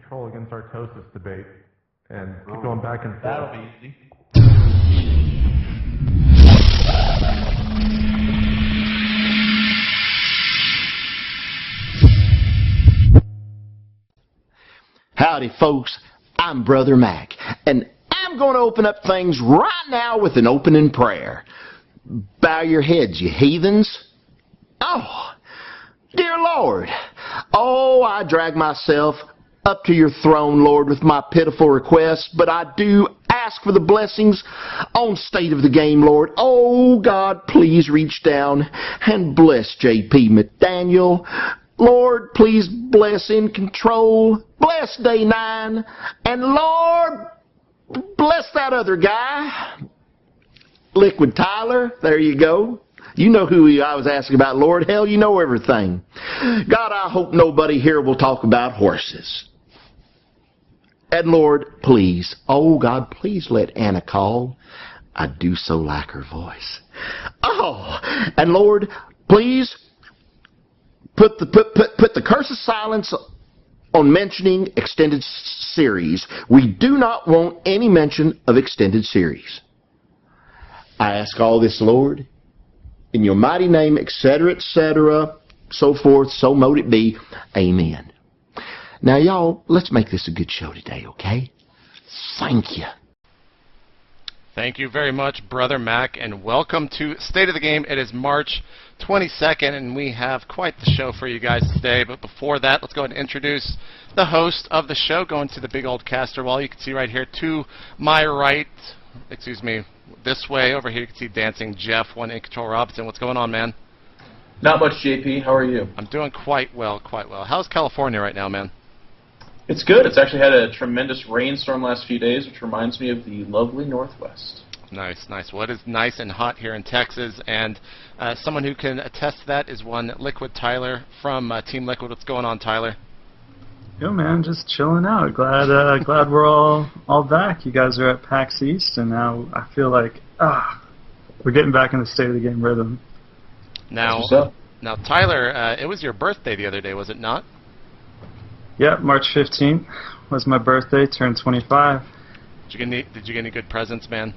control against our Tosis debate and keep going back and forth. That'll be easy. Howdy, folks. I'm Brother Mac, and I'm going to open up things right now with an opening prayer. Bow your heads, you heathens. Oh, dear Lord. Oh, I drag myself up to your throne, Lord, with my pitiful requests, but I do ask for the blessings on State of the Game, Lord. Oh, God, please reach down and bless J.P. McDaniel. Lord, please bless In Control, bless Day 9, and Lord, bless that other guy, Liquid Tyler. There you go. You know who I was asking about, Lord. Hell, you know everything. God, I hope nobody here will talk about horses. And Lord, please, oh God, please let Anna call. I do so like her voice. Oh, and Lord, please put the curse of silence on mentioning extended series. We do not want any mention of extended series. I ask all this, Lord, in your mighty name, etc., so forth, so mote it be. Amen. Now, y'all, let's make this a good show today, okay? Thank you. Thank you very much, Brother Mac, and welcome to State of the Game. It is March 22nd, and we have quite the show for you guys today. But before that, let's go ahead and introduce the host of the show, going to the big old caster wall. You can see right here to my right, excuse me, this way over here, you can see dancing Geoff, one In Control Robinson. What's going on, man? Not much, JP. How are you? I'm doing quite well, quite well. How's California right now, man? It's good. It's actually had a tremendous rainstorm last few days, which reminds me of the lovely Northwest. Nice, nice. Well, it is nice and hot here in Texas, and someone who can attest to that is one Liquid Tyler from Team Liquid. What's going on, Tyler? Yo, man, just chilling out. Glad we're all back. You guys are at PAX East, and now I feel like we're getting back in the State of the Game rhythm. Now, Tyler, it was your birthday the other day, was it not? Yeah, March 15th was my birthday. Turned 25. Did you get any good presents, man?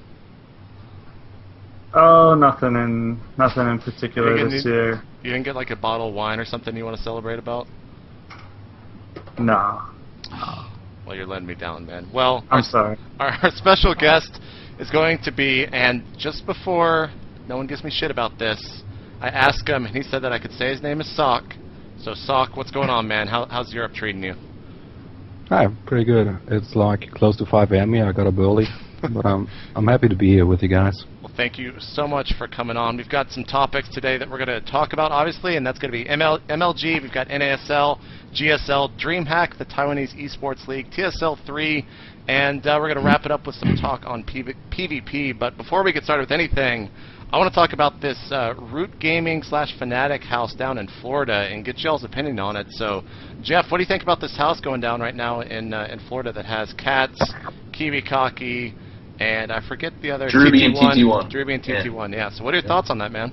Oh, nothing in particular this year. You didn't get like a bottle of wine or something you want to celebrate about? No. Well, you're letting me down, man. Well, I'm sorry. Our special guest is going to be, and just before no one gives me shit about this, I asked him, and he said that I could say his name is Socke. So, Socke, what's going on, man? How's Europe treating you? Hi, pretty good. It's like close to 5 a.m. I got up early, but I'm happy to be here with you guys. Well, thank you so much for coming on. We've got some topics today that we're going to talk about, obviously, and that's going to be MLG. We've got NASL, GSL, DreamHack, the Taiwanese Esports League, TSL 3, and we're going to wrap it up with some talk on PvP. But before we get started with anything, I want to talk about this Root Gaming / Fnatic house down in Florida and get y'all's opinion on it. So, Geoff, what do you think about this house going down right now in Florida that has Cats, Kiwikaki, and I forget the other Druby and TT1. Druby and TT1, yeah. So what are your thoughts on that, man?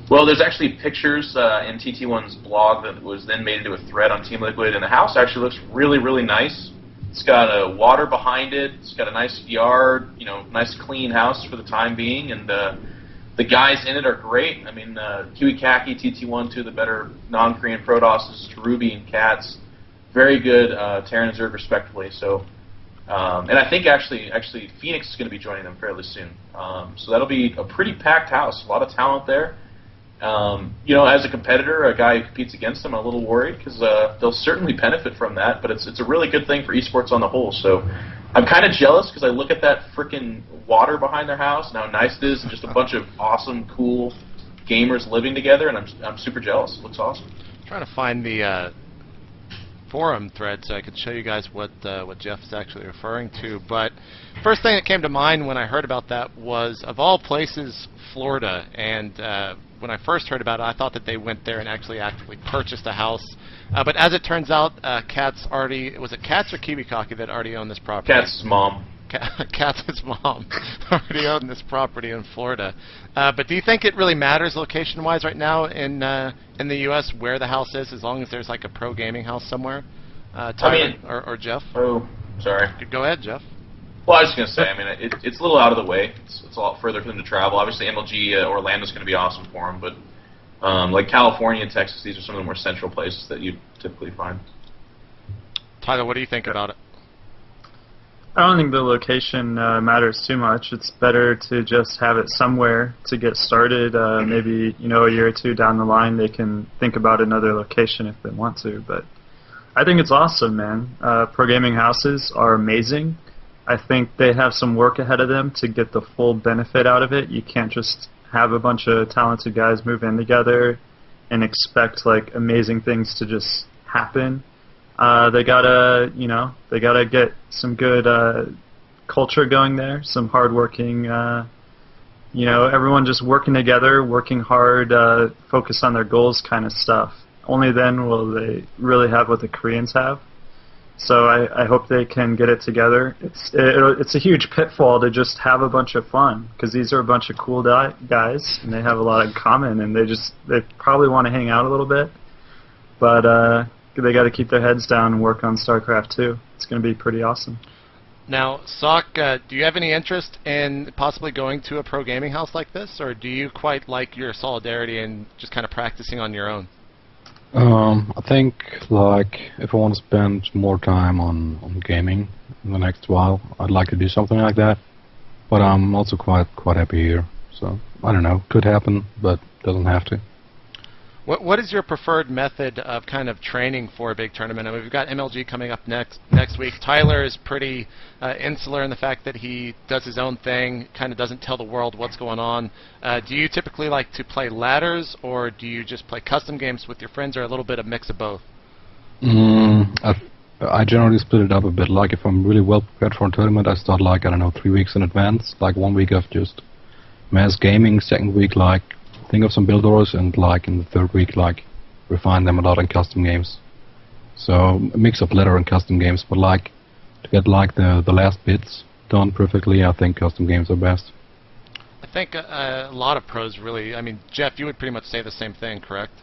Well, there's actually pictures in TT1's blog that was then made into a thread on Team Liquid, and the house actually looks really, really nice. It's got a water behind it. It's got a nice yard, nice clean house for the time being, and the guys in it are great. I mean, Kiwikaki, TT1, two of the better non-Korean Protosses, Druby and Cats, very good Terran and Zerg respectively. So, and I think actually Phoenix is going to be joining them fairly soon. So that'll be a pretty packed house, a lot of talent there. As a competitor, a guy who competes against them, I'm a little worried because they'll certainly benefit from that. But it's a really good thing for esports on the whole. So I'm kind of jealous because I look at that frickin' water behind their house and how nice it is, and just a bunch of awesome, cool gamers living together, and I'm super jealous. It looks awesome. I'm trying to find the forum thread so I could show you guys what Geoff is actually referring to. But first thing that came to mind when I heard about that was, of all places, Florida. And when I first heard about it, I thought that they went there and actually purchased a house. But as it turns out, Cats already, was it Cats or Kiwikaki that already owned this property? Cats' mom. Cats' mom already owned this property in Florida. But do you think it really matters location-wise right now in the U.S. where the house is, as long as there's like a pro gaming house somewhere? Tyler or Geoff? Oh, sorry. Go ahead, Geoff. Well, I was just going to say, I mean, it's a little out of the way. It's a lot further for them to travel. Obviously, MLG Orlando's going to be awesome for them, but like California and Texas, these are some of the more central places that you typically find. Tyler, what do you think about it? I don't think the location matters too much. It's better to just have it somewhere to get started. Maybe, a year or two down the line, they can think about another location if they want to. But I think it's awesome, man. Pro gaming houses are amazing. I think they have some work ahead of them to get the full benefit out of it. You can't just have a bunch of talented guys move in together and expect like amazing things to just happen. They gotta get some good culture going there, some hardworking, everyone just working together, working hard, focus on their goals kind of stuff. Only then will they really have what the Koreans have. So I hope they can get it together. It's a huge pitfall to just have a bunch of fun, because these are a bunch of cool guys and they have a lot in common, and they probably want to hang out a little bit, but they got to keep their heads down and work on StarCraft 2. It's going to be pretty awesome. Now, Socke, do you have any interest in possibly going to a pro gaming house like this, or do you quite like your solidarity and just kind of practicing on your own? I think, like, if I want to spend more time on gaming in the next while, I'd like to do something like that. But I'm also quite happy here. So, I don't know. Could happen, but doesn't have to. What is your preferred method of kind of training for a big tournament? I mean, we've got MLG coming up next week. Tyler is pretty insular in the fact that he does his own thing, kind of doesn't tell the world what's going on. Do you typically like to play ladders, or do you just play custom games with your friends, or a little bit of mix of both? I generally split it up a bit. Like, if I'm really well prepared for a tournament, I start, like, I don't know, 3 weeks in advance. Like, 1 week of just mass gaming, second week, like, think of some build orders, and like in the third week, like, refine them a lot in custom games. So a mix of ladder and custom games, but like to get like the last bits done perfectly, I think custom games are best. I think a lot of pros really. I mean, Geoff, you would pretty much say the same thing, correct?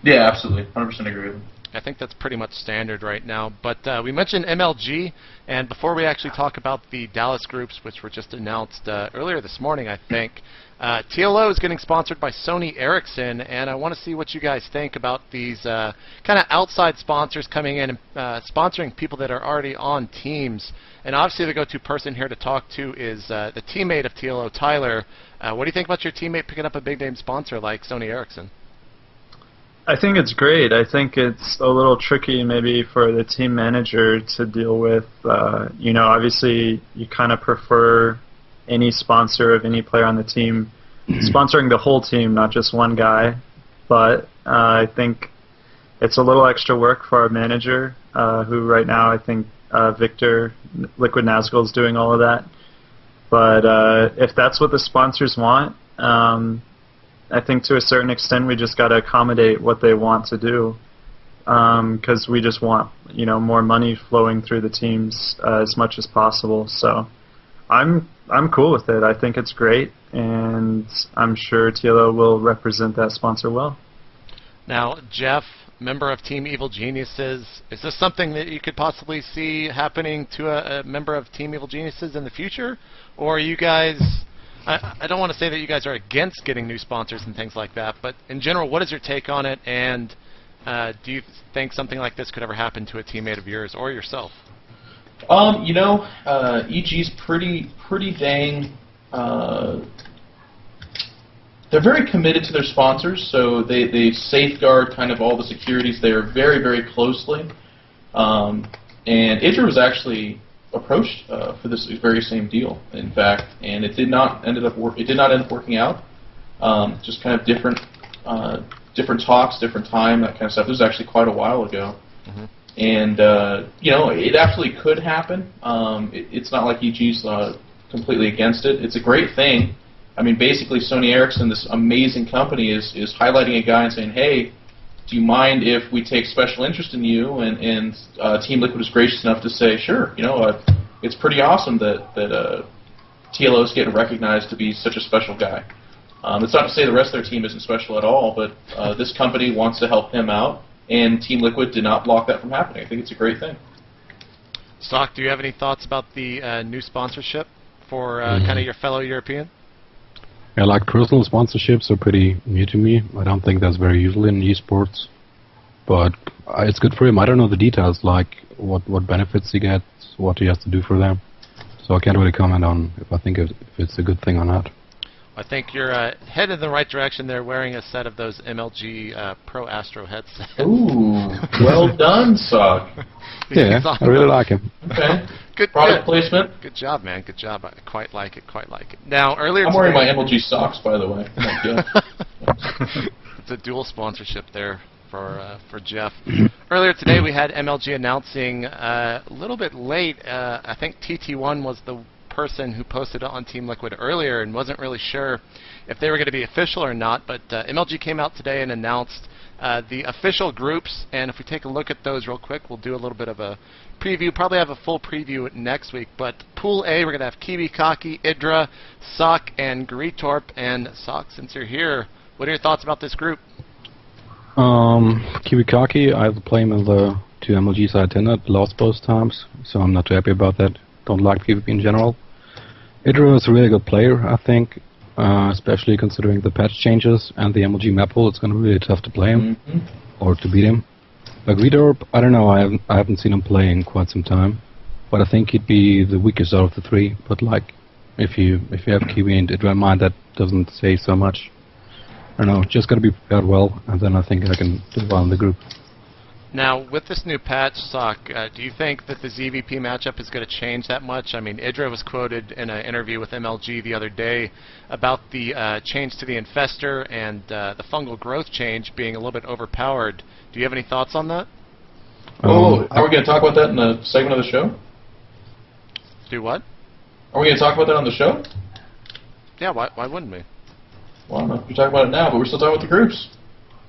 Yeah, absolutely, 100% agree with you. I think that's pretty much standard right now. But we mentioned MLG, and before we actually talk about the Dallas groups, which were just announced earlier this morning, I think, TLO is getting sponsored by Sony Ericsson, and I want to see what you guys think about these kind of outside sponsors coming in and sponsoring people that are already on teams. And obviously the go-to person here to talk to is the teammate of TLO, Tyler. What do you think about your teammate picking up a big-name sponsor like Sony Ericsson? I think it's great. I think it's a little tricky maybe for the team manager to deal with. Obviously you kind of prefer any sponsor of any player on the team sponsoring the whole team, not just one guy. But I think it's a little extra work for our manager, who right now I think Victor, Liquid Nazgul, is doing all of that. But if that's what the sponsors want, I think to a certain extent we just got to accommodate what they want to do, because we just want more money flowing through the teams as much as possible. So I'm cool with it. I think it's great, and I'm sure TLO will represent that sponsor well. Now, Geoff, member of Team Evil Geniuses, is this something that you could possibly see happening to a member of Team Evil Geniuses in the future, or are you guys? I don't want to say that you guys are against getting new sponsors and things like that, but in general, what is your take on it, and do you think something like this could ever happen to a teammate of yours or yourself? EG's pretty dang. They're very committed to their sponsors, so they safeguard kind of all the securities there very, very closely. And Idra was actually approached for this very same deal, in fact, and it did not end up working out. Just kind of different talks, different time, that kind of stuff. This was actually quite a while ago. Mm-hmm. And it absolutely could happen. It's not like EG's completely against it. It's a great thing. I mean, basically, Sony Ericsson, this amazing company, is highlighting a guy and saying, "Hey, do you mind if we take special interest in you?" And Team Liquid is gracious enough to say, "Sure." It's pretty awesome that TLO is getting recognized to be such a special guy. It's not to say the rest of their team isn't special at all, but this company wants to help him out. and Team Liquid did not block that from happening. I think it's a great thing. Socke, do you have any thoughts about the new sponsorship for kind of your fellow European? Yeah, like personal sponsorships are pretty new to me. I don't think that's very usual in esports, but it's good for him. I don't know the details, like what benefits he gets, what he has to do for them. So I can't really comment on if I think if it's a good thing or not. I think you're headed in the right direction there, wearing a set of those MLG Pro Astro headsets. Ooh, well done, Socke. Yeah, I really like him. Okay. Good Product placement. Good job, man. Good job. I quite like it. Quite like it. Now, earlier I'm wearing my MLG socks, by the way. It's a dual sponsorship there for Geoff. Earlier today, we had MLG announcing a little bit late. I think TT1 was the person who posted it on Team Liquid earlier and wasn't really sure if they were going to be official or not, but MLG came out today and announced the official groups, and if we take a look at those real quick, we'll do a little bit of a preview, probably have a full preview next week, but Pool A, we're going to have Kiwi Kaki, Idra, Socke, and Greetorp. And Socke, since you're here, what are your thoughts about this group? Kiwi Kaki, I have to play him in the 2 MLGs I attended, lost both times, so I'm not too happy about that. Don't like PvP in general. Idra is a really good player, I think, especially considering the patch changes and the MLG map pool. It's going to be really tough to play him or to beat him. Greetorp, I don't know, I haven't seen him play in quite some time, but I think he'd be the weakest out of the 3. But like, if you have Kiwi and Idra in mind, that doesn't say so much. I don't know, just got to be prepared well, and then I think I can do well in the group. Now, with this new patch, Socke, do you think that the ZVP matchup is going to change that much? I mean, Idra was quoted in an interview with MLG the other day about the change to the Infestor and the fungal growth change being a little bit overpowered. Do you have any thoughts on that? Are we going to talk about that in a segment of the show? Do what? Are we going to talk about that on the show? Yeah, why wouldn't we? Well, I don't know if we're talking about it now, but we're still talking about the groups.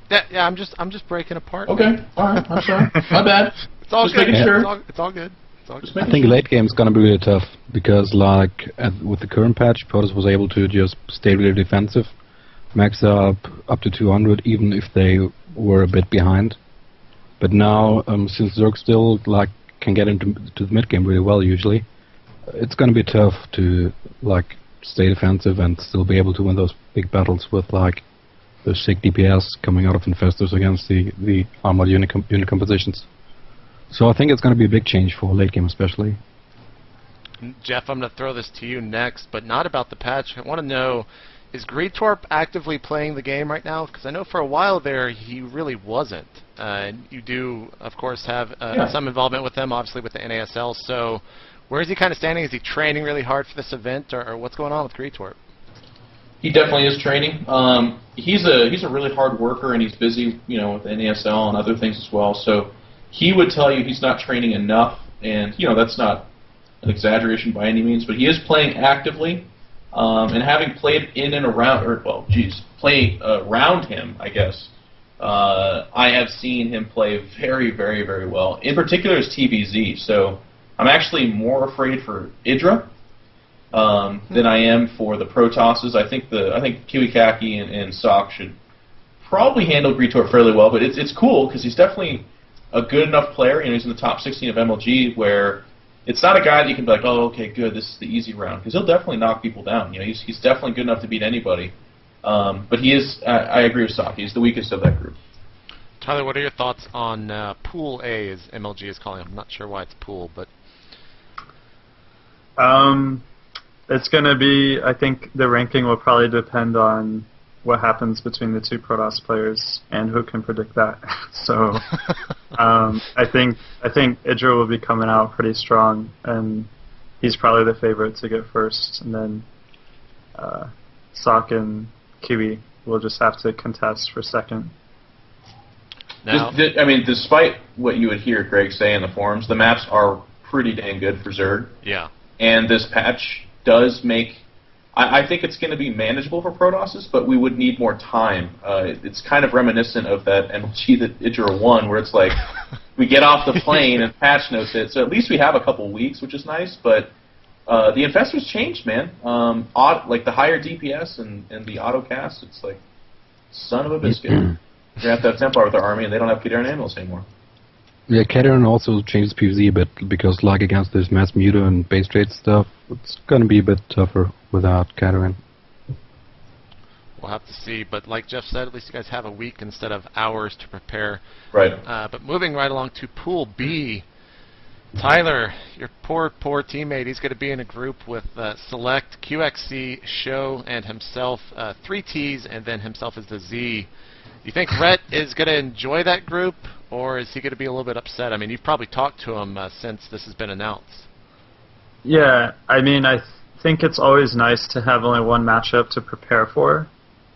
Yeah, I'm just breaking apart. Okay, alright, I'm sorry. My bad. It's all Just good. making sure. It's all good. It's all good. I think late game is going to be really tough, because like with the current patch, Protoss was able to just stay really defensive, max up to 200, even if they were a bit behind. But now, since Zerg still like can get into the mid game really well usually, it's going to be tough to like stay defensive and still be able to win those big battles with like the sick DPS coming out of Infestors against the armored unit compositions. So I think it's going to be a big change for late game especially. Geoff, I'm going to throw this to you next, but not about the patch. I want to know, is Greetorp actively playing the game right now? Because I know for a while there he really wasn't. You do, of course, have some involvement with him, obviously with the NASL. So where is he kind of standing? Is he training really hard for this event, or what's going on with Greetorp? He definitely is training. He's a really hard worker, and he's busy, you know, with NASL and other things as well. So he would tell you he's not training enough, and you know that's not an exaggeration by any means. But he is playing actively, and having played in and around, play around him, I guess. I have seen him play very, very, very well. In particular, his TVZ. So I'm actually more afraid for Idra than I am for the Protosses. I think Kiwi Kaki and Socke should probably handle Greetorp fairly well, but it's cool because he's definitely a good enough player. You know, he's in the top 16 of MLG, where it's not a guy that you can be like, oh, okay, good, this is the easy round, because he'll definitely knock people down. You know, he's definitely good enough to beat anybody. But he is, I agree with Socke, he's the weakest of that group. Tyler, what are your thoughts on Pool A, as MLG is calling it? I'm not sure why it's Pool, but it's going to be, I think the ranking will probably depend on what happens between the 2 Protoss players, and who can predict that. So I think Idra will be coming out pretty strong, and he's probably the favorite to get first, and then Socke and Kiwi will just have to contest for second. now, I mean, despite what you would hear Greg say in the forums, the maps are pretty dang good for Zerg. yeah. And this patch does make... I think it's going to be manageable for Protosses, but we would need more time. It's kind of reminiscent of that MLG that Idra won, where it's like, we get off the plane and patch notes it, so at least we have a couple weeks, which is nice, but the Infestors changed, man. Like the higher DPS and the auto cast, it's like, son of a biscuit. They have to have Templar with their army, and they don't have Katerin Animals anymore. Yeah, Katerin also changes PvZ a bit, because like against this mass muta and base trade stuff, it's gonna be a bit tougher without Katerin. We'll have to see, but like Geoff said, at least you guys have a week instead of hours to prepare. Right. But moving right along to Pool B, Tyler, your poor teammate, he's going to be in a group with Select, QXC, Show, and himself, 3 T's, and then himself as the Z. You think Rhett is going to enjoy that group, or is he going to be a little bit upset? I mean, you've probably talked to him since this has been announced. Yeah, I mean, I think it's always nice to have only one matchup to prepare for,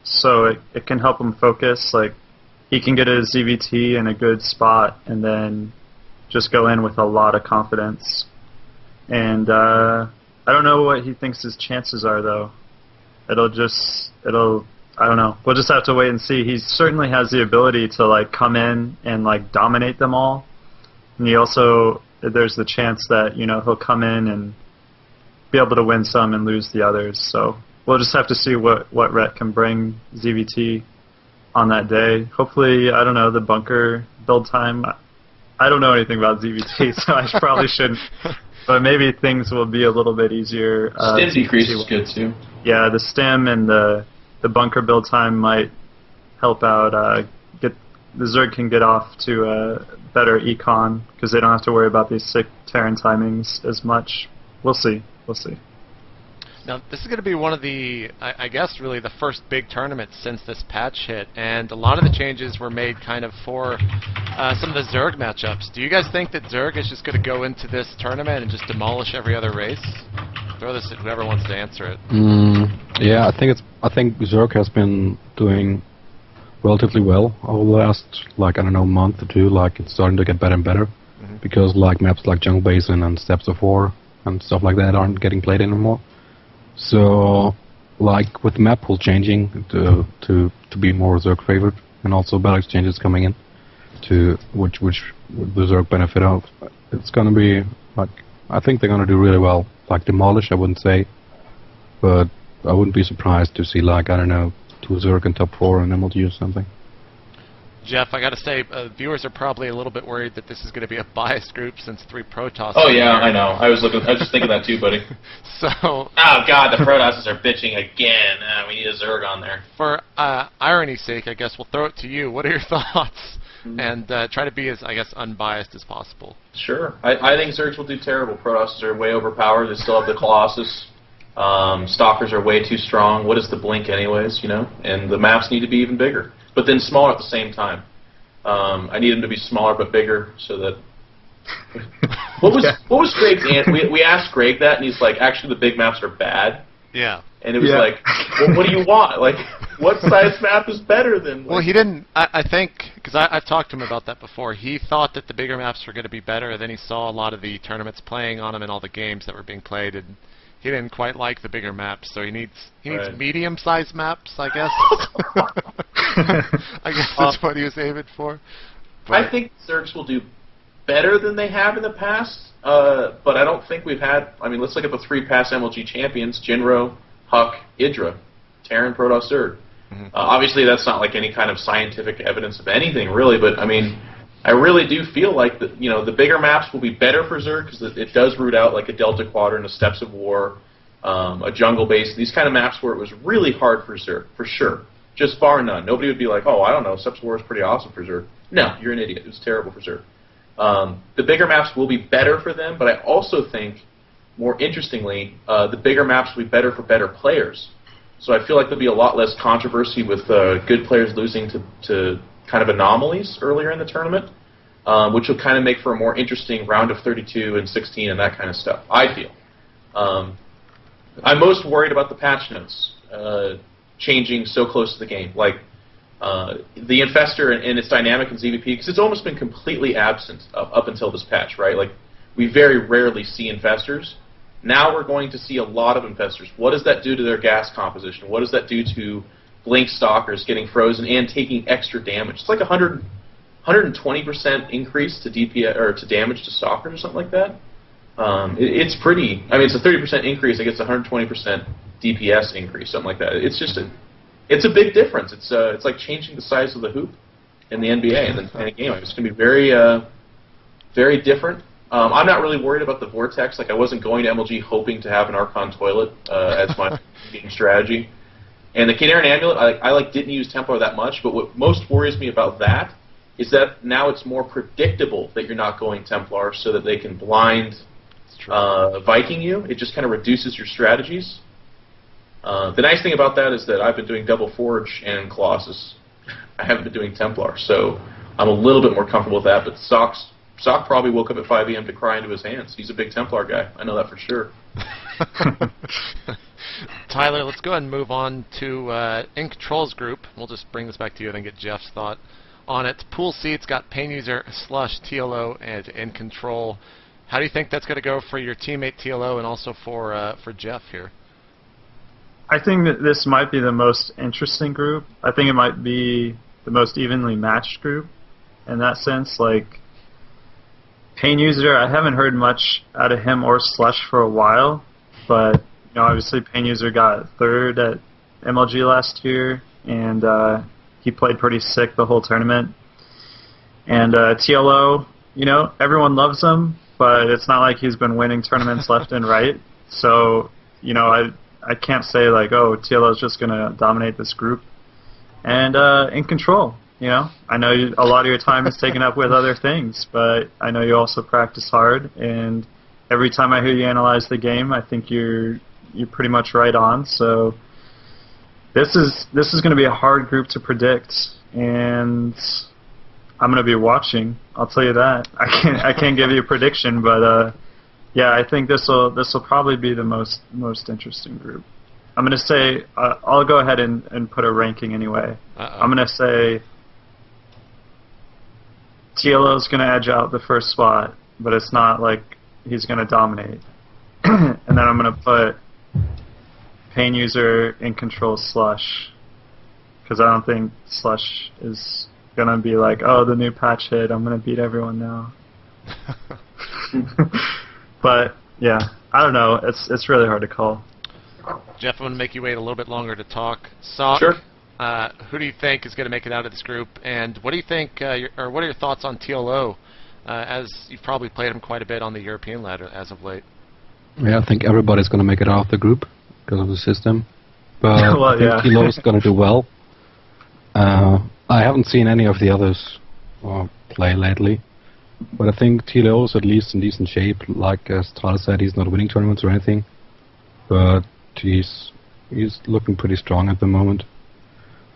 so it can help him focus. Like, he can get his ZVT in a good spot, and then just go in with a lot of confidence. And I don't know what he thinks his chances are, though. I don't know. We'll just have to wait and see. He certainly has the ability to like come in and like dominate them all. And he also, there's the chance that, you know, he'll come in and be able to win some and lose the others. So we'll just have to see what Rhett can bring ZVT on that day. Hopefully, I don't know, the bunker build time. I don't know anything about ZVT, so I probably shouldn't. But maybe things will be a little bit easier. Stim decrease is good too. Yeah, the stim and the bunker build time might help out. Get the Zerg can get off to a better econ because they don't have to worry about these sick Terran timings as much. We'll see. We'll see. Now, this is going to be one of the, I guess, really the first big tournament since this patch hit, and a lot of the changes were made kind of for some of the Zerg matchups. Do you guys think that Zerg is just going to go into this tournament and just demolish every other race? Throw this at whoever wants to answer it. Yeah, I think Zerg has been doing relatively well over the last, like, I don't know, month or two. Like, it's starting to get better and better because like maps like Jungle Basin and Steps of War and stuff like that aren't getting played anymore. So, like, with the map pool changing to be more Zerg favored, and also battle exchanges coming in, to which the Zerg benefit of, it's gonna be like, I think they're gonna do really well. Like demolish, I wouldn't say, but I wouldn't be surprised to see, like, I don't know, 2 Zerg in top 4 and MLG or something. Geoff, I got to say, viewers are probably a little bit worried that this is going to be a biased group since 3 Protoss. Oh yeah, I know. I was just thinking that too, buddy. So. Oh God, the Protosses are bitching again. We need a Zerg on there. For irony's sake, I guess we'll throw it to you. What are your thoughts? And try to be as, I guess, unbiased as possible. Sure. I think Zergs will do terrible. Protosses are way overpowered. They still have the Colossus. Stalkers are way too strong. What is the Blink anyways, you know? And the maps need to be even bigger. But then smaller at the same time. I need them to be smaller but bigger so that... What was Greg's answer? We asked Greg that, and he's like, actually the big maps are bad. Yeah. And it was like, well, what do you want? Like, what size map is better than... Like, well, he didn't... I think, because I've talked to him about that before, he thought that the bigger maps were going to be better, then he saw a lot of the tournaments playing on them and all the games that were being played, and he didn't quite like the bigger maps, so he needs medium-sized maps, I guess. I guess that's what he was aiming for. But I think Zergs will do better than they have in the past, but I don't think we've had... I mean, let's look at the 3 past MLG champions, Jinro, Huck, Idra, Terran, Protoss, Zerg. Obviously, that's not like any kind of scientific evidence of anything, really, but, I mean, I really do feel like the bigger maps will be better for Zerg because it does root out like a Delta Quadrant, a Steps of War, a Jungle Base, these kind of maps where it was really hard for Zerg, for sure. Just bar none. Nobody would be like, oh, I don't know, Steps of War is pretty awesome for Zerg. No, you're an idiot. It was terrible for Zerg. The bigger maps will be better for them, but I also think, more interestingly, the bigger maps will be better for better players. So I feel like there'll be a lot less controversy with good players losing to kind of anomalies earlier in the tournament, which will kind of make for a more interesting round of 32 and 16 and that kind of stuff, I feel. I'm most worried about the patch notes changing so close to the game. Like, the Infestor and its dynamic in ZVP, because it's almost been completely absent up until this patch, right? Like, we very rarely see Infestors. Now we're going to see a lot of Infestors. What does that do to their gas composition? What does that do to Blink Stalkers getting frozen and taking extra damage? It's like 120% increase to DPS or to damage to Stalkers or something like that. It's pretty. I mean, it's a 30% increase against 120% DPS increase, something like that. It's just it's a big difference. It's like changing the size of the hoop. in the NBA and in a game. It's going to be very, very different. I'm not really worried about the Vortex. Like, I wasn't going to MLG hoping to have an Archon Toilet as my game strategy. And the Canarian Amulet, I didn't use Templar that much, but what most worries me about that is that now it's more predictable that you're not going Templar so that they can blind Viking you. It just kind of reduces your strategies. The nice thing about that is that I've been doing Double Forge and Colossus. I haven't been doing Templar, so I'm a little bit more comfortable with that, but Socke probably woke up at 5 a.m. to cry into his hands. He's a big Templar guy. I know that for sure. Tyler, let's go ahead and move on to In Control's group. We'll just bring this back to you and then get Geoff's thought on it. Pool C's got Pain User, Slush, TLO, and In Control. How do you think that's going to go for your teammate TLO and also for Geoff here? I think that this might be the most interesting group. I think it might be the most evenly matched group in that sense. Like, Pain User, I haven't heard much out of him or Slush for a while, but obviously Pain User got third at MLG last year, and he played pretty sick the whole tournament. And TLO, everyone loves him, but it's not like he's been winning tournaments left and right. So, I can't say like, oh, TLO is just going to dominate this group. And In Control, I know a lot of your time is taken up with other things, but I know you also practice hard. And every time I hear you analyze the game, I think you're pretty much right on. So this is going to be a hard group to predict, and I'm going to be watching. I'll tell you that. I can't give you a prediction, but yeah, I think this will probably be the most interesting group. I'm going to say I'll go ahead and put a ranking anyway. I'm going to say TLO is going to edge out the first spot, but it's not like he's going to dominate. And then I'm going to put Pain User, In Control, Slush, because I don't think Slush is going to be like, oh, the new patch hit, I'm going to beat everyone now. But yeah, I don't know. It's really hard to call. Geoff, I'm going to make you wait a little bit longer to talk. Socke, sure. Who do you think is going to make it out of this group, and what do you think, or what are your thoughts on TLO, as you've probably played him quite a bit on the European ladder as of late? Yeah, I think everybody's going to make it out of the group because of the system, but well, I think TLO is going to do well. I haven't seen any of the others play lately, but I think TLO is at least in decent shape. Like as Tyler said, he's not winning tournaments or anything, but he's looking pretty strong at the moment.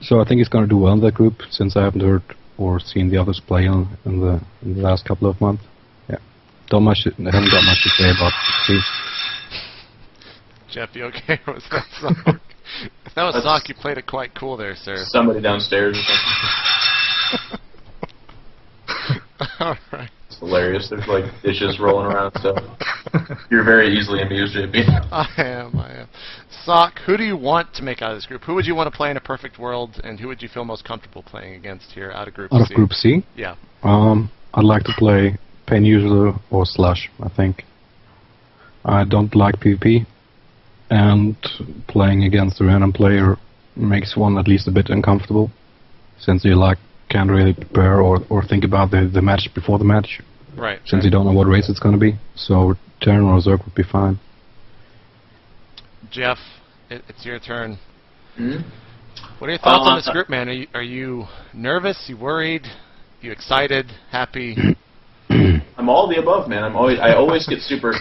So I think he's going to do well in that group, since I haven't heard or seen the others play in the last couple of months. Yeah, I haven't got much to say about the Geoff, you okay with that song? If that was Socke, you played it quite cool there, sir. Somebody downstairs or something. All right. It's hilarious. There's like dishes rolling around and stuff. You're very easily amused, JP. I am. Socke, who do you want to make out of this group? Who would you want to play in a perfect world, and who would you feel most comfortable playing against here out of Group C? Out of Group C? Yeah. I'd like to play Pain User or Slush, I think. I don't like PvP, and playing against a random player makes one at least a bit uncomfortable, since you can't really prepare or think about the match before the match. Right. Since you don't know what race it's going to be. So Terran or Zerg would be fine. Geoff, it's your turn. Mm-hmm. What are your thoughts on this group, man? Are you nervous? You worried? You excited? Happy? I'm all the above, man. I always get super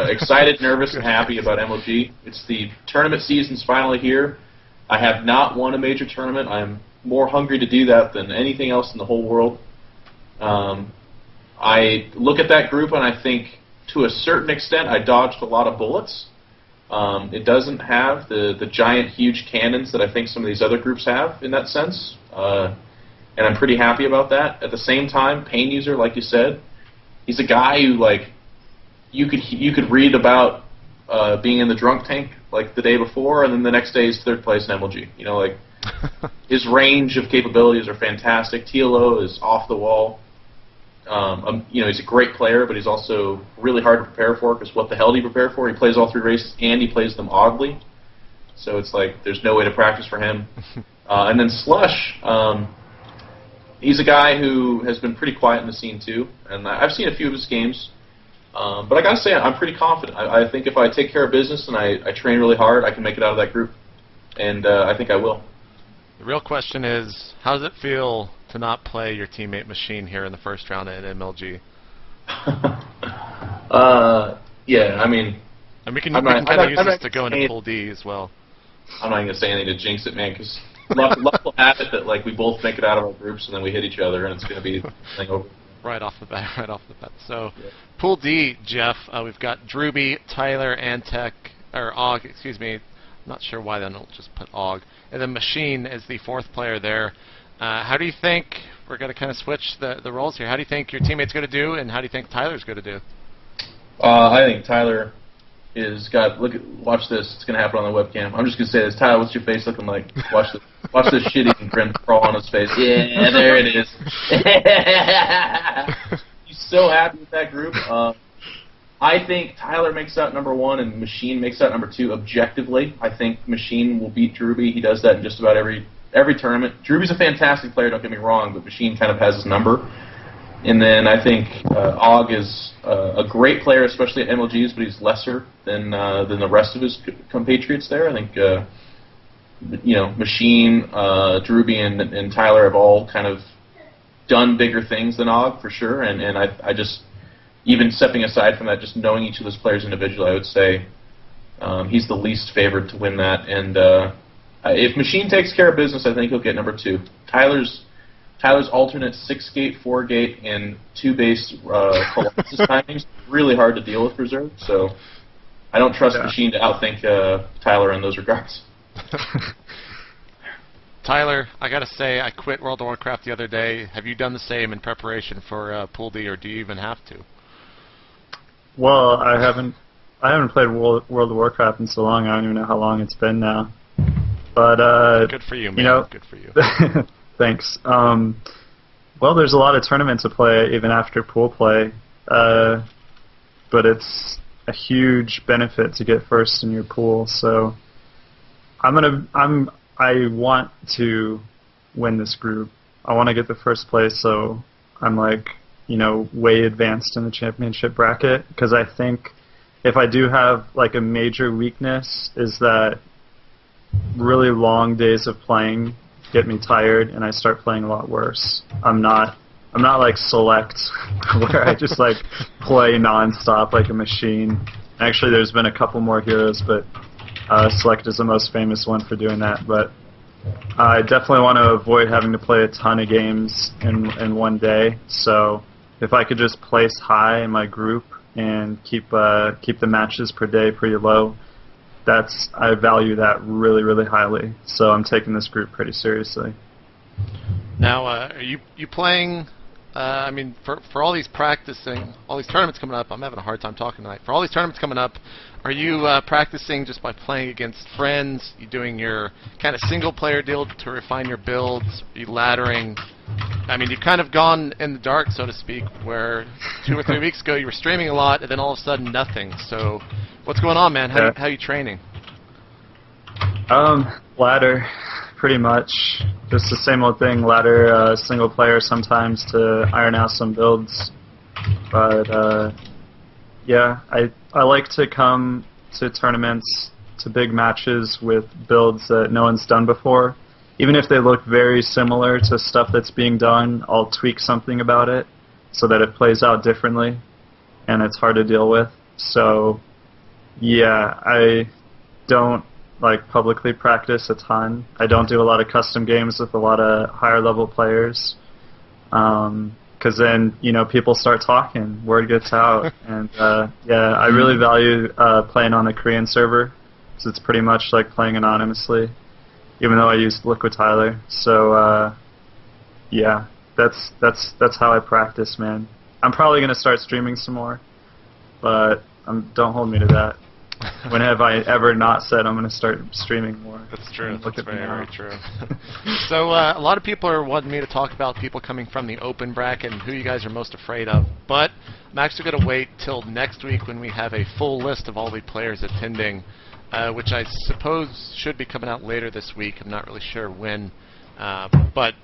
excited, nervous, and happy about MLG. It's the tournament season's finally here. I have not won a major tournament. I'm more hungry to do that than anything else in the whole world. I look at that group and I think, to a certain extent, I dodged a lot of bullets. It doesn't have the giant, huge cannons that I think some of these other groups have in that sense, and I'm pretty happy about that. At the same time, Pain User, like you said, he's a guy who you could read about being in the drunk tank like the day before, and then the next day he's third place in MLG. His range of capabilities are fantastic. TLO is off the wall. He's a great player, but he's also really hard to prepare for, because what the hell do you prepare for? He plays all three races, and he plays them oddly. So it's like there's no way to practice for him. And then Slush, He's a guy who has been pretty quiet in the scene too, and I've seen a few of his games. But I gotta say, I'm pretty confident. I think if I take care of business and I train really hard, I can make it out of that group, and I think I will. The real question is, how does it feel to not play your teammate Machine here in the first round at MLG? Yeah, I mean... And we can kind of use this to go into Pool D as well. I'm not going to say anything to jinx it, man, because luck will have it that like we both make it out of our groups and then we hit each other and it's going to be thing over. Right off the bat. So, yeah. Pool D, Geoff, we've got Drewby, Tyler, Antec, or Og, excuse me. I'm not sure why they don't just put Og. And then Machine is the fourth player there. How do you think, we're going to kind of switch the roles here, how do you think your teammate's going to do, and how do you think Tyler's going to do? I think Tyler is watch this, it's going to happen on the webcam. I'm just going to say this. Tyler, what's your face looking like? Watch this shitty grin crawl on his face. Yeah, there it is. He's so happy with that group. I think Tyler makes out number 1 and Machine makes out number 2 objectively. I think Machine will beat Drewby. He does that in just about every tournament. Drewby's a fantastic player, don't get me wrong, but Machine kind of has his number. And then I think Og is a great player, especially at MLGs, but he's lesser than the rest of his compatriots there. I think Machine, Drewby, and Tyler have all kind of done bigger things than Og for sure. And I just, even stepping aside from that, just knowing each of those players individually, I would say he's the least favored to win that. And if Machine takes care of business, I think he'll get number 2. Tyler's alternate 6-gate, 4-gate, and 2-base Colossus timings really hard to deal with Reserve, so I don't trust Machine to outthink Tyler in those regards. Tyler, I gotta say, I quit World of Warcraft the other day. Have you done the same in preparation for Pool D, or do you even have to? Well, I haven't played World of Warcraft in so long. I don't even know how long it's been now. But good for you, man. Good for you. Thanks. Well, there's a lot of tournaments to play even after pool play, but it's a huge benefit to get first in your pool. So I want to win this group. I want to get the first place, so I'm way advanced in the championship bracket, because I think if I do have a major weakness is that really long days of playing get me tired and I start playing a lot worse. I'm not like Select where I just play non-stop like a machine. Actually, there's been a couple more heroes, but Select is the most famous one for doing that. But I definitely want to avoid having to play a ton of games in one day. So if I could just place high in my group and keep the matches per day pretty low, I value that really, really highly. So I'm taking this group pretty seriously. Now, are you playing? I mean, for all these tournaments coming up, I'm having a hard time talking tonight. For all these tournaments coming up, are you practicing just by playing against friends? You doing your kind of single-player deal to refine your builds? Are you laddering? I mean, you've kind of gone in the dark, so to speak, where 2 or 3 weeks ago you were streaming a lot, and then all of a sudden nothing. So, what's going on, man? How are you training? Ladder, pretty much. Just the same old thing. Ladder, single player sometimes to iron out some builds. But yeah, I like to come to tournaments, to big matches with builds that no one's done before. Even if they look very similar to stuff that's being done, I'll tweak something about it so that it plays out differently and it's hard to deal with. So yeah, I don't publicly practice a ton. I don't do a lot of custom games with a lot of higher level players, because then people start talking, word gets out, and yeah, I really value playing on the Korean server, because it's pretty much like playing anonymously, even though I use Liquid Tyler. So yeah, that's how I practice, man. I'm probably gonna start streaming some more, but don't hold me to that. When have I ever not said I'm going to start streaming more? That's true. That's very true. So a lot of people are wanting me to talk about people coming from the open bracket and who you guys are most afraid of. But I'm actually going to wait till next week when we have a full list of all the players attending, which I suppose should be coming out later this week. I'm not really sure when. But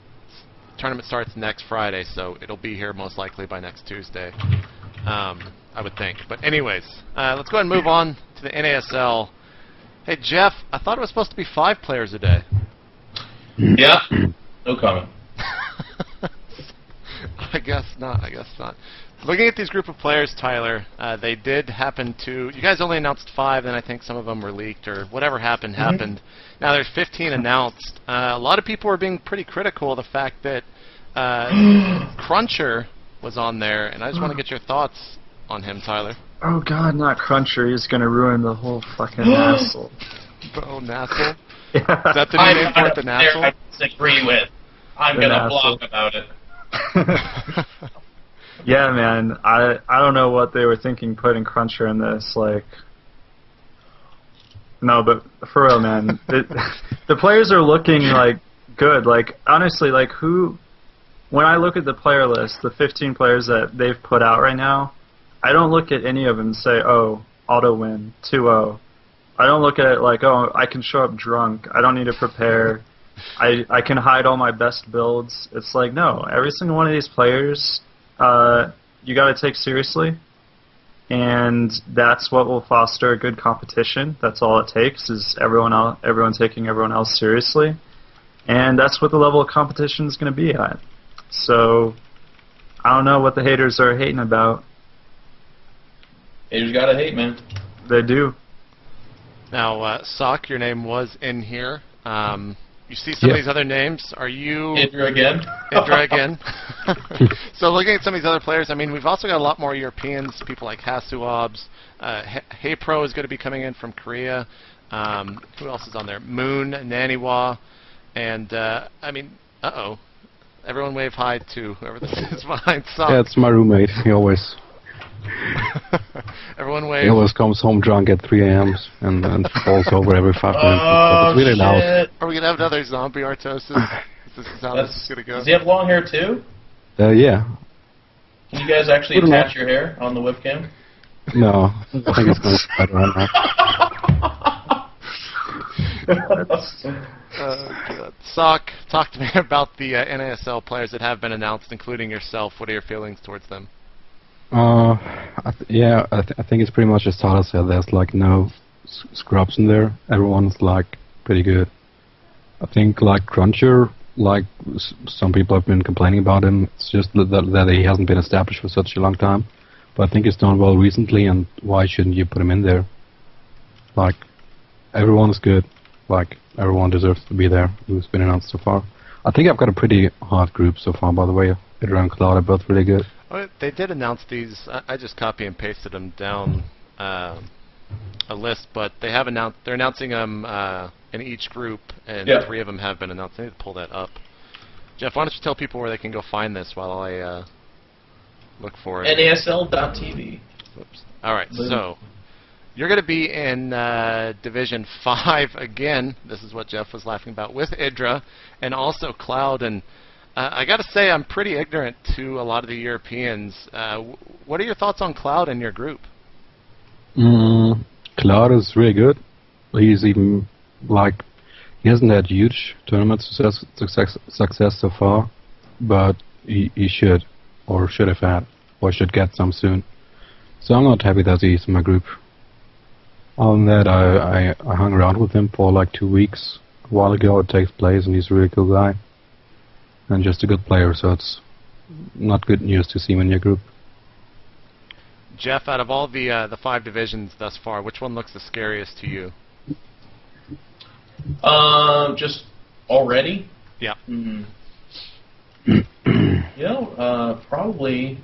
tournament starts next Friday, so it'll be here most likely by next Tuesday, I would think. But anyways, let's go ahead and move on to the NASL. Hey, Geoff, I thought it was supposed to be 5 players a day. Yeah. No comment. I guess not. Looking at these group of players, Tyler, they did happen to... You guys only announced 5, and I think some of them were leaked, or whatever happened. Now there's 15 announced. A lot of people were being pretty critical of the fact that Cruncher was on there, and I just want to get your thoughts on him, Tyler. Oh God, not Cruncher. He's gonna ruin the whole fucking Nassel. Oh, Nassel? Yeah. Is that the new name for it, the Nassel? I disagree with. I'm The gonna Nassel. blog about it. Yeah, man. I don't know what they were thinking putting Cruncher in this. Like, no, but for real, man. The players are looking like good. Like, honestly, like who? When I look at the player list, the 15 players that they've put out right now, I don't look at any of them and say, oh, auto win 2-0. I don't look at it like, oh, I can show up drunk. I don't need to prepare. I can hide all my best builds. It's like, no, every single one of these players, you got to take seriously, and that's what will foster a good competition. That's all it takes, is everyone taking everyone else seriously, and that's what the level of competition is going to be at. So, I don't know what the haters are hating about. Haters gotta hate, man. They do. Now, Socke, your name was in here. You see some of these other names. Are you... Andrew again? Indra again. So looking at some of these other players, I mean, we've also got a lot more Europeans, people like Hasuobs. Hey Pro is going to be coming in from Korea. Who else is on there? Moon, Naniwa, and, I mean, everyone wave hi to whoever this is behind Socke. Yeah, it's my roommate. He always Everyone he wave. always comes home drunk at 3 a.m. and falls over every 5 minutes. Oh, It's really loud. shit. Are we going to have another zombie Artosis? This is how this is going to go. Does he have long hair too? Yeah. Can you guys actually Good enough. attach your hair on the webcam? No, I think it's going to be better right now. God. Socke, talk to me about the NASL players that have been announced, including yourself. What are your feelings towards them? I think it's pretty much as Tyler said. There's like no scrubs in there. Everyone's like pretty good. I think like Cruncher, like some people have been complaining about him. It's just that he hasn't been established for such a long time. But I think he's done well recently, and why shouldn't you put him in there? Like, everyone is good. Like, everyone deserves to be there who's been announced so far. I think I've got a pretty hard group so far, by the way. Idra and Cloud are both really good. Oh, they did announce these. I just copy and pasted them down a list, but they have announced. They're announcing them in each group, and 3 of them have been announced. I need to pull that up. Geoff, why don't you tell people where they can go find this while I look for it? NASL.tv. Oops. All right, so you're going to be in Division 5 again. This is what Geoff was laughing about, with Idra and also Cloud. And I got to say, I'm pretty ignorant to a lot of the Europeans. What are your thoughts on Cloud and your group? Cloud is really good. He's even, like, he hasn't had huge tournament success so far, but he should, or should have had, or should get some soon. So I'm not happy that he's in my group. Other than that, I hung around with him for like 2 weeks a while ago. It takes place, and he's a really cool guy. And just a good player, so it's not good news to see him in your group. Geoff, out of all the 5 divisions thus far, which one looks the scariest to you? Just already? Yeah. Probably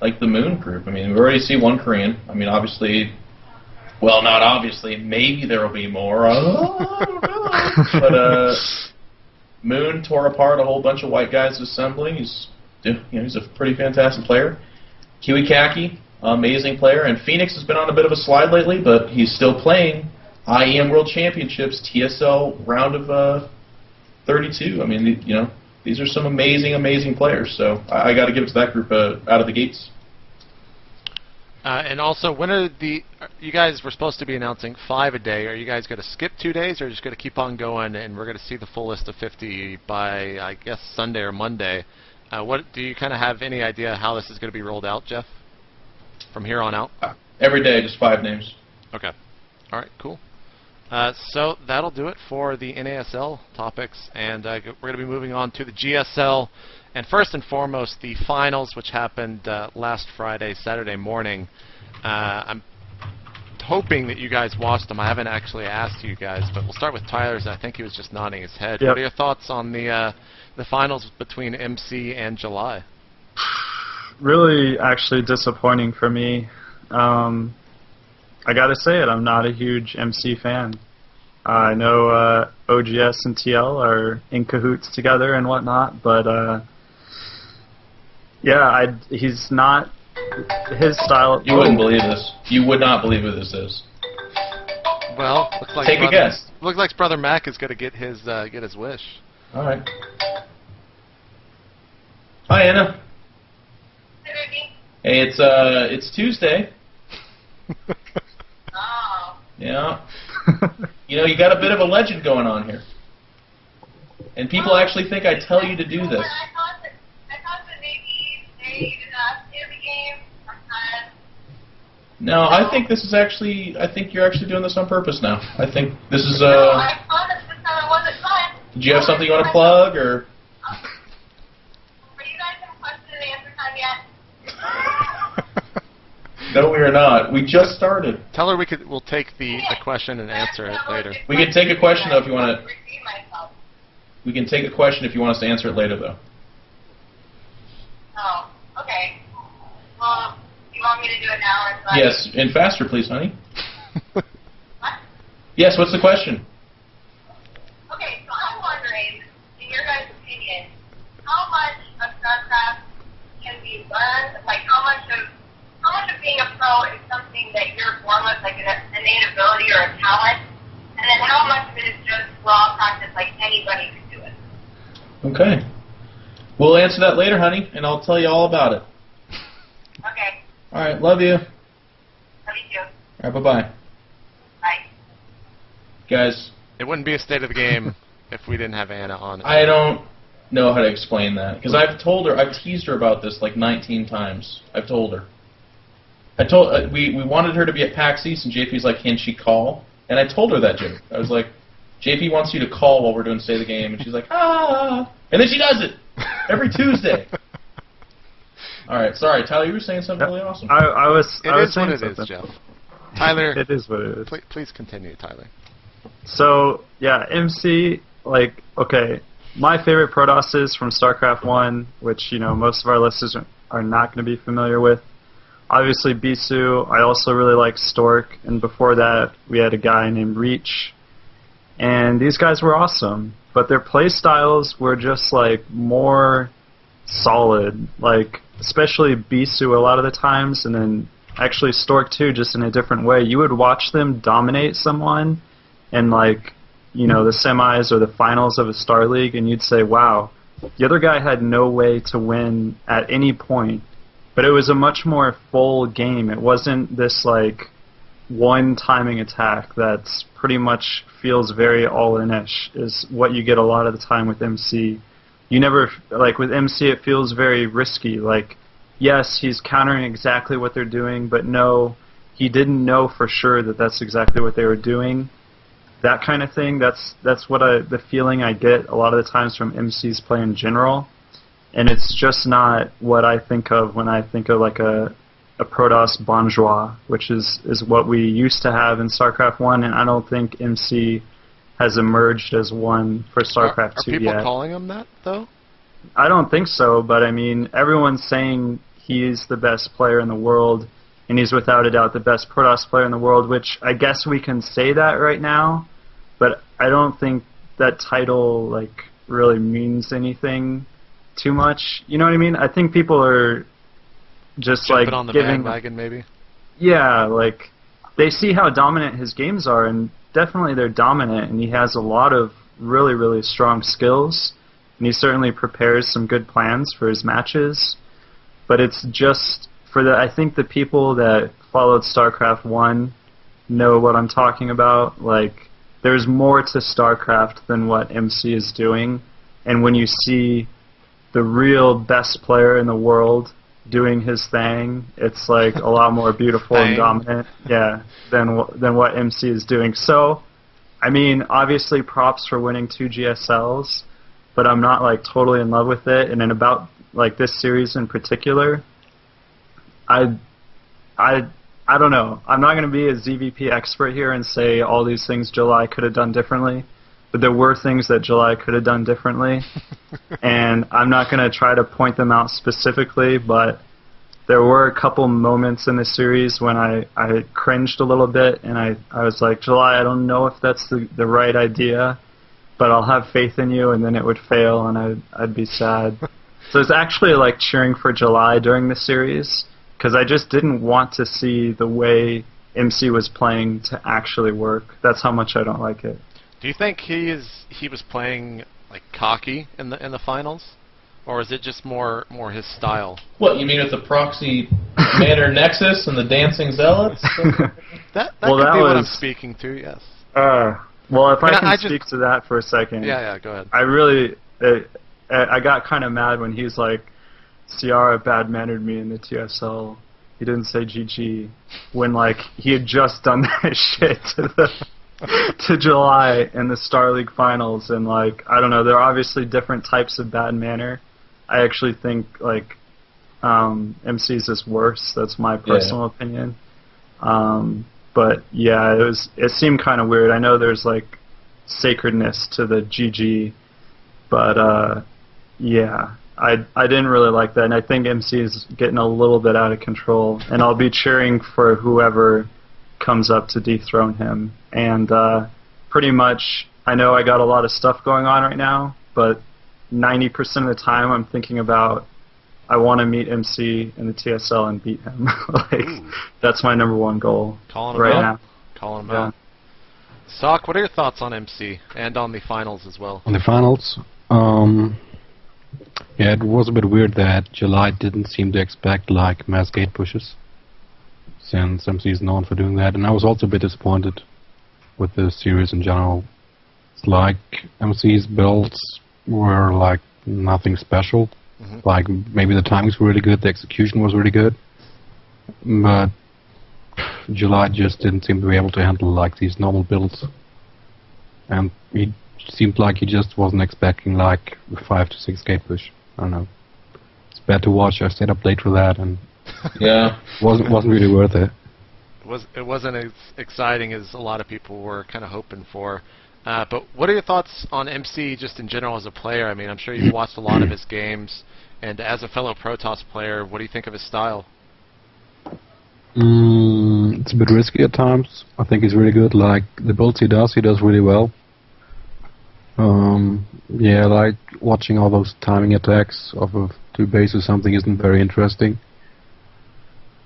like the Moon group. I mean, we already see one Korean. I mean, obviously, well, not obviously. Maybe there will be more. I don't know. But Moon tore apart a whole bunch of white guys assembling. He's a pretty fantastic player. Kiwi Kaki, amazing player, and Phoenix has been on a bit of a slide lately, but he's still playing IEM World Championships, TSL round of 32. I mean, these are some amazing, amazing players. So I got to give it to that group out of the gates. And also, when are you guys were supposed to be announcing 5 a day. Are you guys going to skip 2 days, or just going to keep on going, and we're going to see the full list of 50 by, I guess, Sunday or Monday? What do you kind of have any idea how this is going to be rolled out, Geoff, from here on out? Every day, just 5 names. Okay. All right, cool. So that'll do it for the NASL topics, and we're going to be moving on to the GSL, and first and foremost, the finals, which happened last Friday, Saturday morning. I'm hoping that you guys watched them. I haven't actually asked you guys, but we'll start with Tyler's. I think he was just nodding his head. Yep. What are your thoughts on the finals between MC and July? Really, actually disappointing for me. I gotta say it, I'm not a huge MC fan. I know OGS and TL are in cahoots together and whatnot, but yeah, he's not his style. You wouldn't believe this. You would not believe who this is. Well, looks like Take a guess. Looks like Brother Mac is going to get his wish. All right. Hi, Anna. Hey, it's Tuesday. Oh. Yeah. You know, you got a bit of a legend going on here. And people actually think I tell you to do this. I thought that maybe they did not do the game sometime. No, I think this is actually, I think you're actually doing this on purpose now. I think this is, No, I promised this time it wasn't fun. did you have something you want to plug, or? Are you guys in question and answer time yet? No, we are not. We just started. Tell her we'll take the question and answer it later. We can take a question, though, if you want to. Redeem myself. We can take a question if you want us to answer it later, though. Oh, okay. Well, you want me to do it now? Or Yes, and faster, please, honey. What? Yes, what's the question? Okay, so I'm wondering, in your guys' opinion, how much of StarCraft can be learned? Like, how much of being a pro is something that you're born with, like an innate ability or a talent, and then how much of it is just raw practice, like anybody can do it? Okay. We'll answer that later, honey, and I'll tell you all about it. Okay, All right, love you. love you too. All right, bye-bye. Bye. Guys, It wouldn't be a state of the game if we didn't have Anna on. I don't know how to explain that, because I've teased her about this like 19 times. I've told her. We wanted her to be at PAX East, and JP's like, can she call? And I told her that joke. I was like, JP wants you to call while we're doing State of the Game, and she's like, ah. And then she does it every Tuesday. All right, sorry, Tyler, you were saying something really awesome. I was It is saying what it is, something. Geoff. Tyler, It is what it is. please continue, Tyler. So, yeah, MC, like, okay, my favorite Protoss is from StarCraft 1, which, you know, most of our listeners are not going to be familiar with. Obviously, Bisu. I also really like Stork, and before that, we had a guy named Reach. And these guys were awesome, but their play styles were just, like, more solid. Like, especially Bisu a lot of the times, and then actually Stork too, just in a different way. You would watch them dominate someone in, like, you know, the semis or the finals of a Star League, and you'd say, wow, the other guy had no way to win at any point. But it was a much more full game. It wasn't this, like, one timing attack that's pretty much feels very all-in-ish, is what you get a lot of the time with MC. You never, like, with MC it feels very risky. Like, yes, he's countering exactly what they're doing, but no, he didn't know for sure that that's exactly what they were doing. That kind of thing, that's what the feeling I get a lot of the times from MC's play in general. And it's just not what I think of when I think of like a Protoss Bonjour, which is what we used to have in StarCraft 1, and I don't think MC has emerged as one for StarCraft 2 yet. Are people yet. calling him that, though? I don't think so, but I mean, everyone's saying he's the best player in the world, and he's without a doubt the best Protoss player in the world, which I guess we can say that right now, but I don't think that title like really means anything too much. You know what I mean? I think people are just Jumping like on the giving bandwagon, maybe? Yeah, like they see how dominant his games are, and definitely they're dominant, and he has a lot of really, really strong skills, and he certainly prepares some good plans for his matches. But it's just for I think the people that followed StarCraft 1 know what I'm talking about. Like, there's more to StarCraft than what MC is doing, and when you see the real best player in the world doing his thing, it's like a lot more beautiful and dominant, than what MC is doing. So, I mean, obviously props for winning 2 GSLs, but I'm not like totally in love with it. And then about like this series in particular, I don't know. I'm not going to be a ZVP expert here and say all these things July could have done differently, but there were things that July could have done differently, and I'm not going to try to point them out specifically, but there were a couple moments in the series when I cringed a little bit, and I was like, July, I don't know if that's the right idea, but I'll have faith in you, and then it would fail, and I'd be sad. So it's actually like cheering for July during the series, because I just didn't want to see the way MC was playing to actually work. That's how much I don't like it. Do you think he was playing like cocky in the finals, or is it just more his style? What, you mean with the proxy Manor Nexus and the Dancing Zealots? that could be what I'm speaking to. Yes. Well, if I can speak to that for a second. Yeah, go ahead. I really, I got kind of mad when he's like, Ciara bad-mannered me in the TSL. He didn't say GG, when like he had just done that shit to July in the Star League finals, and like, I don't know, there are obviously different types of bad manner. I actually think like MC's is worse. That's my personal opinion. But yeah, it seemed kind of weird. I know there's like sacredness to the GG, but yeah, I didn't really like that, and I think MC is getting a little bit out of control, and I'll be cheering for whoever comes up to dethrone him. And pretty much, I know I got a lot of stuff going on right now, but 90% of the time I'm thinking about, I want to meet MC in the TSL and beat him. Like, that's my #1 goal now. Calling him out. Socke, what are your thoughts on MC and on the finals as well? On the finals, yeah, it was a bit weird that July didn't seem to expect like mass gate pushes, since MC is known for doing that, and I was also a bit disappointed with the series in general. It's like MC's builds were like nothing special. Like, maybe the timings were really good, the execution was really good, but July just didn't seem to be able to handle like these normal builds, and he seemed like he just wasn't expecting like a 5 to 6 gate push. I don't know. It's bad to watch. I stayed up late for that, and wasn't really worth it. It wasn't as exciting as a lot of people were kind of hoping for. But what are your thoughts on MC just in general as a player? I mean, I'm sure you've watched a lot of his games, and as a fellow Protoss player, what do you think of his style? It's a bit risky at times. I think he's really good. Like, the builds he does really well. Yeah, like watching all those timing attacks off of 2 base or something isn't very interesting.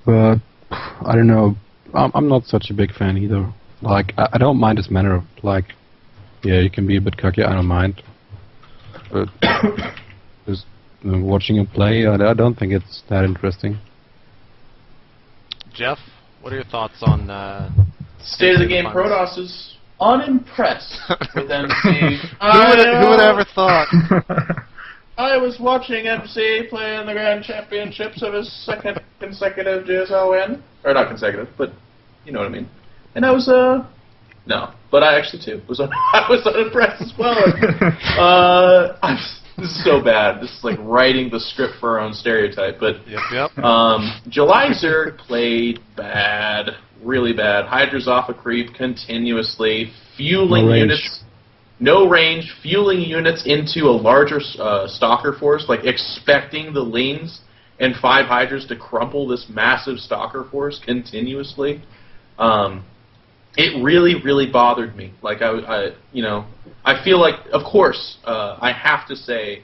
But I don't know. I'm not such a big fan either. Like, I don't mind his manner. Like, yeah, you can be a bit cocky. I don't mind. But just watching him play, I don't think it's that interesting. Geoff, what are your thoughts on State of the Game Protoss is unimpressed with MC. Who would ever thought? I was watching MC play in the Grand Championships of his 2nd consecutive GSL win. Or not consecutive, but you know what I mean. And I was, no. But I actually, too, I was unimpressed as well. This is so bad. This is like writing the script for our own stereotype. But Julyzer played bad. Really bad. Hydra's off a creep continuously. Fueling units. No range. Fueling units into a larger stalker force. Like expecting the Lings and 5 Hydras to crumple this massive stalker force continuously. It really, really bothered me. Like, I feel like, of course, I have to say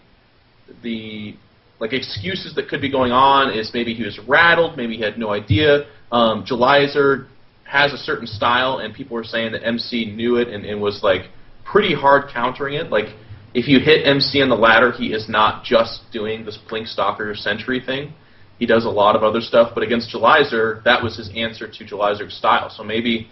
the excuses that could be going on is maybe he was rattled, maybe he had no idea. Julyzer has a certain style, and people were saying that MC knew it and was like pretty hard countering it. Like, if you hit MC on the ladder, he is not just doing this Blink Stalker Sentry thing. He does a lot of other stuff, but against Julyzer, that was his answer to Julyzer's style. So maybe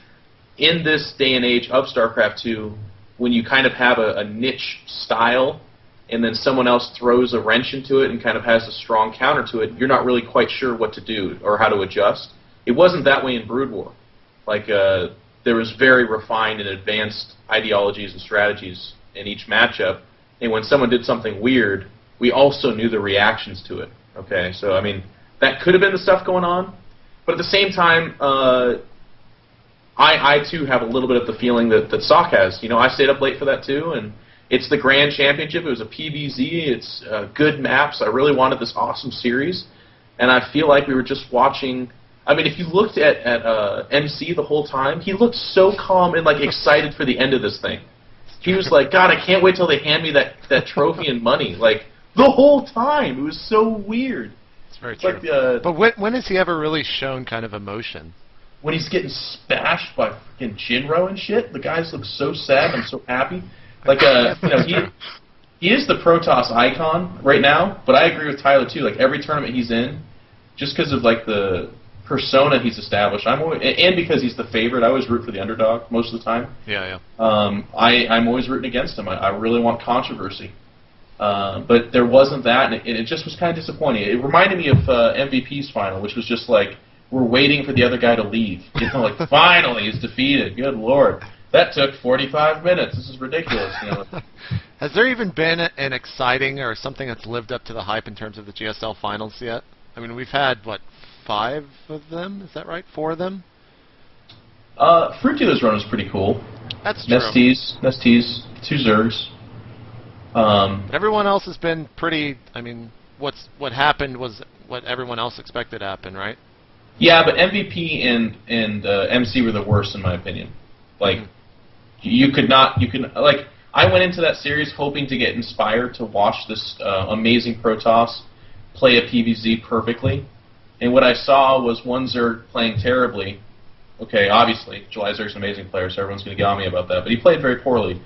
in this day and age of StarCraft 2, when you kind of have a niche style, and then someone else throws a wrench into it and kind of has a strong counter to it, you're not really quite sure what to do or how to adjust. It wasn't that way in Brood War. Like, there was very refined and advanced ideologies and strategies in each matchup, and when someone did something weird, we also knew the reactions to it. Okay, so, I mean, that could have been the stuff going on, but at the same time, I too have a little bit of the feeling that Socke has. You know, I stayed up late for that too, and it's the Grand Championship. It was a PVZ. It's good maps. I really wanted this awesome series, and I feel like we were just watching. I mean, if you looked at MC the whole time, he looked so calm and like excited for the end of this thing. He was like, God, I can't wait till they hand me that trophy and money. Like the whole time, it was so weird. It's very true. Like, but when has he ever really shown kind of emotion? When he's getting smashed by freaking Jinro and shit, the guys look so sad. I'm so happy. Like, you know, he is the Protoss icon right now, but I agree with Tyler too. Like every tournament he's in, just because of like the persona he's established, and because he's the favorite, I always root for the underdog most of the time. Yeah. I'm always rooting against him. I really want controversy, but there wasn't that, and it just was kind of disappointing. It reminded me of MVP's final, which was just like we're waiting for the other guy to leave. You know, like finally he's defeated. Good Lord. That took 45 minutes. This is ridiculous. You know. Has there even been an exciting or something that's lived up to the hype in terms of the GSL finals yet? I mean, we've had, what, 5 of them? Is that right? 4 of them? Fruit Dealer's run was pretty cool. That's true. Nesties, 2 Zergs. Everyone else has been pretty, I mean, what happened was what everyone else expected to happen, right? Yeah, but MVP and MC were the worst in my opinion. Like, I went into that series hoping to get inspired to watch this amazing Protoss play a PVZ perfectly, and what I saw was one Zerg playing terribly. Okay, obviously, July Zerg's an amazing player, so everyone's going to get on me about that, but he played very poorly,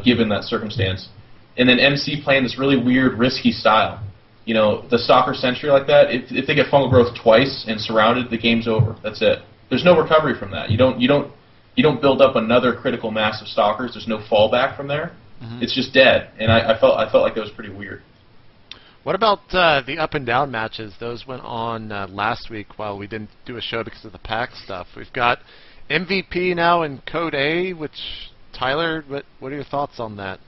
given that circumstance. And then MC playing this really weird, risky style. You know, the Stalker Sentry like that, if they get fungal growth twice and surrounded, the game's over. That's it. There's no recovery from that. You don't build up another critical mass of Stalkers. There's no fallback from there. Mm-hmm. It's just dead, and I felt like that was pretty weird. What about the up and down matches? Those went on last week while we didn't do a show because of the PAX stuff. We've got MVP now in Code A, which, Tyler, what are your thoughts on that?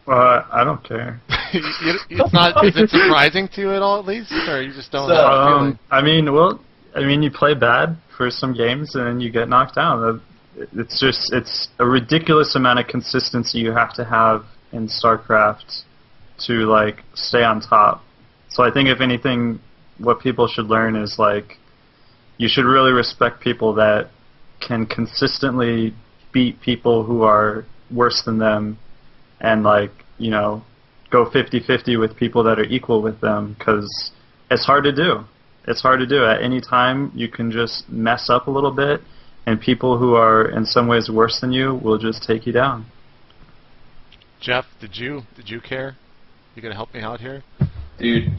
I don't care. It's not. Is it surprising to you at all, at least, or you just don't? Have I mean, you play bad for some games and then you get knocked down. It's a ridiculous amount of consistency you have to have in StarCraft to like stay on top. So I think if anything, what people should learn is like you should really respect people that can consistently beat people who are worse than them, and like, you know, go 50-50 with people that are equal with them, because it's hard to do. It's hard to do. At any time, you can just mess up a little bit, and people who are in some ways worse than you will just take you down. Geoff, did you care? You gonna help me out here? Dude,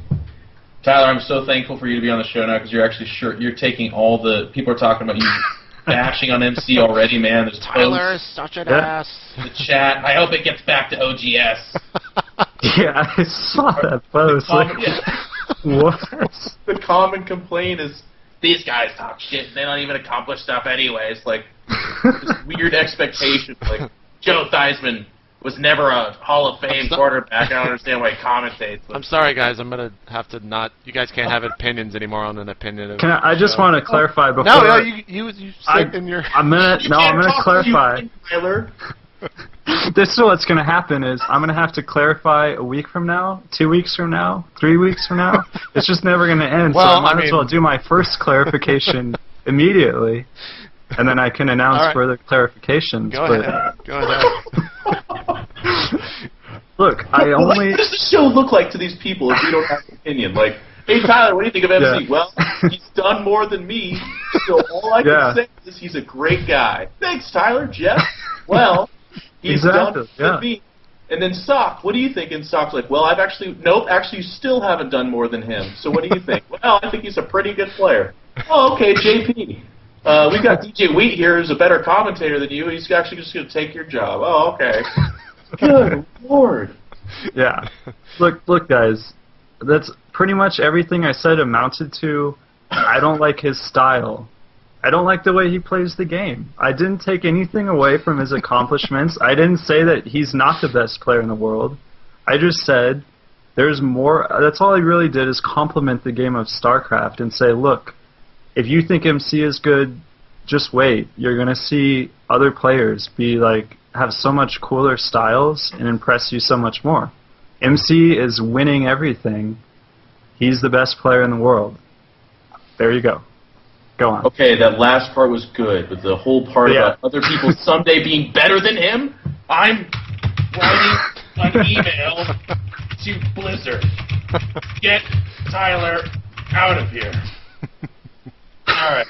Tyler, I'm so thankful for you to be on the show now, because you're actually you're taking all the people are talking about you bashing on MC already, man. There's Tyler is such an ass. The chat. I hope it gets back to OGS. Yeah, I saw that post. What? The common complaint is these guys talk shit and they don't even accomplish stuff anyways. Like this weird expectation. Like Joe Theismann was never a Hall of Fame quarterback. I don't understand why he commentates. I'm sorry, guys. I'm gonna have to not. You guys can't have opinions anymore on an opinion of. I just want to clarify before. No, you said in your. I'm gonna clarify. Tyler. This is what's gonna happen is I'm gonna have to clarify a week from now, 2 weeks from now, 3 weeks from now. It's just never gonna end. Well, so I might as well do my first clarification immediately, and then I can announce further clarifications. Go ahead. Look, what does the show look like to these people if we don't have an opinion? Like, hey Tyler, what do you think of MC? Yeah. Well, he's done more than me, so all I can say is he's a great guy. Thanks, Tyler. Jeff, well, he's done more than me. And then Socke, what do you think? And Socke's like, well, actually, you still haven't done more than him. So what do you think? Well, I think he's a pretty good player. Oh, okay, JP. We got DJ Wheat here who's a better commentator than you. He's actually just going to take your job. Oh, okay. Good Lord. Yeah. Look, guys. That's pretty much everything I said amounted to. I don't like his style. I don't like the way he plays the game. I didn't take anything away from his accomplishments. I didn't say that he's not the best player in the world. I just said there's more. That's all I really did is compliment the game of StarCraft and say, look, if you think MC is good, just wait. You're going to see other players have so much cooler styles and impress you so much more. MC is winning everything. He's the best player in the world. There you go. Go on. Okay, that last part was good, but the whole part about other people someday being better than him, I'm writing an email to Blizzard. Get Tyler out of here. All right.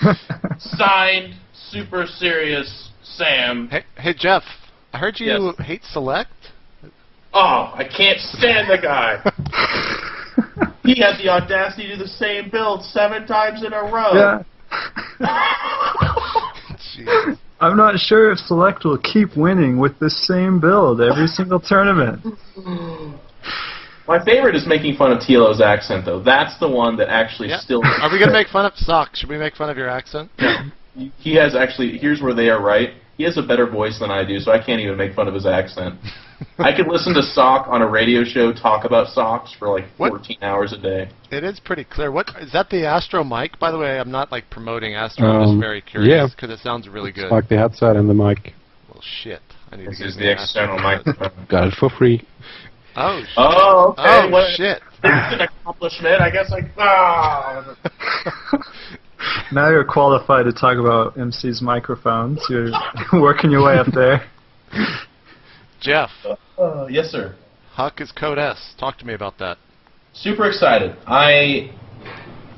Signed, super serious, Sam. Hey, Geoff. I heard you hate Select. Oh, I can't stand the guy. He had the audacity to do the same build 7 times in a row. Yeah. I'm not sure if Select will keep winning with the same build every single tournament. My favorite is making fun of TLO's accent, though. That's the one that actually still... Are we going to make fun of Socke? Should we make fun of your accent? Yeah. He has actually... Here's where they are right. He has a better voice than I do, so I can't even make fun of his accent. I could listen to Socke on a radio show talk about socks for like 14 hours a day. It is pretty clear. What is that? The Astro mic? By the way, I'm not like promoting Astro. I'm just very curious because it sounds really good. It's like the headset and the mic. Well, shit. I need this to get is the external microphone. Got it for free. Oh shit. Oh, okay. Oh well, shit. That's an accomplishment. I guess Now you're qualified to talk about MC's microphones. You're working your way up there. Geoff. Yes, sir. Huck is Code S. Talk to me about that. Super excited. I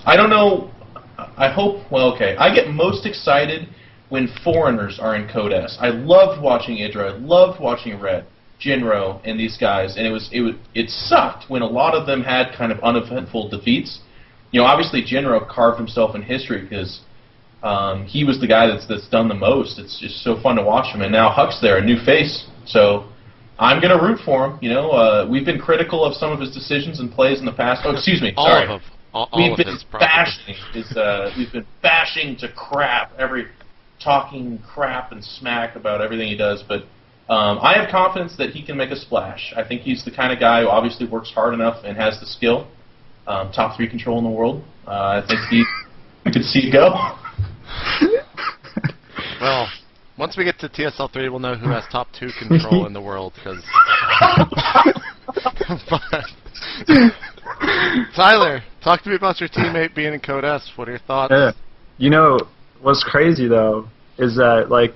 don't know. I hope. Well, okay. I get most excited when foreigners are in Code S. I loved watching Idra. I loved watching Red, Jinro, and these guys. And it sucked when a lot of them had kind of uneventful defeats. You know, obviously Jinro carved himself in history because he was the guy that's done the most. It's just so fun to watch him. And now Huck's there, a new face. So I'm going to root for him. You know, we've been critical of some of his decisions and plays in the past. Oh, excuse me. Sorry. We've been bashing to crap, talking crap and smack about everything he does. But I have confidence that he can make a splash. I think he's the kind of guy who obviously works hard enough and has the skill. Top 3 control in the world. I think we could see it go. Well, once we get to TSL 3, we'll know who has top 2 control in the world. Cause Tyler, talk to me about your teammate being in Code S. What are your thoughts? You know, what's crazy though is that like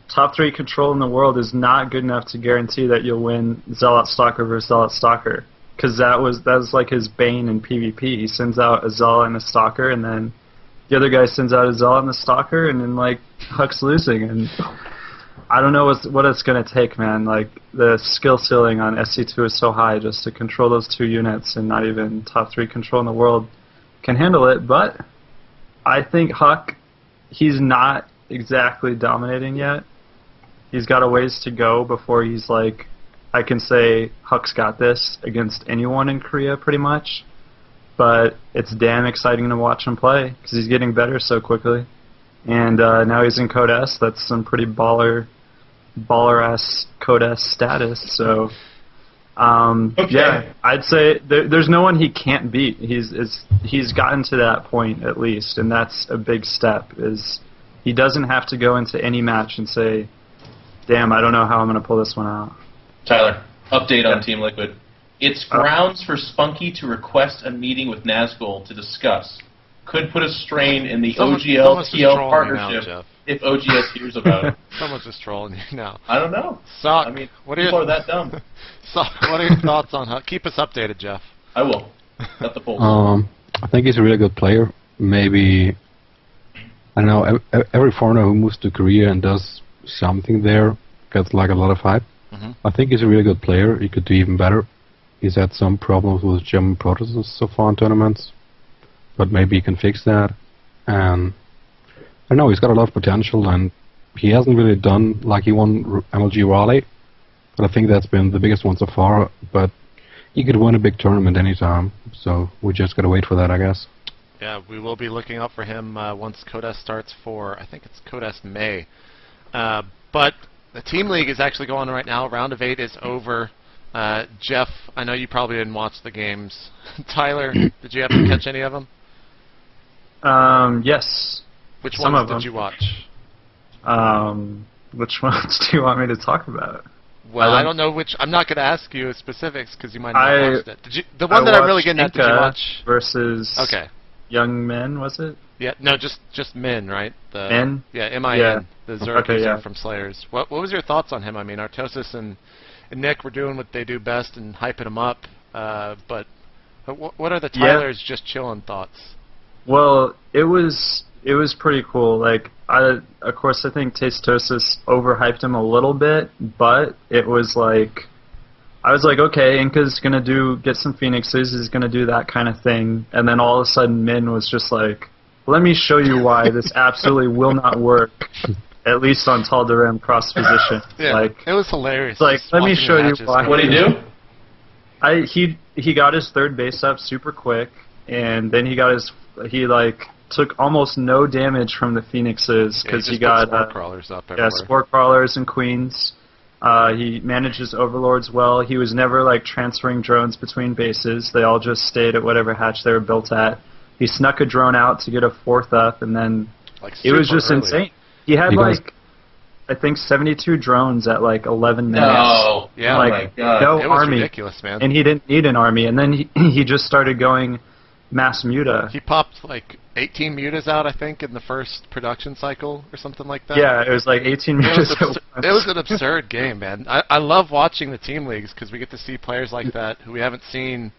top 3 control in the world is not good enough to guarantee that you'll win Zealot Stalker versus Zealot Stalker. Because that was like his bane in PvP. He sends out a Zealot and a Stalker, and then the other guy sends out a Zealot and a Stalker, and then like Huck's losing. And I don't know what it's gonna take, man. Like the skill ceiling on SC2 is so high just to control those 2 units, and not even top 3 control in the world can handle it. But I think Huck, he's not exactly dominating yet. He's got a ways to go before he's like. I can say Huck's got this against anyone in Korea pretty much, but it's damn exciting to watch him play because he's getting better so quickly. And now he's in Code S. That's some pretty baller-ass Code S status. So, yeah, I'd say there's no one he can't beat. He's gotten to that point at least, and that's a big step. Is he doesn't have to go into any match and say, damn, I don't know how I'm going to pull this one out. Tyler, update on Team Liquid. It's grounds for Spunky to request a meeting with Nazgul to discuss. Could put a strain in the OGL-TL partnership now, if OGS hears about it. Someone's just trolling you now. I don't know. Socke, I mean, people are that dumb. Socke, what are your thoughts on Huck? Keep us updated, Geoff. I will. Got the pulse. I think he's a really good player. Maybe, I don't know, every foreigner who moves to Korea and does something there gets like a lot of hype. I think he's a really good player. He could do even better. He's had some problems with German processes so far in tournaments, but maybe he can fix that. And don't know, he's got a lot of potential, and he hasn't really done, like he won MLG Raleigh, but I think that's been the biggest one so far, but he could win a big tournament anytime, so we just gotta wait for that, I guess. Yeah, we will be looking out for him once Codes starts for, I think it's Codes May. But the Team League is actually going on right now. Round of 8 is over. Geoff, I know you probably didn't watch the games. Tyler, did you happen to catch any of them? Yes. Which Some ones of them. did you watch? Which ones do you want me to talk about? Well, I don't know which. I'm not going to ask you specifics because you might not have watched it. Did you? The one I that I'm really watched getting at, did you Inca watch? Versus Okay. Young Men, was it? Yeah, no, just Min, right? The, Min? Yeah, M-I-N, Yeah. the Zerg Okay, user yeah. from Slayers. What was your thoughts on him? I mean, Artosis and Nick were doing what they do best and hyping him up, but what are the Tyler's just chilling thoughts? Well, it was pretty cool. Like, of course, I think Tastosis overhyped him a little bit, but it was like, I was like, okay, Inca's gonna get some Phoenixes, he's gonna do that kind of thing, and then all of a sudden Min was just like, let me show you why this absolutely will not work, at least on Tal Durem cross position. Yeah, like, it was hilarious. Like, just let me watching show the you matches. why. What'd he do? He got his third base up super quick, and then he took almost no damage from the Phoenixes because he got spore crawlers up everywhere. spore crawlers and queens. He managed his overlords well. He was never like transferring drones between bases. They all just stayed at whatever hatch they were built at. He snuck a drone out to get a 4th up, and then Like, it was just super early. insane. He had I think 72 drones at like 11 minutes. No. Yeah, Oh like, my god. no it was army. ridiculous, man. And he didn't need an army. And then he just started going mass muta. He popped like 18 mutas out, I think, in the first production cycle or something like that. Yeah, it was like 18 It meters. was, it was an absurd game, man. I love watching the team leagues because we get to see players like that who we haven't seen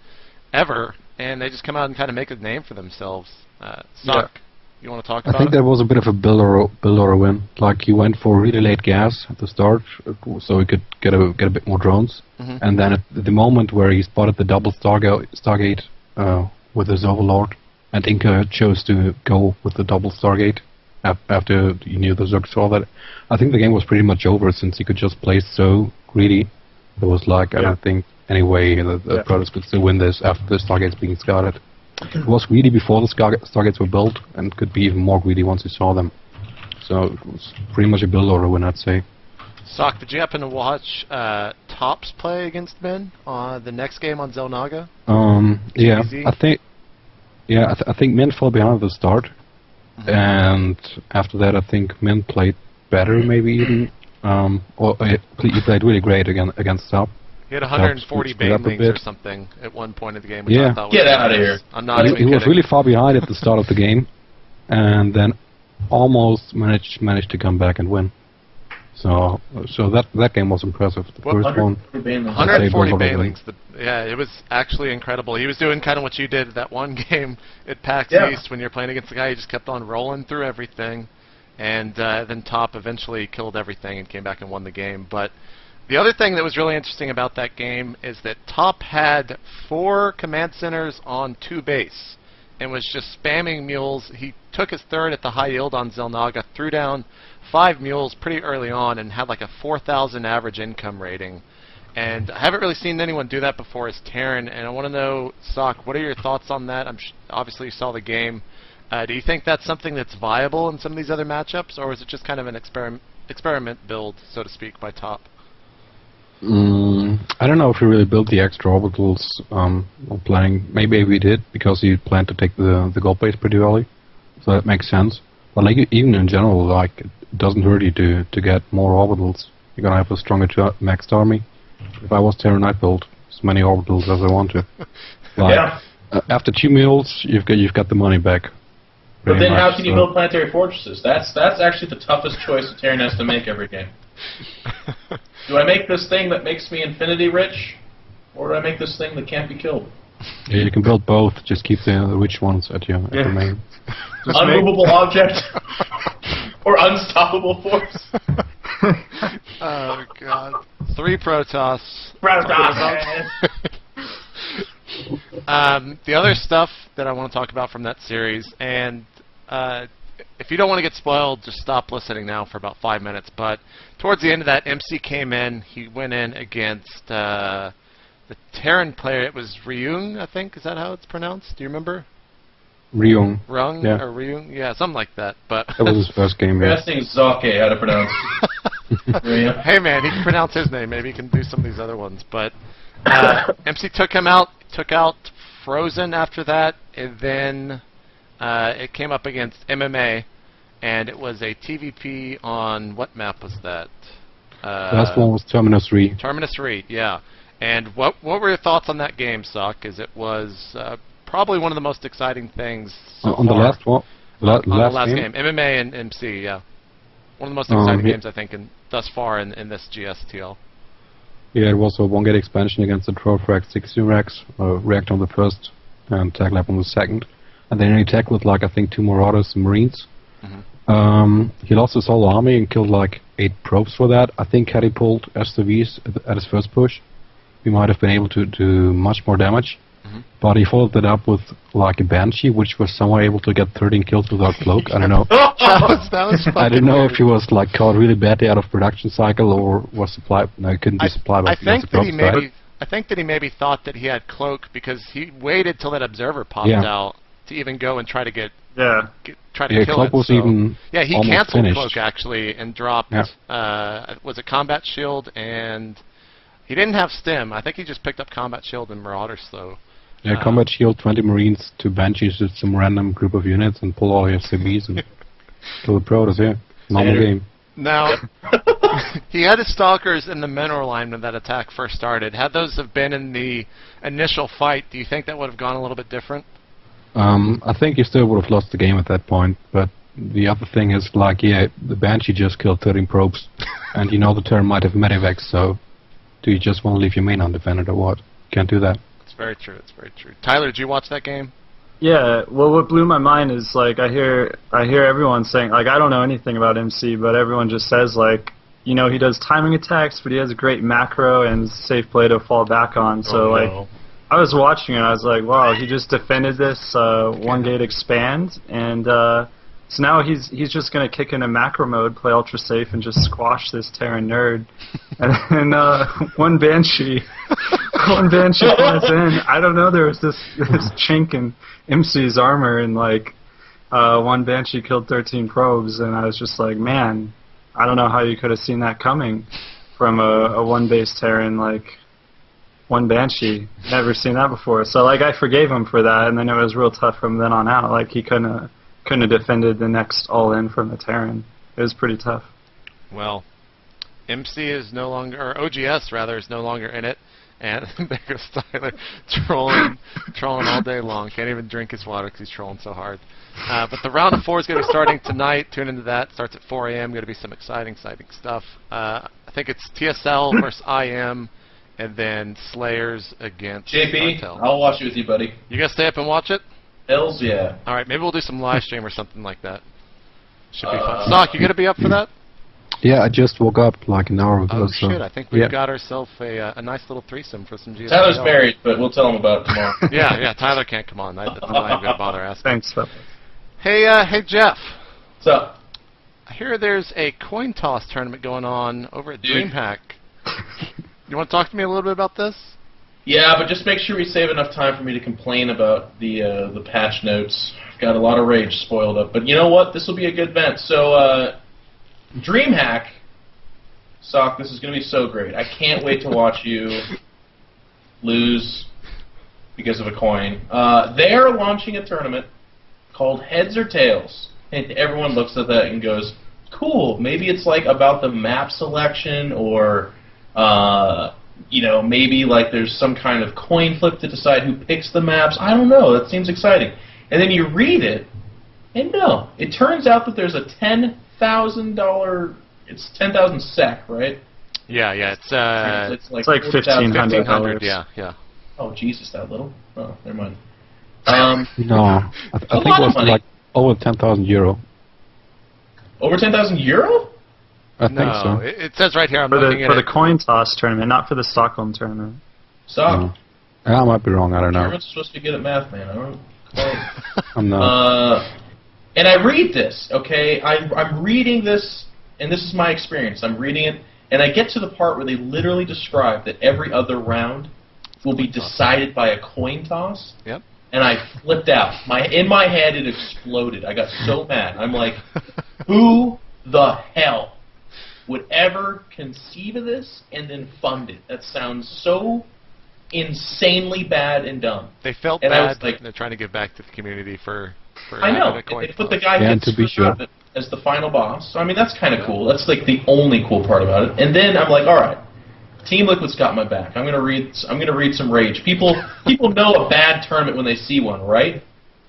ever, and they just come out and kind of make a name for themselves. Socke, you want to talk I about think it? that was a bit of a build or a win. Like, he went for really late gas at the start, so he could get a bit more drones. Mhm. And then at the moment where he spotted the double Stargate with his Overlord, and Inca chose to go with the double Stargate after he knew the Zerg saw that, I think the game was pretty much over since he could just play so greedy. It was like, I don't think any way the Protoss could still win this after the Stargates being scouted. It was greedy before the Stargates were built, and could be even more greedy once he saw them. So it was pretty much a build order win, I'd say. Socke, did you happen to watch Tops play against Men on the next game on Zelnaga? Yeah, GZ? I think Min fell behind at the start, and after that I think Min played better, maybe even, or he played really great against Top. He had 140 split up a banelings or bit. something at one point of the game, which I Yeah. thought was Get outta nice. here. I'm not He even was kidding. really far behind at the start of the game, and then almost managed to come back and win. So that game was impressive. The first one, 140 I'd say banelings. Yeah, it was actually incredible. He was doing kind of what you did that one game at PAX East when you're playing against the guy. He just kept on rolling through everything, and then Top eventually killed everything and came back and won the game. But the other thing that was really interesting about that game is that Top had 4 command centers on 2 base and was just spamming mules. He took his third at the high yield on Zelnaga, threw down 5 mules pretty early on, and had like a 4,000 average income rating. And I haven't really seen anyone do that before as Terran, and I want to know, Socke, what are your thoughts on that? Obviously you saw the game. Do you think that's something that's viable in some of these other matchups, or is it just kind of an experiment build, so to speak, by Top? I don't know if he really built the extra orbitals while playing. Maybe we did, because he planned to take the gold base pretty early, so that makes sense. But like, even in general, like, it doesn't hurt you to get more orbitals. You're gonna have a stronger maxed army. If I was Terran, I'd build as many orbitals as I want to. Like, after 2 meals, you've got the money back. But then much, how can you build planetary fortresses? That's actually the toughest choice a Terran has to make every game. Do I make this thing that makes me infinity rich, or do I make this thing that can't be killed? Yeah, you can build both. Just keep the rich ones at your main. Unmovable object or unstoppable force? Oh, God. 3 Protoss. The other stuff that I want to talk about from that series, and if you don't want to get spoiled, just stop listening now for about 5 minutes. But towards the end of that, MC came in. He went in against the Terran player. It was Ryung, I think. Is that how it's pronounced? Do you remember? Ryung. Rung Yeah. or Ryung? Yeah, something like that. But That was his first game. You're Yeah. asking Socke how to pronounce it. hey man, he can pronounce his name. Maybe he can do some of these other ones. But MC took him out. Took out Frozen after that, and then it came up against MMA, and it was a TVP on what map was that? Last one was Terminus 3. Terminus 3, yeah. And what were your thoughts on that game, Socke? As it was probably one of the most exciting things so On the far. last one? On the last game. MMA and MC, yeah. One of the most exciting yeah. games, I think, thus far in this GSTL. Yeah, it was a 1-gate expansion against the 12-rack 60 racks. React on the first and Tag Lab on the second. And then he attacked with, like, I think 2 Marauders and Marines. He lost his whole army and killed, like, 8 probes for that. I think had he pulled STVs at his first push, he might have been able to do much more damage. But he followed that up with, like, a Banshee, which was somehow able to get 13 kills without cloak. I don't know. that was I don't know if he was, like, caught really badly out of production cycle or was supplied. No, he couldn't be supplied by I think that he maybe thought that he had cloak because he waited till that observer popped out to even go and try to try to kill cloak it. was So even yeah, he almost canceled finished. cloak actually and dropped. Was it combat shield, and he didn't have stim. I think he just picked up combat shield and marauders though. Yeah, combat shield, 20 Marines, 2 Banshees, just some random group of units, and pull all your CVs and kill the Protoss, yeah. Normal game. Now, he had his Stalkers in the mineral line when that attack first started. Had those have been in the initial fight, do you think that would have gone a little bit different? I think you still would have lost the game at that point, but the other thing is, like, yeah, the Banshee just killed 13 probes, and you know the Terran might have Medivacs, so do you just want to leave your main undefended or what? Can't do that. It's very true, it's very true. Tyler, did you watch that game? Yeah, well, what blew my mind is, like, I hear everyone saying, like, I don't know anything about MC, but everyone just says, like, you know, he does timing attacks, but he has a great macro and safe play to fall back on. So, like, I was watching it, I was like, wow, he just defended this 1-gate expand, and so now he's just going to kick into macro mode, play ultra safe, and just squash this Terran nerd. And then one Banshee flies in. I don't know, there was this chink in MC's armor, and like one Banshee killed 13 probes, and I was just like, man, I don't know how you could have seen that coming from a one-base Terran, like one Banshee. Never seen that before. So like I forgave him for that, and then it was real tough from then on out. Like he couldn't have defended the next all-in from the Terran. It was pretty tough. Well, MC is no longer, or OGS rather, is no longer in it, and there goes Tyler trolling all day long. Can't even drink his water because he's trolling so hard. But the round of 4 is going to be starting tonight. Tune into that. Starts at 4 a.m. Going to be some exciting stuff. I think it's TSL versus IM, and then Slayers against JP, Cartel. I'll watch it with you, buddy. You guys stay up and watch it? Hells yeah. All right, maybe we'll do some live stream or something like that. Should be fun. Socke, you going to be up for that? Yeah, I just woke up like an hour ago. Oh so shit! I think we've got ourselves a nice little threesome for some GSL. Tyler's married, but we'll tell him about it tomorrow. yeah, Tyler can't come on. I'm not even gonna bother asking. Thanks, Phil. Hey, Geoff. What's up? I hear there's a coin toss tournament going on over at DreamHack. You want to talk to me a little bit about this? Yeah, but just make sure we save enough time for me to complain about the patch notes. I've got a lot of rage spoiled up, but you know what? This will be a good event. So, DreamHack, Socke, this is going to be so great. I can't wait to watch you lose because of a coin. They're launching a tournament called Heads or Tails, and everyone looks at that and goes, cool, maybe it's like about the map selection, or you know, maybe like there's some kind of coin flip to decide who picks the maps. I don't know, that seems exciting. And then you read it, and no, it turns out that there's a $10,000, it's 10,000 SEK, right? Yeah, it's like $1,500. Yeah. Oh, Jesus, that little? Oh, never mind. No, I think it was like over 10,000 euro. Over 10,000 euro? I think so. It says right here. I'm For looking at the coin toss tournament, not for the Stockholm tournament. Socke. Yeah, I might be wrong. I don't know. Everyone's supposed to be good at math, man. I don't know. I'm not. And I read this, okay? I'm reading this, and this is my experience. I'm reading it, and I get to the part where they literally describe that every other round will be decided by a coin toss. Yep. And I flipped out. In my head, it exploded. I got so mad. I'm like, who the hell would ever conceive of this and then fund it? That sounds so insanely bad and dumb. They felt and bad. I was like, they're trying to give back to the community for I know. having a coin They put toss. the guy Yeah, who to be gets sure. as the final boss. So, I mean, that's kind of cool. That's like the only cool part about it. And then I'm like, all right, Team Liquid's got my back. I'm gonna read some rage. People know a bad tournament when they see one, right?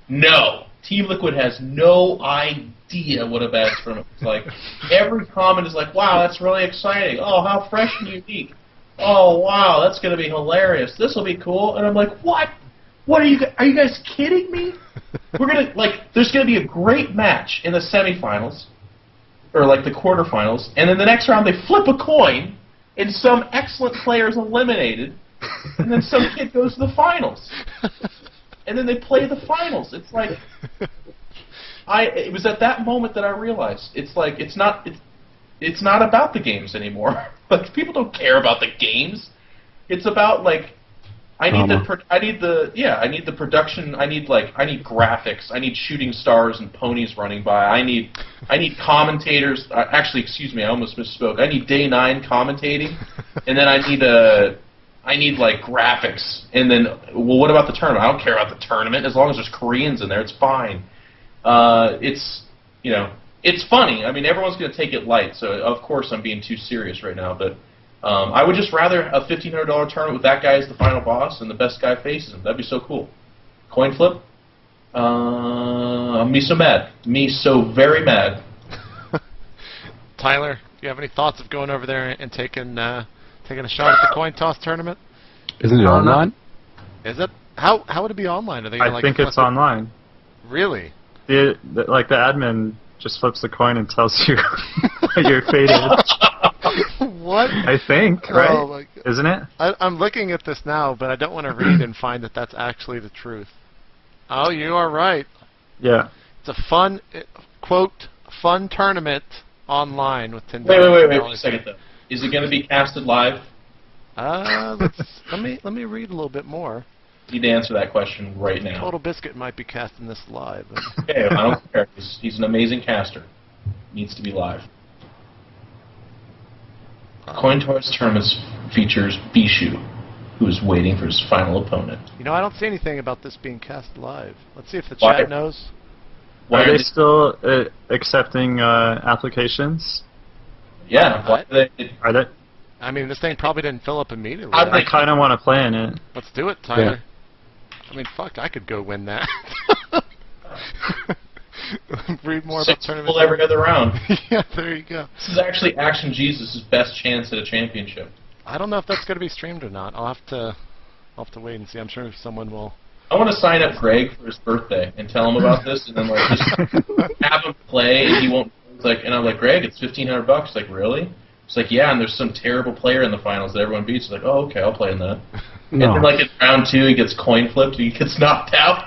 No, Team Liquid has no idea what a bad tournament is like. Every comment is like, wow, that's really exciting. Oh, how fresh and unique. Oh, wow, that's gonna be hilarious. This will be cool. And I'm like, what? What are you guys kidding me? We're gonna there's gonna be a great match in the semifinals, or like the quarterfinals, and then the next round they flip a coin, and some excellent player is eliminated, and then some kid goes to the finals, and then they play the finals. It's like it was at that moment that I realized it's like it's not about the games anymore. Like people don't care about the games. It's about I need the production. I need graphics. I need shooting stars and ponies running by. I need commentators. Actually, excuse me, I almost misspoke. I need Day 9 commentating, and then I need graphics. And then, well, what about the tournament? I don't care about the tournament as long as there's Koreans in there. It's fine. It's funny. I mean, everyone's going to take it light. So of course I'm being too serious right now, but. I would just rather a $1,500 tournament with that guy as the final boss and the best guy faces him. That'd be so cool. Coin flip? Me so mad. Me so very mad. Tyler, do you have any thoughts of going over there and taking a shot at the coin toss tournament? Isn't it online? Is it? How would it be online? Are they I think it's online. Really? The admin just flips the coin and tells you your fate is. What? I think, right? Oh my God. Isn't it? I'm looking at this now, but I don't want to read and find that that's actually the truth. Oh, you are right. Yeah. It's a fun, quote, fun tournament online with 10. Wait a second though. Is it going to be casted live? Let me read a little bit more. You need to answer that question right now. Total Biscuit might be casting this live. Okay, I don't care. He's an amazing caster. Needs to be live. Coin toss tournaments features Bishu, who is waiting for his final opponent. You know, I don't see anything about this being cast live. Let's see if the Why? chat knows. Why Are they still accepting applications? Yeah. Why Are they? I mean, this thing probably didn't fill up immediately. I kind of want to play in it. Let's do it, Tyler. I mean, fuck, I could go win that. Read more about tournaments. People every other round. Yeah, there you go. This is actually Action Jesus' best chance at a championship. I don't know if that's going to be streamed or not. I'll have to wait and see. I'm sure someone will. I want to sign up Greg for his birthday and tell him about this, and then just have him play. And he won't. And I'm like, Greg, it's $1,500. He's like, really? It's like, yeah, and there's some terrible player in the finals that everyone beats. He's like, oh, okay, I'll play in that. No. And then in round 2, he gets coin flipped, he gets knocked out.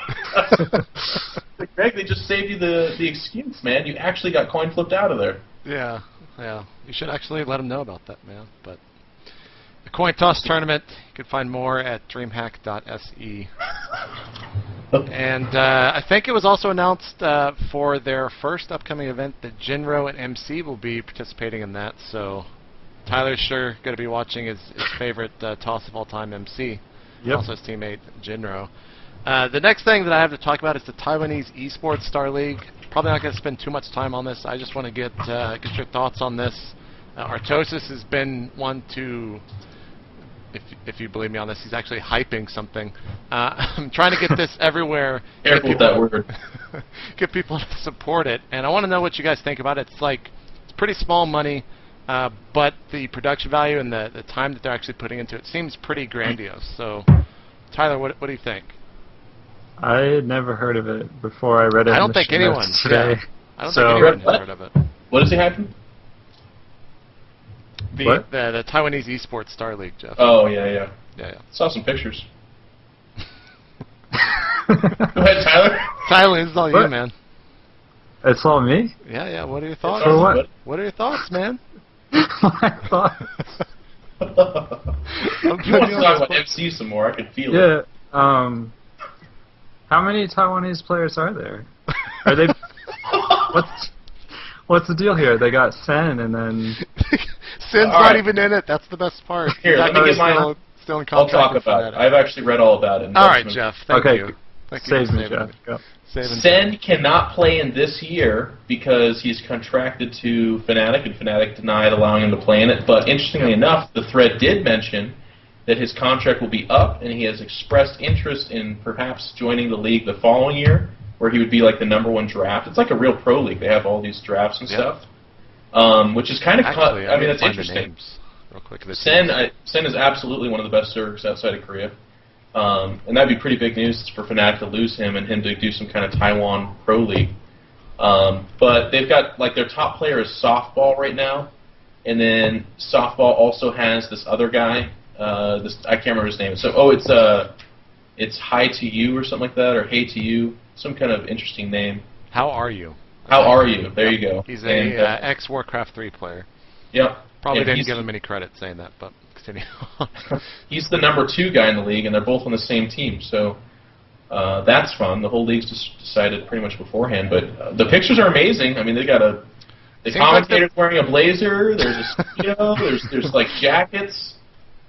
Like, Greg, they just saved you the excuse, man. You actually got coin flipped out of there. Yeah. You should actually let him know about that, man. But the coin toss tournament, you can find more at dreamhack.se. And I think it was also announced for their first upcoming event that Jinro and MC will be participating in that. So Tyler's sure going to be watching his favorite toss of all time, MC. Yep. Also his teammate Jinro. The next thing that I have to talk about is the Taiwanese Esports Star League. Probably not going to spend too much time on this. I just want to get your thoughts on this. Artosis has been one to, if you believe me on this, he's actually hyping something. I'm trying to get this everywhere. Careful with that word. Get people to support it, and I want to know what you guys think about it. It's pretty small money, but the production value and the time that they're actually putting into it seems pretty grandiose. So, Tyler, what do you think? I had never heard of it before I read it. I don't think anyone today. Yeah. I don't think anyone has heard of it. What is he hyping? The Taiwanese Esports Star League, Geoff. Oh, yeah. Saw some pictures. Go ahead, Tyler. Tyler, this is all you, man. It's all me? Yeah. What are your thoughts? For what? What are your thoughts, man? My thoughts. You want to talk about MC some more? I can feel it. Yeah. How many Taiwanese players are there? Are they? What's the deal here? They got Sen and then. Sen's All not right. even in it. That's the best part. Here, let me get still in I'll contract talk with about it. Fnatic. I've actually read all about it. All right, Geoff. Thank Okay. you. Thank you Save for me, saving Jeff. Go. Saving Sen cannot play in this year because he's contracted to Fnatic, and Fnatic denied allowing him to play in it. But interestingly enough, the thread did mention that his contract will be up, and he has expressed interest in perhaps joining the league the following year, where he would be like the #1 draft. It's like a real pro league. They have all these drafts and stuff, which is kind of. Actually, I mean, need to that's find the interesting. names real quick. Sen is absolutely one of the best Zergs outside of Korea. And that'd be pretty big news for Fnatic to lose him and him to do some kind of Taiwan Pro League. But they've got, like, their top player is softball right now, and then softball also has this other guy. I can't remember his name. So it's Hi to You or something like that, or Hey to You, some kind of interesting name. How are you? How are you? There you go. He's a ex-Warcraft 3 player. Yep. Probably And didn't he's- give him any credit saying that, but continue on. He's the #2 guy in the league, and they're both on the same team, so that's fun. The whole league's just decided pretty much beforehand, but the pictures are amazing. I mean, they got the Seems like commentator's wearing a blazer. There's a speedo. there's like jackets.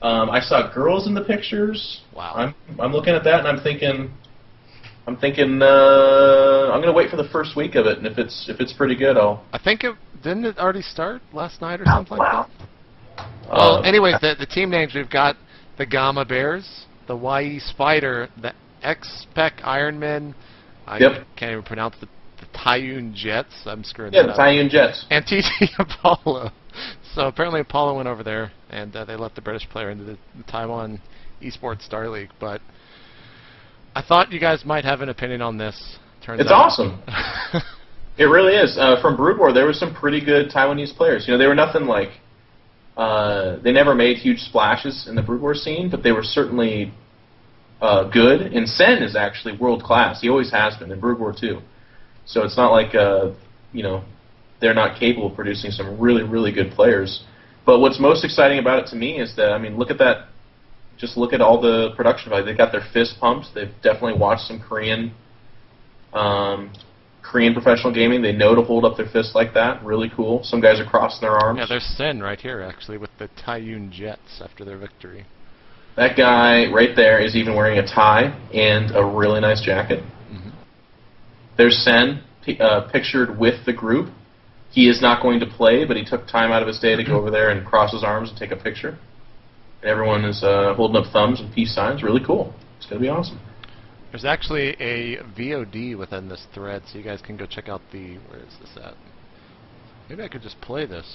I saw girls in the pictures. Wow. I'm looking at that and I'm thinking I'm gonna wait for the first week of it, and if it's pretty good, I think didn't it already start last night or something like that? Well, anyways, the team names, we've got the Gamma Bears, the YE Spider, the X-Spec Ironman, I Yep. can't even pronounce the Taiyun Jets, I'm screwing Yeah, that the up. Taiyun Jets. And TT Apollo. So apparently Apollo went over there, and they let the British player into the Taiwan Esports Star League, but I thought you guys might have an opinion on this. Turns It's out. awesome. It really is. From Brood War, there were some pretty good Taiwanese players. You know, they were nothing like. They never made huge splashes in the Brood War scene, but they were certainly good. And Sen is actually world class. He always has been in Brood War too. So it's not like they're not capable of producing some really, really good players. But what's most exciting about it to me is that, I mean, look at that. Just look at all the production value. They've got their fist pumped. They've definitely watched some Korean professional gaming. They know to hold up their fists like that. Really cool. Some guys are crossing their arms. Yeah, there's Sin right here, actually, with the Taiyun Jets after their victory. That guy right there is even wearing a tie and a really nice jacket. Mm-hmm. There's Sen pictured with the group. He is not going to play, but he took time out of his day to go over there and cross his arms and take a picture. And everyone is holding up thumbs and peace signs. Really cool. It's going to be awesome. There's actually a VOD within this thread, so you guys can go check out the... Where is this at? Maybe I could just play this.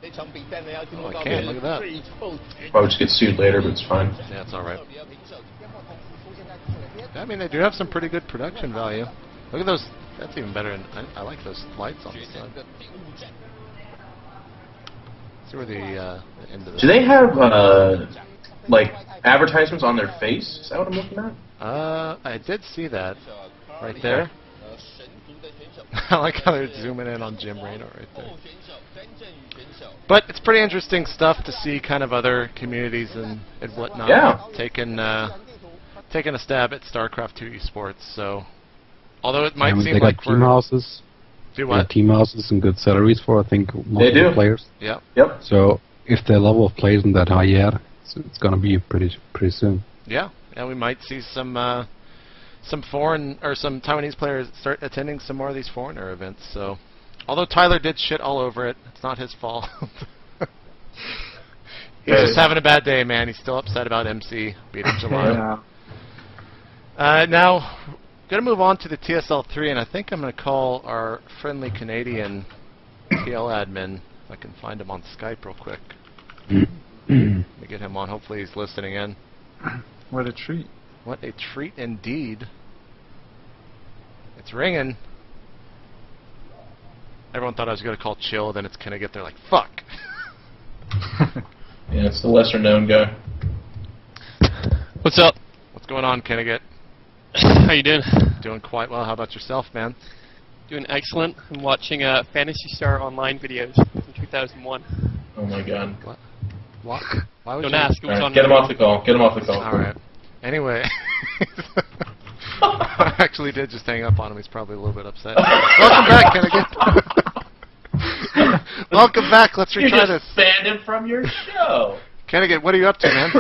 Oh, I can. Look at that. Probably just get sued later, but it's fine. Yeah, it's alright. I mean, they do have some pretty good production value. Look at those. That's even better. I like those lights on the side. See where the end of the... Do they have, like, advertisements on their face? Is that what I'm looking at? I did see that. Right there. I like how they're zooming in on Jim Reno right there. But it's pretty interesting stuff to see kind of other communities and whatnot taking a stab at StarCraft 2 esports. So, although it might seem they like got team houses. Do They what? got team houses and good salaries for, I think, most of the players. Yeah. Yep. So if their level of play isn't that high yet, it's gonna be pretty soon. Yeah, and we might see some foreign or some Taiwanese players start attending some more of these foreigner events. So, although Tyler did shit all over it, it's not his fault. He's just having a bad day, man. He's still upset about MC beating July. Now, gonna move on to the TSL3, and I think I'm gonna call our friendly Canadian TL admin. If I can find him on Skype real quick. Let me get him on. Hopefully he's listening in. What a treat. What a treat indeed. It's ringing. Everyone thought I was going to call Chill, then it's going to get there like, fuck. Yeah, it's the lesser known guy. What's up? What's going on, Kennegat? How you doing? Doing quite well. How about yourself, man? Doing excellent. I'm watching Phantasy Star Online videos from 2001. Oh my god. What? Why would Don't you? ask. It was Alright, on get him the- off the call. Get him off the call. All right. Anyway, I actually did just hang up on him. He's probably a little bit upset. Welcome back, Kennigan. Welcome back. Let's You retry just this. banned him from your show. Kennigan, what are you up to, man?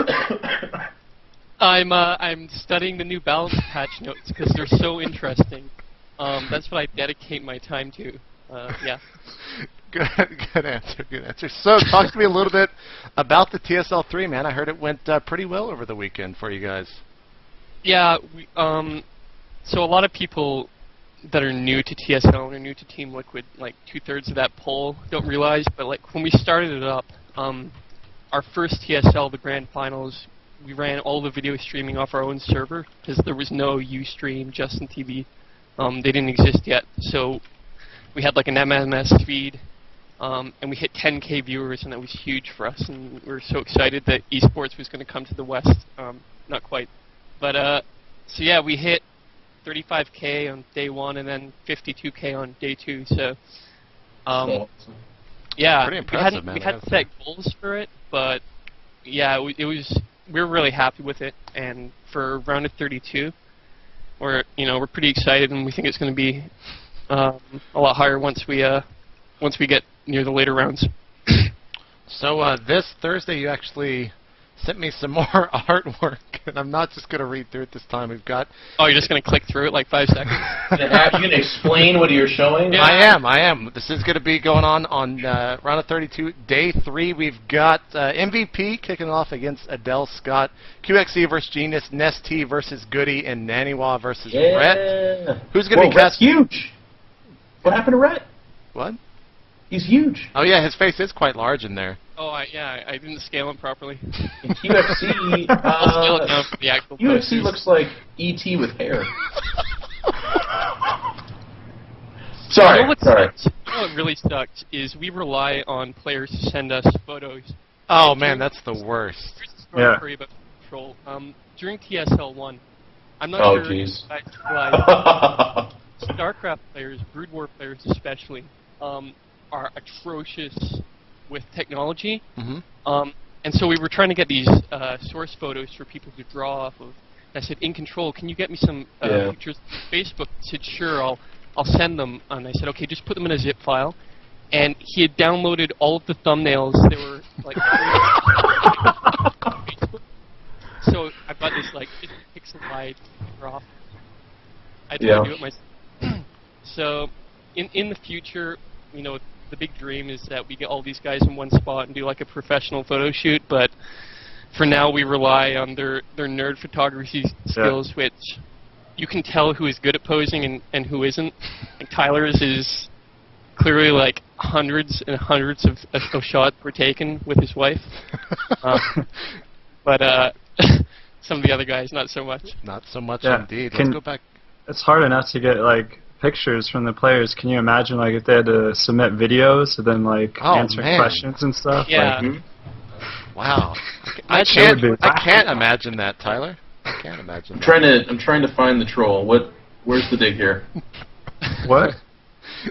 I'm studying the New Balance patch notes because they're so interesting. That's what I dedicate my time to. Yeah. Good answer. Good answer. So, talk to me a little bit about the TSL3, man. I heard it went pretty well over the weekend for you guys. Yeah. So a lot of people that are new to TSL and are new to Team Liquid, like 2/3 of that poll, don't realize. But like when we started it up, our first TSL, the grand finals, we ran all the video streaming off our own server because there was no Ustream, Justin TV. They didn't exist yet. So we had like an MMS feed. And we hit 10K viewers, and that was huge for us. And we were so excited that esports was going to come to the West. Not quite, but so yeah, we hit 35K on day 1, and then 52K on day 2. So, yeah, Pretty impressive, man. we had set goals for it, but yeah, it was. We were really happy with it, and for round of 32, we're pretty excited, and we think it's going to be a lot higher once we get near the later rounds. So this Thursday, you actually sent me some more artwork, and I'm not just going to read through it this time. We've got. Oh, you're just going to click through it like 5 seconds? You going to explain what you're showing? Yeah. I am. This is going to be going on round of 32, day 3. We've got MVP kicking off against Adele Scott, QXE versus Genius, Nesty versus Goody, and Naniwa versus Rhett. Who's going to be Rhett's huge. What happened to Rhett? What? He's huge. Oh yeah, his face is quite large in there. Oh, I didn't scale him properly. In QXE, I'll scale it down for the actual QXE posters. looks like E.T. with hair. Sorry, You know what sorry. sucks? You know what really sucks is we rely on players to send us photos. Oh And man, during- that's the worst. Here's the story Yeah. for you about control. During TSL 1, I'm not Oh, sure jeez. if you guys realize, StarCraft players, Brood War players especially, are atrocious with technology. Mm-hmm. And so we were trying to get these source photos for people to draw off of. I said, in control, can you get me some pictures on Facebook? He said, sure, I'll send them. And I said, okay, just put them in a zip file. And he had downloaded all of the thumbnails. They were like Facebook. So I've got this like 50 pixel wide rough. I had to do it myself. So in the future, the big dream is that we get all these guys in one spot and do like a professional photo shoot, but for now we rely on their nerd photography skills, which you can tell who is good at posing and who isn't. Like Tyler's is clearly like hundreds and hundreds of shots were taken with his wife. But some of the other guys, not so much. Not so much Yeah. indeed. Let's go back. It's hard enough to get like pictures from the players. Can you imagine like if they had to submit videos and then like answer questions and stuff? Yeah. Like, Wow. I That would be can't imagine that, Tyler. I can't imagine that. I'm trying to find the troll. Where's the dig here? what?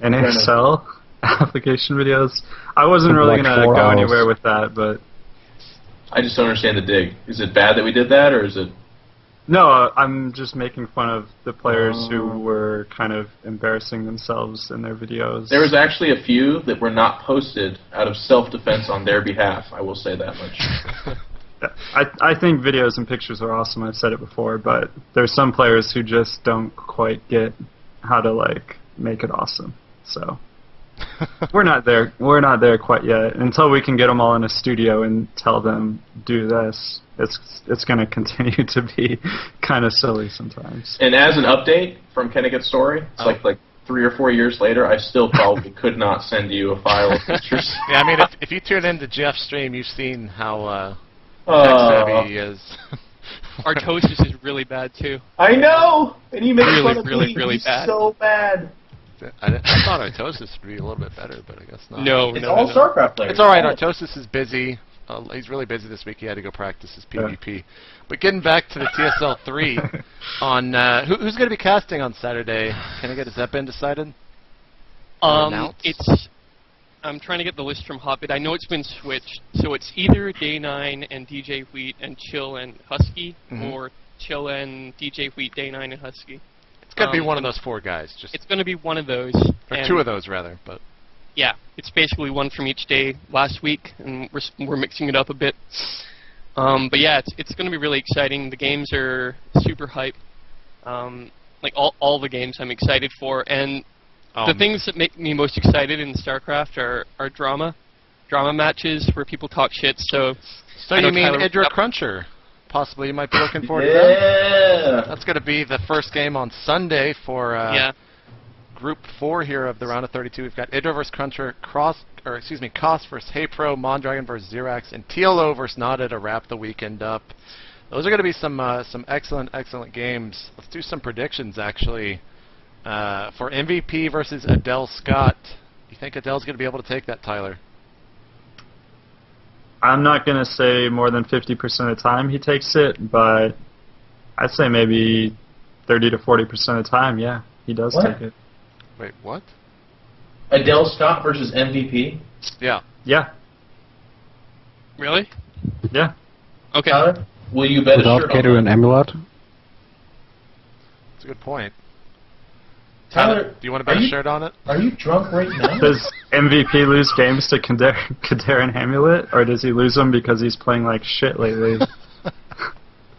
NSL application videos? I wasn't Took really like gonna 4 go hours. anywhere with that, but I just don't understand the dig. Is it bad that we did that, or is it? no, I'm just making fun of the players who were kind of embarrassing themselves in their videos. There was actually a few that were not posted out of self-defense on their behalf. I will say that much. I think videos and pictures are awesome. I've said it before, but there's some players who just don't quite get how to like make it awesome. So we're not there. We're not there quite yet. Until we can get them all in a studio and tell them do this, it's going to continue to be kind of silly sometimes. And as an update from Kenneget's story, it's like 3 or 4 years later, I still probably could not send you a file of pictures. Yeah, I mean, if you tune into Geoff's stream, you've seen how tech-savvy he is. Artosis is really bad too. I know, and he makes Really, fun of really, me. really He's bad. so bad. I thought Artosis would be a little bit better, but I guess not. No, It's no, all no. StarCraft players. It's all right. Artosis is busy. He's really busy this week. He had to go practice his PvP. But getting back to the TSL 3, on who's going to be casting on Saturday? Can I get? Has that been decided? It's. I'm trying to get the list from Hotbit. I know it's been switched, so it's either Day 9 and DJ Wheat and Chill and Husky, or Chill and DJ Wheat, Day 9 and Husky. It's got to be one of those 4 guys. It's going to be one of those. Or 2 of those, rather. But yeah, it's basically one from each day last week, and we're mixing it up a bit. But yeah, it's going to be really exciting. The games are super hype. Like all the games I'm excited for, and the things that make me most excited in StarCraft are drama matches where people talk shit. So you mean Idra Cruncher? Possibly you might be looking forward to that. That's going to be the first game on Sunday for Group 4 here of the round of 32. We've got Idra versus Cruncher, Koss versus Hey Pro, Mondragon versus Xerax, and TLO versus Nada to wrap the weekend up. Those are going to be some excellent games. Let's do some predictions actually. For MVP versus Adele Scott. You think Adele's going to be able to take that, Tyler? I'm not going to say more than 50% of the time he takes it, but I'd say maybe 30 to 40% of the time, yeah, he does take it. Wait, what? Adele Scott versus MVP? Yeah. Yeah. Really? Yeah. Okay. Tyler, will you bet Without a shirt Cater on and that? Amulet? That's a good point. Tyler, do you want to bet a shirt on it? Are you drunk right now? Does MVP lose games to Kader and Amulet, or does he lose them because he's playing like shit lately?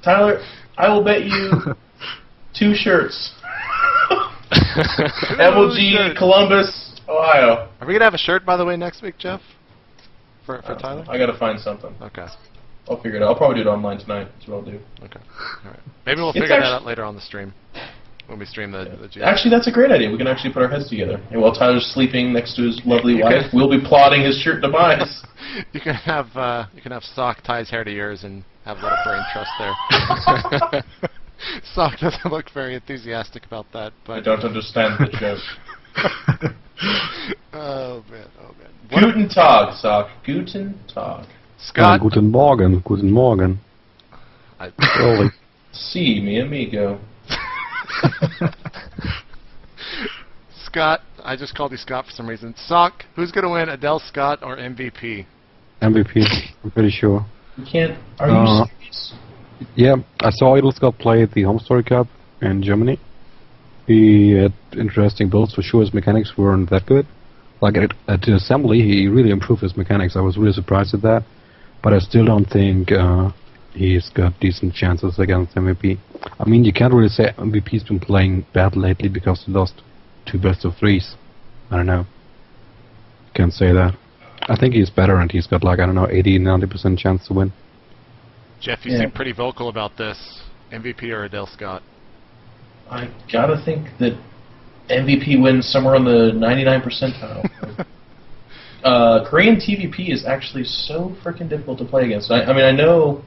Tyler, I will bet you 2 shirts. MLG, Columbus, Ohio. Are we going to have a shirt, by the way, next week, Geoff? For Tyler? I got to find something. Okay. I'll figure it out. I'll probably do it online tonight. That's what I'll do. Okay. All right. Maybe we'll figure that out later on the stream. When we stream the GM. Actually, that's a great idea. We can actually put our heads together. And while Tyler's sleeping next to his lovely wife, we'll be plotting his shirt demise. You can have Socke tie his hair to yours and have a little brain trust there. Socke doesn't look very enthusiastic about that, but I don't understand the joke. Oh man. Guten Tag, Socke. Guten Tag. Scott. Guten Morgen. Guten Morgen. Early. Si, mi amigo. Scott, I just called you Scott for some reason. Socke, who's going to win, Adele Scott or MVP? MVP, I'm pretty sure. You can't. Are you serious? Yeah, I saw Adele Scott play at the Home Story Cup in Germany. He had interesting builds for sure. His mechanics weren't that good. Like at the assembly, he really improved his mechanics. I was really surprised at that. But I still don't think he's got decent chances against MVP. I mean, you can't really say MVP's been playing bad lately because he lost 2 best-of-3s. I don't know. Can't say that. I think he's better, and he's got like, I don't know, 80-90% chance to win. Geoff, you seem pretty vocal about this. MVP or Adele Scott? I gotta think that MVP wins somewhere on the 99 percentile. Korean TVP is actually so freaking difficult to play against. I mean, I know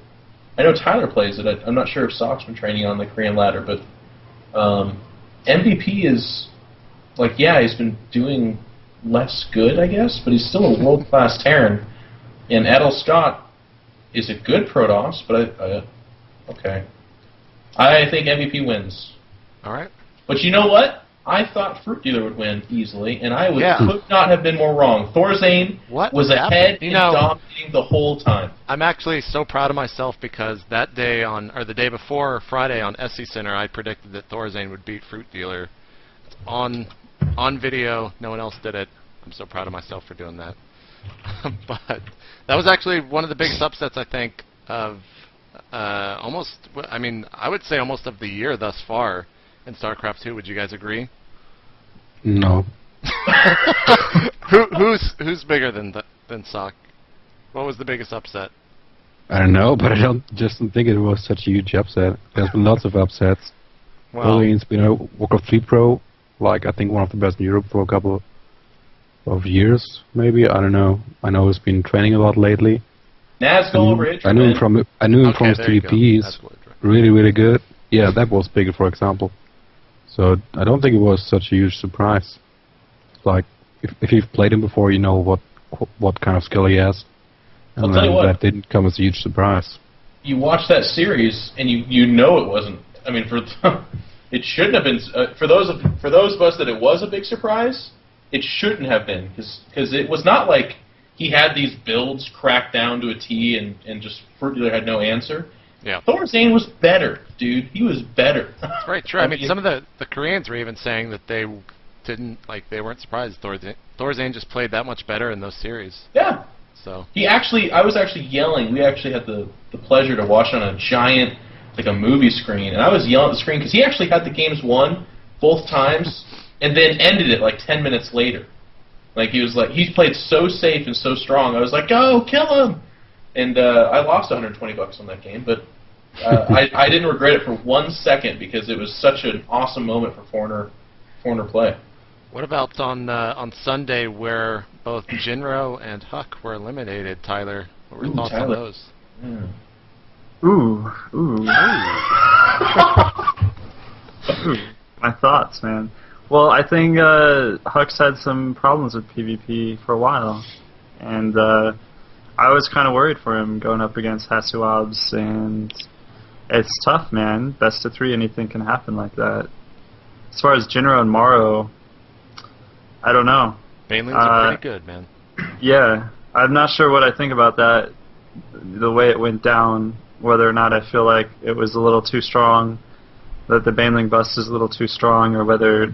Tyler plays it. I'm not sure if Socke's been training on the Korean ladder, but MVP is like, yeah, he's been doing less good, I guess, but he's still a world-class Terran. And Adel Scott is a good Protoss, but okay. I think MVP wins. All right. But you know what? I thought Fruit Dealer would win easily, and I could not have been more wrong. Thorzane was ahead and dominating the whole time. I'm actually so proud of myself because that day the day before Friday on SC Center, I predicted that Thorzane would beat Fruit Dealer. It's on video. No one else did it. I'm so proud of myself for doing that. But that was actually one of the biggest upsets, I think, of almost. I mean, I would say almost of the year thus far. In StarCraft 2, would you guys agree? No. Who's bigger than Socke? What was the biggest upset? I don't know, but I don't think it was such a huge upset. There's been lots of upsets. Well, it's been a Warcraft 3 Pro, like I think one of the best in Europe for a couple of years, maybe. I don't know. I know he's been training a lot lately. Nazgul over I knew him from his 3Ps. Really, really good. Yeah, that was bigger, for example. So I don't think it was such a huge surprise. Like if you've played him before, you know what kind of skill he has, and that didn't come as a huge surprise. You watch that series and you know it wasn't. I mean, it shouldn't have been. For those of us that it was a big surprise, it shouldn't have been, because it was not like he had these builds cracked down to a T and just Fruit Dealer had no answer. Yeah. Thorazane was better, dude. He was better. That's very true. I mean, some of the Koreans were even saying that they they weren't surprised Thorazane just played that much better in those series. Yeah. So I was actually yelling. We actually had the pleasure to watch on a giant, like a movie screen, and I was yelling at the screen because he actually had the games won both times, and then ended it like 10 minutes later. Like he played so safe and so strong. I was like, go kill him, and I lost $120 on that game, but I didn't regret it for 1 second because it was such an awesome moment for foreigner play. what about on Sunday where both Jinro and Huck were eliminated, Tyler? What were your thoughts on those? Yeah. Ooh. My thoughts, man. Well, I think Huck's had some problems with PvP for a while, and I was kind of worried for him going up against Hasuabs, and it's tough, man. Best of 3, anything can happen like that. As far as Jinro and Morrow, I don't know. Banelings are pretty good, man. Yeah, I'm not sure what I think about that, the way it went down, whether or not I feel like it was a little too strong, that the Baneling bust is a little too strong, or whether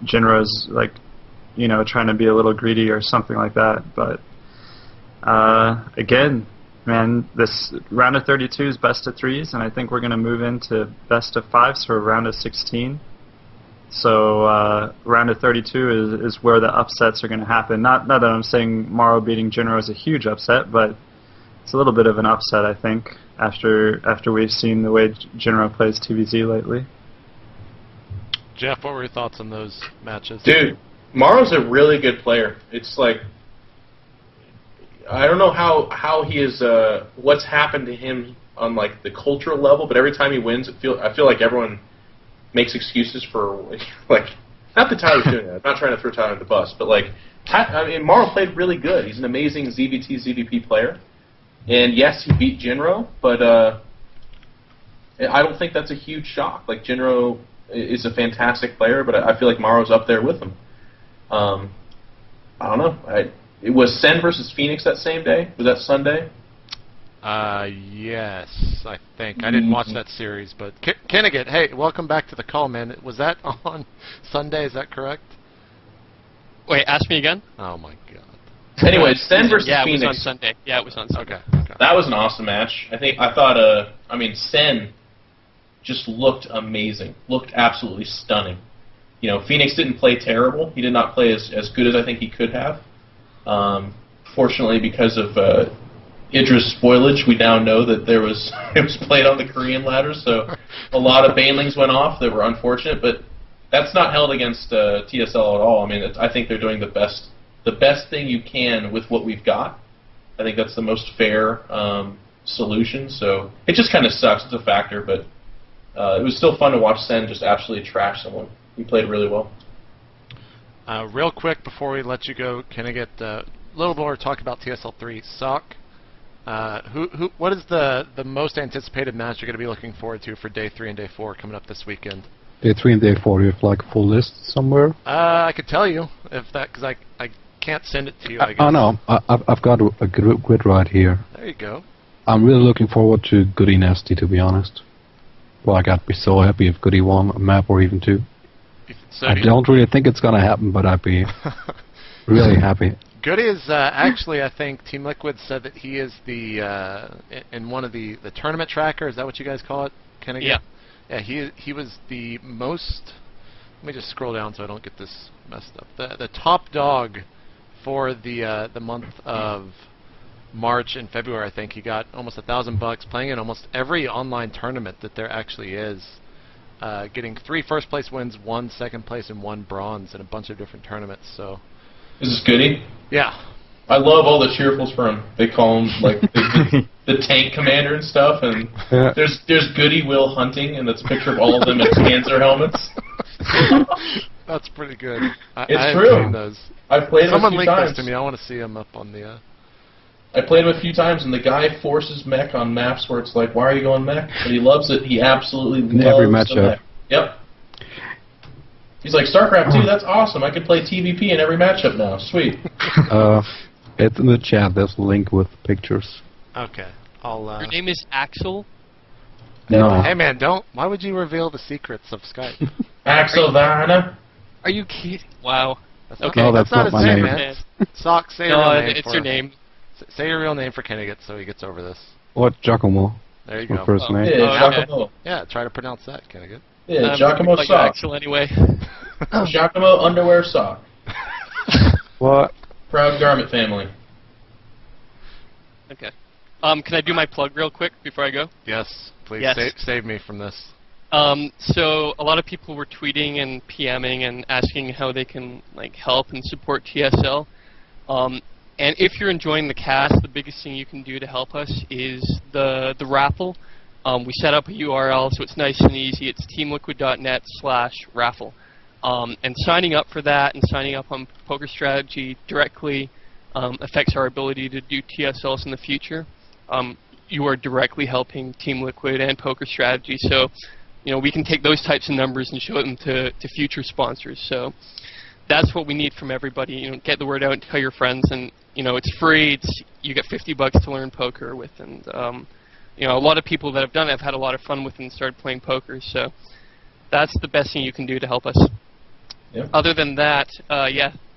Jinro's, like, you know, trying to be a little greedy or something like that. But, again, man, this round of 32 is best of 3s, and I think we're going to move into best of 5s for a round of 16. So round of 32 is where the upsets are going to happen. Not that I'm saying Morrow beating Jinro is a huge upset, but it's a little bit of an upset, I think, after we've seen the way Jinro plays TVZ lately. Geoff, what were your thoughts on those matches? Dude, Morrow's a really good player. It's like, I don't know how he is, what's happened to him on like the cultural level, but every time he wins, I feel like everyone makes excuses for, like, not that Tyler's doing that. I'm not trying to throw Tyler under the bus, but like, I mean, Morrow played really good. He's an amazing ZVP player, and yes, he beat Jinro, but I don't think that's a huge shock. Like, Jinro is a fantastic player, but I feel like Morrow's up there with him. I don't know. It was Sen versus Phoenix that same day. Was that Sunday? Yes, I think. I didn't watch that series, but Kennegat, hey, welcome back to the call, man. Was that on Sunday? Is that correct? Wait, ask me again? Oh my God. Anyway, Sen versus Phoenix. Yeah, it was on Sunday. Yeah, it was on Sunday. Okay. That was an awesome match. I thought, Sen just looked amazing. Looked absolutely stunning. You know, Phoenix didn't play terrible. He did not play as good as I think he could have. Fortunately, because of Idra's spoilage, we now know that it was played on the Korean ladder, so a lot of banelings went off that were unfortunate, but that's not held against TSL at all. I mean, I think they're doing the best thing you can with what we've got. I think that's the most fair solution, so it just kind of sucks. It's a factor, but it was still fun to watch Sen just absolutely trash someone. He played really well. Real quick before we let you go, can I get a little more talk about TSL3? Socke, what is the most anticipated match you're going to be looking forward to for Day 3 and Day 4 coming up this weekend? Day 3 and Day 4, do you have like a full list somewhere? I could tell you, if that, because I can't send it to you, I guess. Oh no, I've got a grid right here. There you go. I'm really looking forward to Goody Nasty, to be honest. Like, I'd be so happy if Goody won a map or even 2. So I don't really think it's going to happen, but I'd be really happy. Goody is actually, I think Team Liquid said that he is the in one of the tournament tracker. Is that what you guys call it? Can I get? Yeah. He was the most. Let me just scroll down so I don't get this messed up. The top dog for the month of March and February. I think he got almost $1,000 playing in almost every online tournament that there actually is. Getting 3 first place wins, 1 second place, and 1 bronze in a bunch of different tournaments. So. Is this Goody? Yeah. I love all the cheerfuls for him. They call him like the tank commander and stuff. And there's Goody Will Hunting, and that's a picture of all of them in Panzer helmets. That's pretty good. It's true. Seen those. I've played him a few times. Someone linked this to me. I want to see him up on the. I played him a few times, and the guy forces mech on maps where it's like, why are you going mech? But he loves it. He absolutely loves every the matchup. mech. Yep. He's like, StarCraft 2, that's awesome. I could play TVP in every matchup now. Sweet. It's in the chat. There's a link with pictures. Okay. I'll. Your name is Axel? No. Hey man, don't. Why would you reveal the secrets of Skype? Axel Vanna. Are you kidding? Wow. Okay, No, that's not not his my name, name. man. Sock, say No, your real name. it's for your him. name. Say your real name for Kennegat so he gets over this. What, Giacomo? There you My go. first name. Yeah, Oh, okay. Giacomo. Yeah, try to pronounce that, Kennegat. Yeah, I'm Giacomo gonna call you Sock. Axel anyway. Giacomo Underwear Sock. What? Proud garment family. Okay. Can I do my plug real quick before I go? Yes, please Yes. Save me from this. So a lot of people were tweeting and PMing and asking how they can help and support TSL. And if you're enjoying the cast, the biggest thing you can do to help us is the raffle. We set up a URL so it's nice and easy. It's teamliquid.net/raffle. And signing up for that and signing up on Poker Strategy directly affects our ability to do TSLs in the future. You are directly helping Team Liquid and Poker Strategy, so we can take those types of numbers and show them to future sponsors. So that's what we need from everybody. Get the word out and tell your friends, and it's free. You get $50 to learn poker with, and a lot of people that have done it have had a lot of fun with it and started playing poker. So that's the best thing you can do to help us. Yep. Other than that,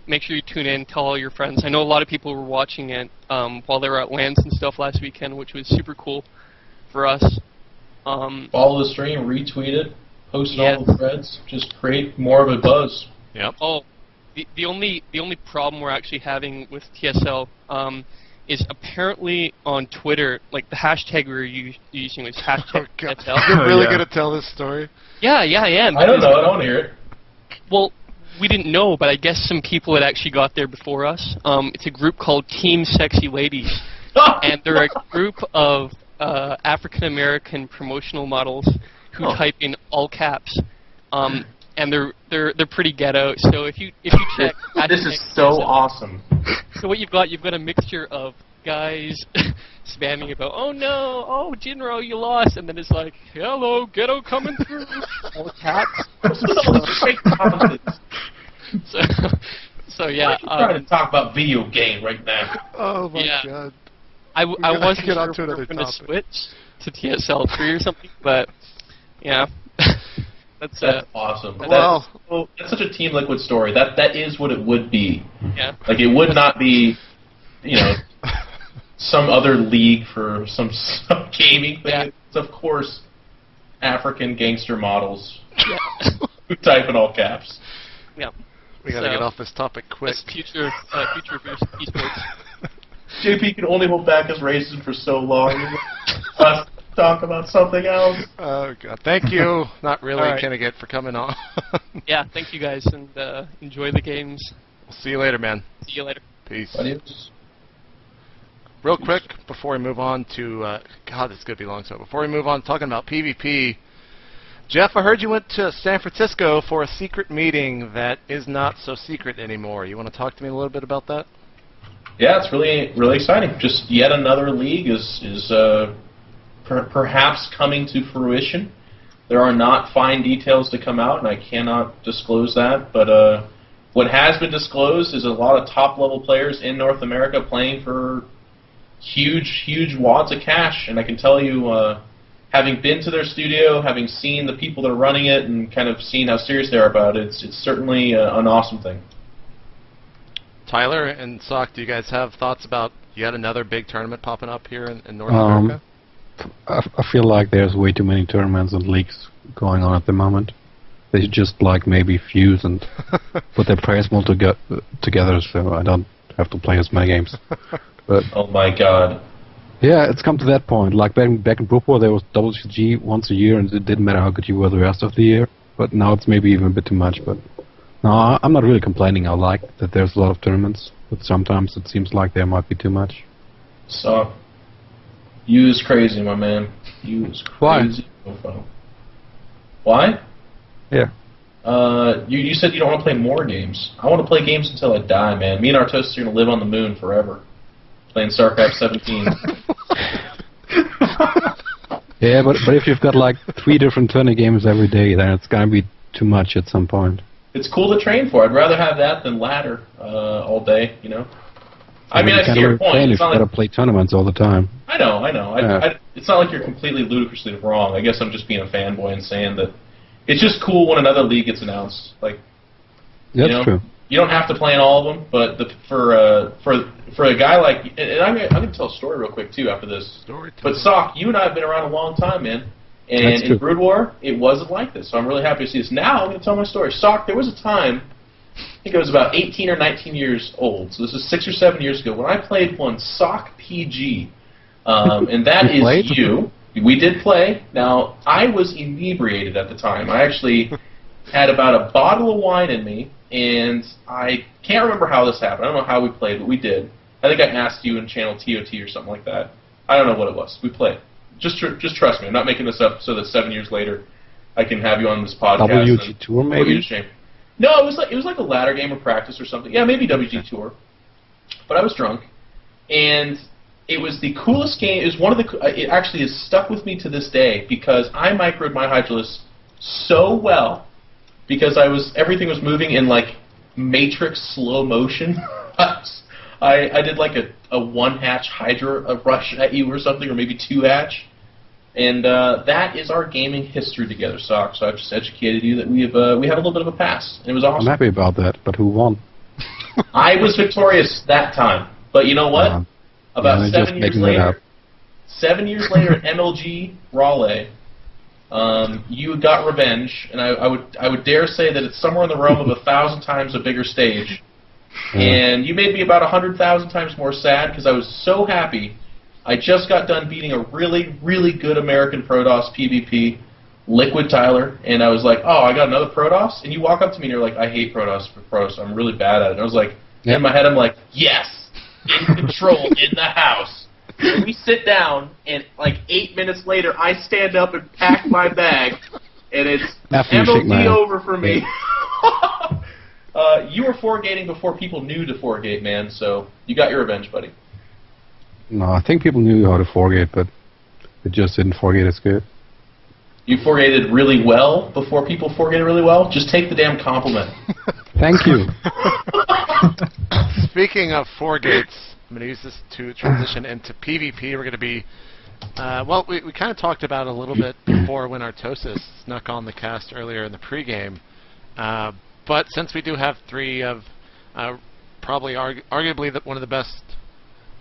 make sure you tune in, tell all your friends. I know a lot of people were watching it while they were at LANs and stuff last weekend, which was super cool for us. Follow the stream, retweet it, post it Yes. all the threads. Just create more of a buzz. Yep. Oh, the only problem we're actually having with TSL is apparently on Twitter, the hashtag we were using was hashtag TSL. You're really yeah. gonna tell this story? Yeah, I am. I don't know. I don't hear it. Well, we didn't know, but I guess some people had actually got there before us. It's a group called Team Sexy Ladies, and they're a group of African American promotional models who type in all caps, and they're pretty ghetto. So if you check, This is so awesome. So what you've got a mixture of guys spamming about, oh no, oh Jinro, you lost, and then it's like, hello, ghetto coming through, all caps. So yeah. I'm trying to talk about video game right now. Oh my Yeah. god. I gotta wasn't get sure on if to we were another going to topic. switch to TSL3 or something, but yeah. That's awesome. Well- That's such a Team Liquid story. That is what it would be. yeah. It would not be, some other league for some gaming thing. Yeah. It's of course African gangster models Yeah. who type in all caps. Yeah. We gotta get off this topic quick. Future of esports. JP can only hold back his racism for so long. Let's talk about something else. Oh god. Thank you. Not really, All right. Kennegat, for coming on. Yeah, thank you guys, and enjoy the games. We'll see you later, man. See you later. Peace. Adios. Real quick, before we move on to, God, this is going to be long, so before we move on talking about PvP, Geoff, I heard you went to San Francisco for a secret meeting that is not so secret anymore. You want to talk to me a little bit about that? Yeah, it's really exciting. Just yet another league is perhaps coming to fruition. There are not fine details to come out, and I cannot disclose that. But what has been disclosed is a lot of top-level players in North America playing for huge wads of cash. And I can tell you, having been to their studio, having seen the people that are running it, and kind of seen how serious they are about it, it's certainly an awesome thing. Tyler and Socke, do you guys have thoughts about yet another big tournament popping up here in North America? I feel like there's way too many tournaments and leagues going on at the moment. They should just maybe fuse and put their prize pool together so I don't have to play as many games. But Oh my God. yeah, it's come to that point. Like back in Pro War, there was WCG once a year, and it didn't matter how good you were the rest of the year. But now it's maybe even a bit too much. But no, I'm not really complaining. I like that there's a lot of tournaments, but sometimes it seems like there might be too much. So, you is crazy, my man. You is Why? crazy. Mofo. Why? Yeah. You said you don't want to play more games. I want to play games until I die, man. Me and Artosis are going to live on the moon forever. Playing StarCraft 17. Yeah, but if you've got 3 different tourney games every day, then it's gonna be too much at some point. it's cool to train for. I'd rather have that than ladder all day, you know. I mean, I see your point. You've got to play tournaments all the time. I know. Yeah. It's not like you're completely ludicrously wrong. I guess I'm just being a fanboy and saying that it's just cool when another league gets announced. Like, That's true. You don't have to play in all of them, but for a guy like, and I'm gonna tell a story real quick too after this. But Socke, you and I have been around a long time, man. And in Brood War, it wasn't like this. So I'm really happy to see this. Now I'm gonna tell my story. Socke, there was a time, I think I was about 18 or 19 years old. So this is 6 or 7 years ago when I played one Socke PG, and that is you. We did play. Now I was inebriated at the time. I actually had about a bottle of wine in me. And I can't remember how this happened. I don't know how we played, but we did. I think I asked you in channel TOT or something like that. I don't know what it was. We played. Just trust me. I'm not making this up so that 7 years later I can have you on this podcast. WG Tour, maybe? No, it was like a ladder game or practice or something. Yeah, maybe WG Tour. But I was drunk, and it was the coolest game. It was one of the. It actually is stuck with me to this day because I microed my Hydralisk so well. Because everything was moving in like Matrix slow motion. I did like a 1-hatch Hydra rush at you or something, or maybe 2-hatch, and that is our gaming history together, Socke. So I've just educated you that we have a little bit of a past, and it was awesome. I'm happy about that, but who won? I was victorious that time, but you know what? About 7 years later, 7 years later at MLG Raleigh. You got revenge, and I would dare say that it's somewhere in the realm of 1,000 times a bigger stage. And you made me about 100,000 times more sad because I was so happy. I just got done beating a really, really good American Protoss PvP, Liquid Tyler, and I was like, oh, I got another Protoss? And you walk up to me and you're like, I hate Protoss. I'm really bad at it. And I was like, in my head, I'm like, yes, in control, in the house. And we sit down, and like 8 minutes later, I stand up and pack my bag, and it's MLG over for me. You were 4-gating before people knew to 4-gate, man, so you got your revenge, buddy. No, I think people knew how to 4-gate, but they just didn't 4-gate as good. You 4-gated really well before people 4-gated really well? Just take the damn compliment. Thank you. Speaking of 4-gates, I'm going to use this to transition into PvP. We're going to be, well, we kind of talked about it a little bit before when Artosis snuck on the cast earlier in the pregame. But since we do have three of, probably arguably one of the best,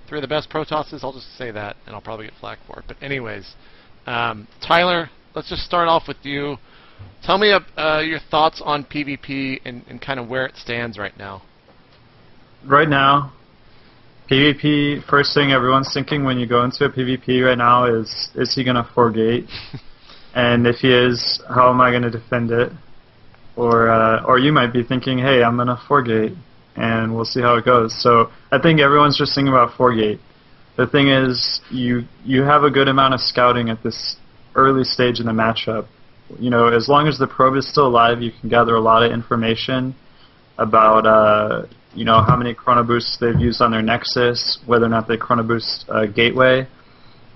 three of the best Protosses, I'll just say that, and I'll probably get flack for it. But anyways, Tyler, let's just start off with you. Tell me your thoughts on PvP and kind of where it stands right now. Right now, PvP, first thing everyone's thinking when you go into a PvP right now is he going to 4-gate? And if he is, how am I going to defend it? Or you might be thinking, hey, I'm going to 4-gate, and we'll see how it goes. So I think everyone's just thinking about 4-gate. The thing is, you have a good amount of scouting at this early stage in the matchup. You know, as long as the probe is still alive, you can gather a lot of information about you know, how many chrono boosts they've used on their Nexus, whether or not they chrono boost Gateway,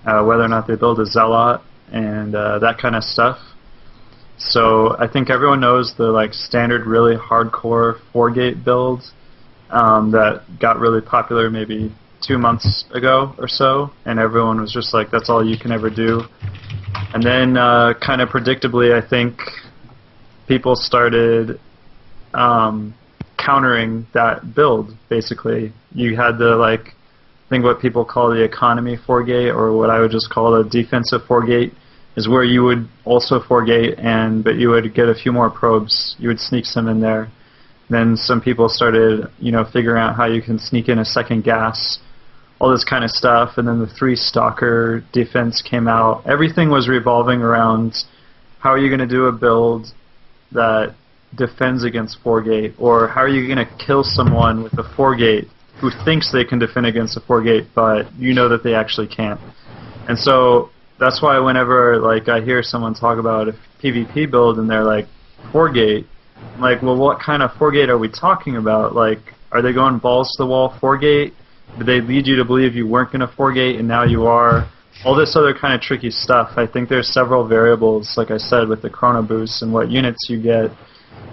whether or not they build a Zealot, and that kind of stuff. So I think everyone knows the like standard, really hardcore 4-gate build that got really popular maybe 2 months ago or so, and everyone was just like, that's all you can ever do. And then kind of predictably, I think people started countering that build. Basically, you had the like, I think what people call the economy 4-gate, or what I would just call a defensive 4-gate, is where you would also 4-gate, but you would get a few more probes. You would sneak some in there. Then some people started, you know, figuring out how you can sneak in a second gas, all this kind of stuff. And then the 3 stalker defense came out. Everything was revolving around how are you going to do a build that defends against 4-gate, or how are you going to kill someone with a 4-gate who thinks they can defend against a 4-gate, but you know that they actually can't. And so that's why whenever like I hear someone talk about a PvP build and they're like 4-gate, I'm like, well, what kind of 4-gate are we talking about? Like, are they going balls to the wall 4-gate? Did they lead you to believe you weren't going to 4-gate and now you are? All this other kind of tricky stuff. I think there's several variables, like I said, with the chrono boosts and what units you get.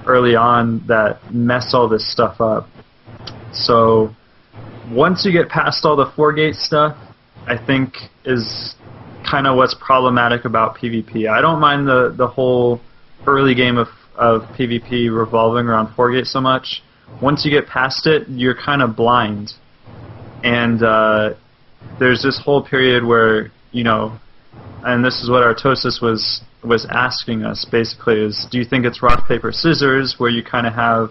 early on that mess all this stuff up. So once you get past all the 4-gate stuff, I think is kind of what's problematic about PvP. I don't mind the whole early game of PvP revolving around 4-gate so much. Once you get past it, you're kind of blind. And there's this whole period where, you know, and this is what Artosis was asking us basically, is do you think it's rock, paper, scissors, where you kind of have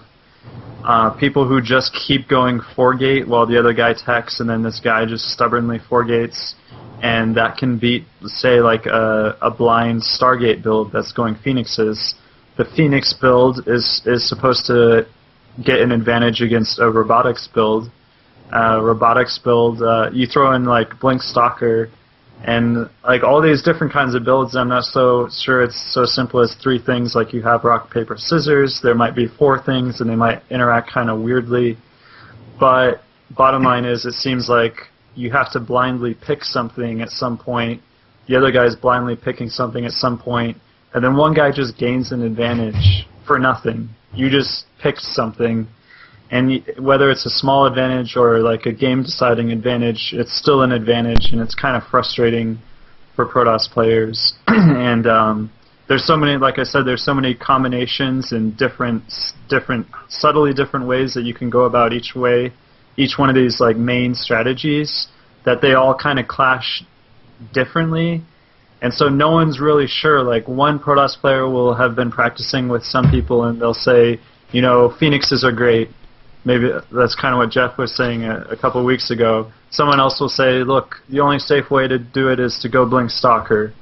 people who just keep going 4-gate while the other guy techs, and then this guy just stubbornly 4-gates, and that can beat, say, like a blind Stargate build that's going Phoenixes. The Phoenix build is supposed to get an advantage against a robotics build. Robotics build, you throw in like Blink Stalker, and like all these different kinds of builds. I'm not so sure it's so simple as 3 things. Like you have rock, paper, scissors. There might be 4 things, and they might interact kind of weirdly. But bottom line is, it seems like you have to blindly pick something at some point. The other guy's blindly picking something at some point, and then one guy just gains an advantage for nothing. You just picked something, and whether it's a small advantage or like a game-deciding advantage, it's still an advantage, and it's kind of frustrating for Protoss players. And there's so many, like I said, there's so many combinations and different, subtly different ways that you can go about each one of these like main strategies, that they all kind of clash differently. And so no one's really sure. Like one Protoss player will have been practicing with some people, and they'll say, you know, Phoenixes are great. Maybe that's kind of what Geoff was saying a couple of weeks ago. Someone else will say, look, the only safe way to do it is to go Blink Stalker.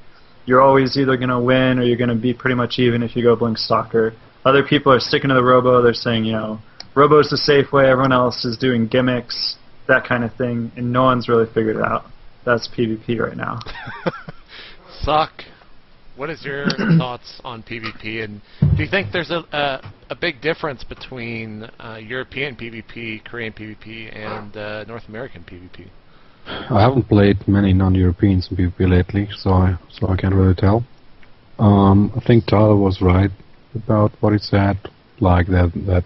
You're always either going to win or you're going to be pretty much even if you go Blink Stalker. Other people are sticking to the Robo. They're saying, you know, Robo's the safe way. Everyone else is doing gimmicks, that kind of thing, and no one's really figured it out. That's PvP right now. Socke, what is your thoughts on PvP, and do you think there's a big difference between European PvP, Korean PvP, and North American PvP? I haven't played many non-Europeans in PvP lately, so I can't really tell. I think Tyler was right about what he said, like that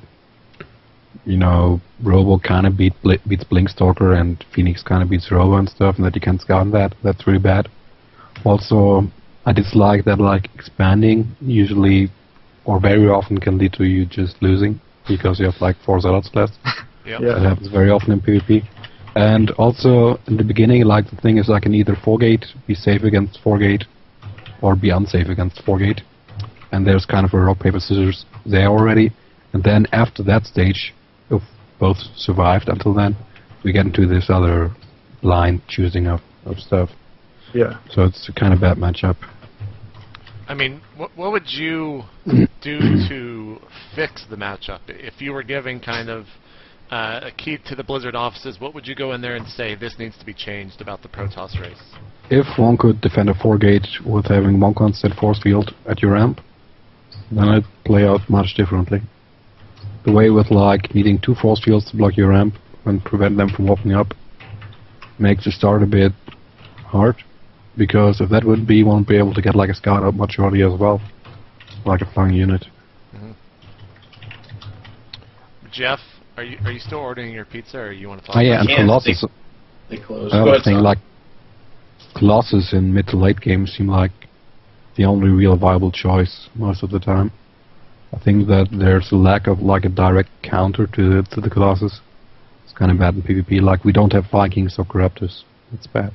you know, Robo kind of beats Blinkstalker and Phoenix kind of beats Robo and stuff, and that you can't scout that. That's really bad. Also, I dislike that like expanding usually or very often can lead to you just losing because you have like 4 zealots left. Yep. That happens very often in PvP. And also in the beginning, like the thing is I can either 4-gate, be safe against 4-gate, or be unsafe against 4-gate. And there's kind of a rock, paper, scissors there already. And then after that stage, if both survived until then, we get into this other blind choosing of stuff. Yeah. So it's a kind of bad matchup. I mean, what would you do to fix the matchup? If you were giving kind of a key to the Blizzard offices, what would you go in there and say, this needs to be changed about the Protoss race? If one could defend a 4-gate with having one constant force field at your ramp, then it'd play out much differently. The way with like needing 2 force fields to block your ramp and prevent them from opening up makes the start a bit hard, because if that would be, one would be able to get like a scout up much earlier as well, like a flying unit. Mm-hmm. Geoff, are you still ordering your pizza, or you want to talk? Oh yeah, and Colossus. They closed. Another thing, like Colossus in mid to late games seem like the only real viable choice most of the time. I think that there's a lack of like a direct counter to the Colossus. It's kind of bad in PvP. Like we don't have Vikings or Corruptors. It's bad.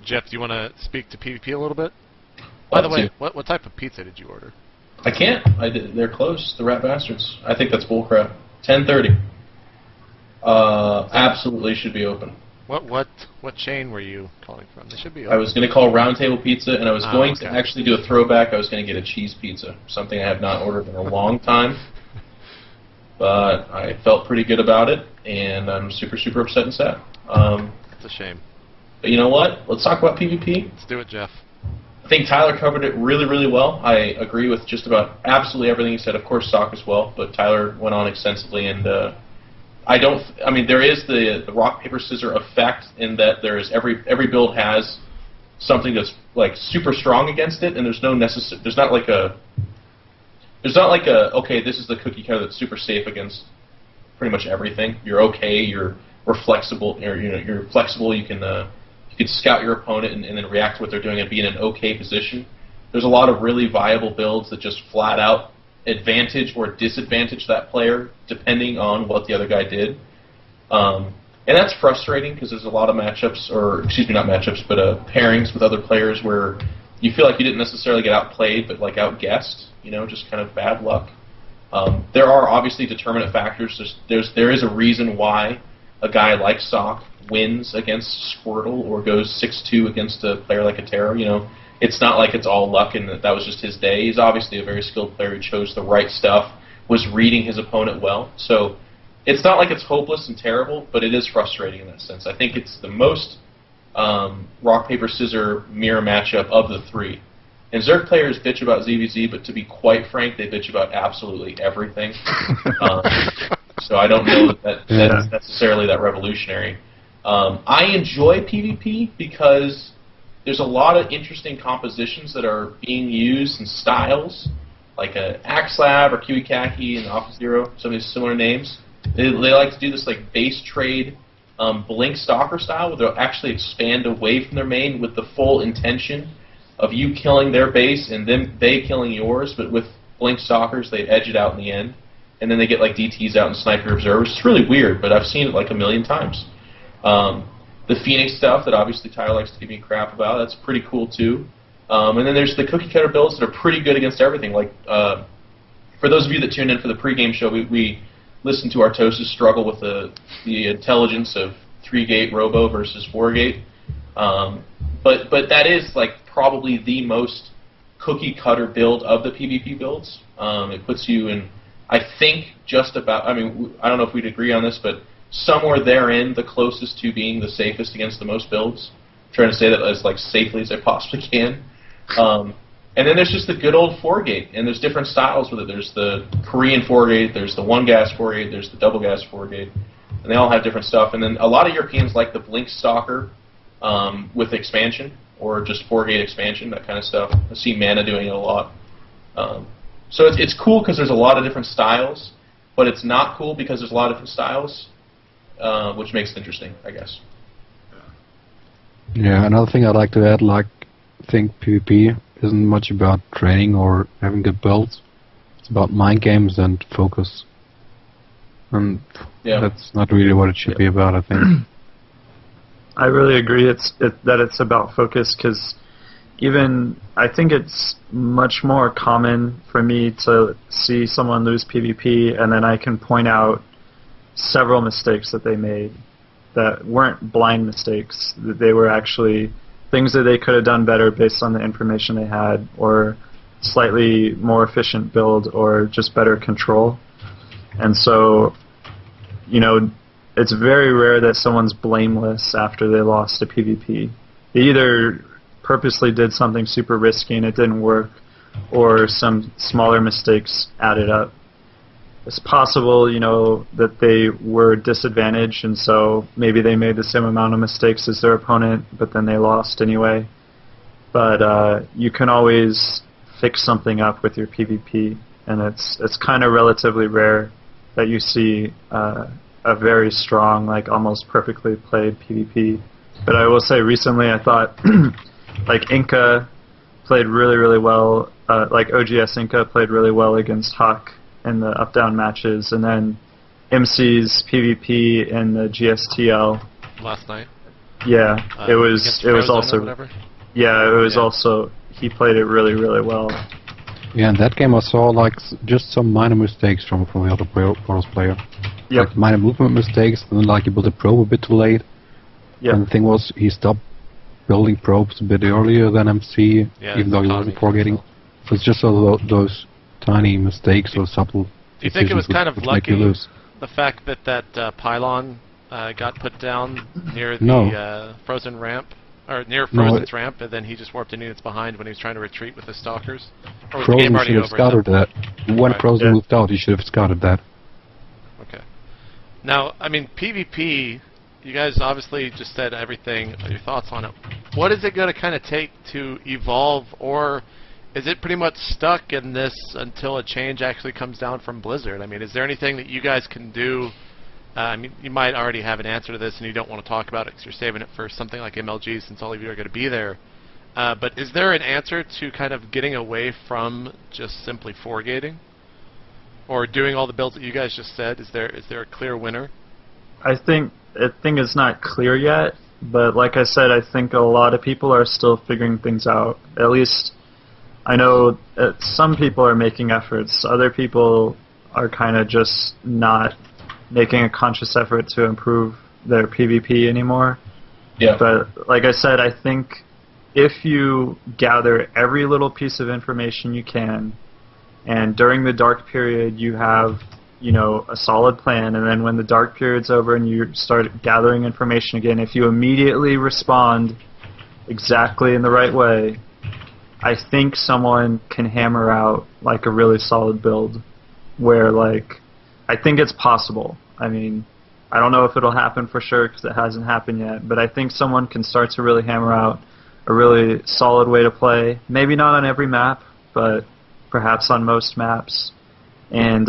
Geoff, do you want to speak to PvP a little bit? By the way, what type of pizza did you order? I can't. They're closed. The rat bastards. I think that's bullcrap. 10:30. Absolutely should be open. What chain were you calling from? They should be open. I was going to call Roundtable Pizza, and I was going to actually do a throwback. I was going to get a cheese pizza, something I have not ordered in a long time. But I felt pretty good about it, and I'm super, super upset and sad. It's a shame. But you know what? Let's talk about PvP. Let's do it, Geoff. I think Tyler covered it really, really well. I agree with just about absolutely everything he said. Of course, Socke as well, but Tyler went on extensively, and I mean, there is the rock, paper, scissor effect in that there is every build has something that's like super strong against it, and there's not like there's not like a, okay, this is the cookie cutter that's super safe against pretty much everything. You're okay. You're flexible. You're flexible. You can scout your opponent and then react to what they're doing and be in an okay position. There's a lot of really viable builds that just flat out advantage or disadvantage that player depending on what the other guy did. And that's frustrating because there's a lot of matchups, or excuse me, not matchups, but pairings with other players where you feel like you didn't necessarily get outplayed, but like outguessed. Just kind of bad luck. There are obviously determinant factors. There is a reason why a guy like Socke wins against Squirtle or goes 6-2 against a player like Atero. It's not like it's all luck and that was just his day. He's obviously a very skilled player who chose the right stuff, was reading his opponent well. So it's not like it's hopeless and terrible, but it is frustrating in that sense. I think it's the most rock, paper, scissors mirror matchup of the three. And Zerg players bitch about ZVZ, but to be quite frank, they bitch about absolutely everything. So I don't know that's necessarily that revolutionary. I enjoy PvP because there's a lot of interesting compositions that are being used and styles, like Axlab or Kiwi Khaki and Alpha Zero, some of these similar names. They like to do this like base trade Blink Stalker style, where they'll actually expand away from their main with the full intention of you killing their base and then they killing yours, but with Blink Stalkers they edge it out in the end, and then they get like DTs out and Sniper Observers. It's really weird, but I've seen it like a million times. The Phoenix stuff that obviously Tyler likes to give me crap about, that's pretty cool too. And then there's the cookie cutter builds that are pretty good against everything. Like for those of you that tuned in for the pregame show, we listened to Artosis struggle with the intelligence of 3-gate Robo versus 4-gate. But that is like probably the most cookie cutter build of the PvP builds. It puts you in, I think, just about, I don't know if we'd agree on this, but somewhere therein the closest to being the safest against the most builds. I'm trying to say that as like safely as I possibly can. And then there's just the good old 4-gate, and there's different styles with it. There's the Korean 4-gate, there's the 1-gas 4-gate, there's the double-gas 4-gate, and they all have different stuff. And then a lot of Europeans like the Blink Stalker with expansion, or just 4-gate expansion, that kind of stuff. I see Mana doing it a lot. So it's cool because there's a lot of different styles, but it's not cool because there's a lot of different styles, which makes it interesting, I guess. Yeah, another thing I'd like to add, I think PvP isn't much about training or having good builds. It's about mind games and focus. And that's not really what it should be about, I think. I really agree that it's about focus, because even I think it's much more common for me to see someone lose PvP and then I can point out several mistakes that they made that weren't blind mistakes, that they were actually things that they could have done better based on the information they had, or slightly more efficient build, or just better control. And so, it's very rare that someone's blameless after they lost a PvP. They either purposely did something super risky and it didn't work, or some smaller mistakes added up. It's possible, that they were disadvantaged, and so maybe they made the same amount of mistakes as their opponent, but then they lost anyway. But you can always fix something up with your PvP, and it's kind of relatively rare that you see a very strong, almost perfectly played PvP. But I will say recently I thought Inca played really, really well, OGS Inca played really well against Hawk in the up-down matches, and then MC's PvP in the GSTL last night. Yeah, it was also also, he played it really, really well. Yeah, in that game I saw just some minor mistakes from the other Boros player. Yep. Minor movement mistakes, and then he built a probe a bit too late. Yep. And the thing was, he stopped building probes a bit earlier than MC, even though he wasn't forgetting. So it's just those tiny mistakes or subtle. Do you think it was kind of lucky, the fact that pylon got put down near the frozen ramp, or near Frozen's ramp, and then he just warped in units behind when he was trying to retreat with his stalkers? Or was the game already over? Should have scouted that. When Frozen moved out, he should have scouted that. Okay. Now, PvP, you guys obviously just said everything, your thoughts on it. What is it going to kind of take to evolve, or is it pretty much stuck in this until a change actually comes down from Blizzard? I mean, is there anything that you guys can do? I mean, you might already have an answer to this and you don't want to talk about it because you're saving it for something like MLG since all of you are going to be there. But is there an answer to kind of getting away from just simply foregating? Or doing all the builds that you guys just said? Is there a clear winner? I think it's not clear yet, but like I said, I think a lot of people are still figuring things out. At least I know that some people are making efforts. Other people are kind of just not making a conscious effort to improve their PvP anymore. Yeah. But like I said, I think if you gather every little piece of information you can, and during the dark period you have, you know, a solid plan, and then when the dark period's over and you start gathering information again, if you immediately respond exactly in the right way, I think someone can hammer out like a really solid build where, like, I think it's possible. I mean, I don't know if it'll happen for sure because it hasn't happened yet, but I think someone can start to really hammer out a really solid way to play. Maybe not on every map, but perhaps on most maps. And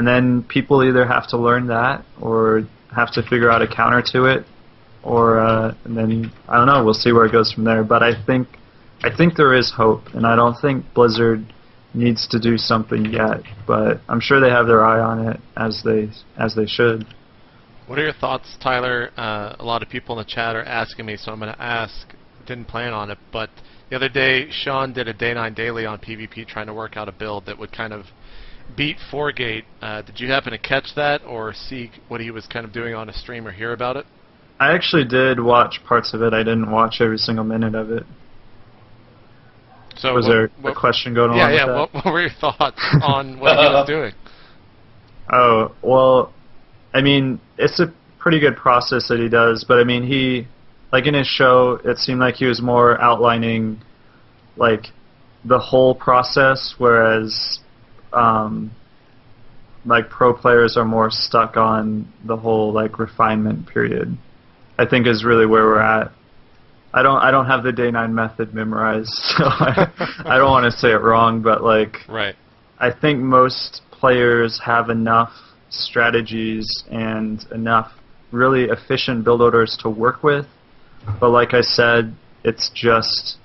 then people either have to learn that or have to figure out a counter to it, or and then I don't know. We'll see where it goes from there. But I think there is hope, and I don't think Blizzard needs to do something yet. But I'm sure they have their eye on it as they should. What are your thoughts, Tyler? A lot of people in the chat are asking me, so I'm going to ask. Didn't plan on it, but the other day Sean did a Day 9 daily on PvP trying to work out a build that would kind of beat Foregate. Did you happen to catch that or see what he was kind of doing on a stream or hear about it? I actually did watch parts of it. I didn't watch every single minute of it. So was there a question going on with that? Yeah, what were your thoughts on what he was doing? Oh, well, I mean, it's a pretty good process that he does, but I mean, he, like in his show, it seemed like he was more outlining, like, the whole process, whereas, like, pro players are more stuck on the whole, like, refinement period, I think is really where we're at. I don't have the Day 9 method memorized, so I don't want to say it wrong, but, like, right. I think most players have enough strategies and enough really efficient build orders to work with. But like I said, it's just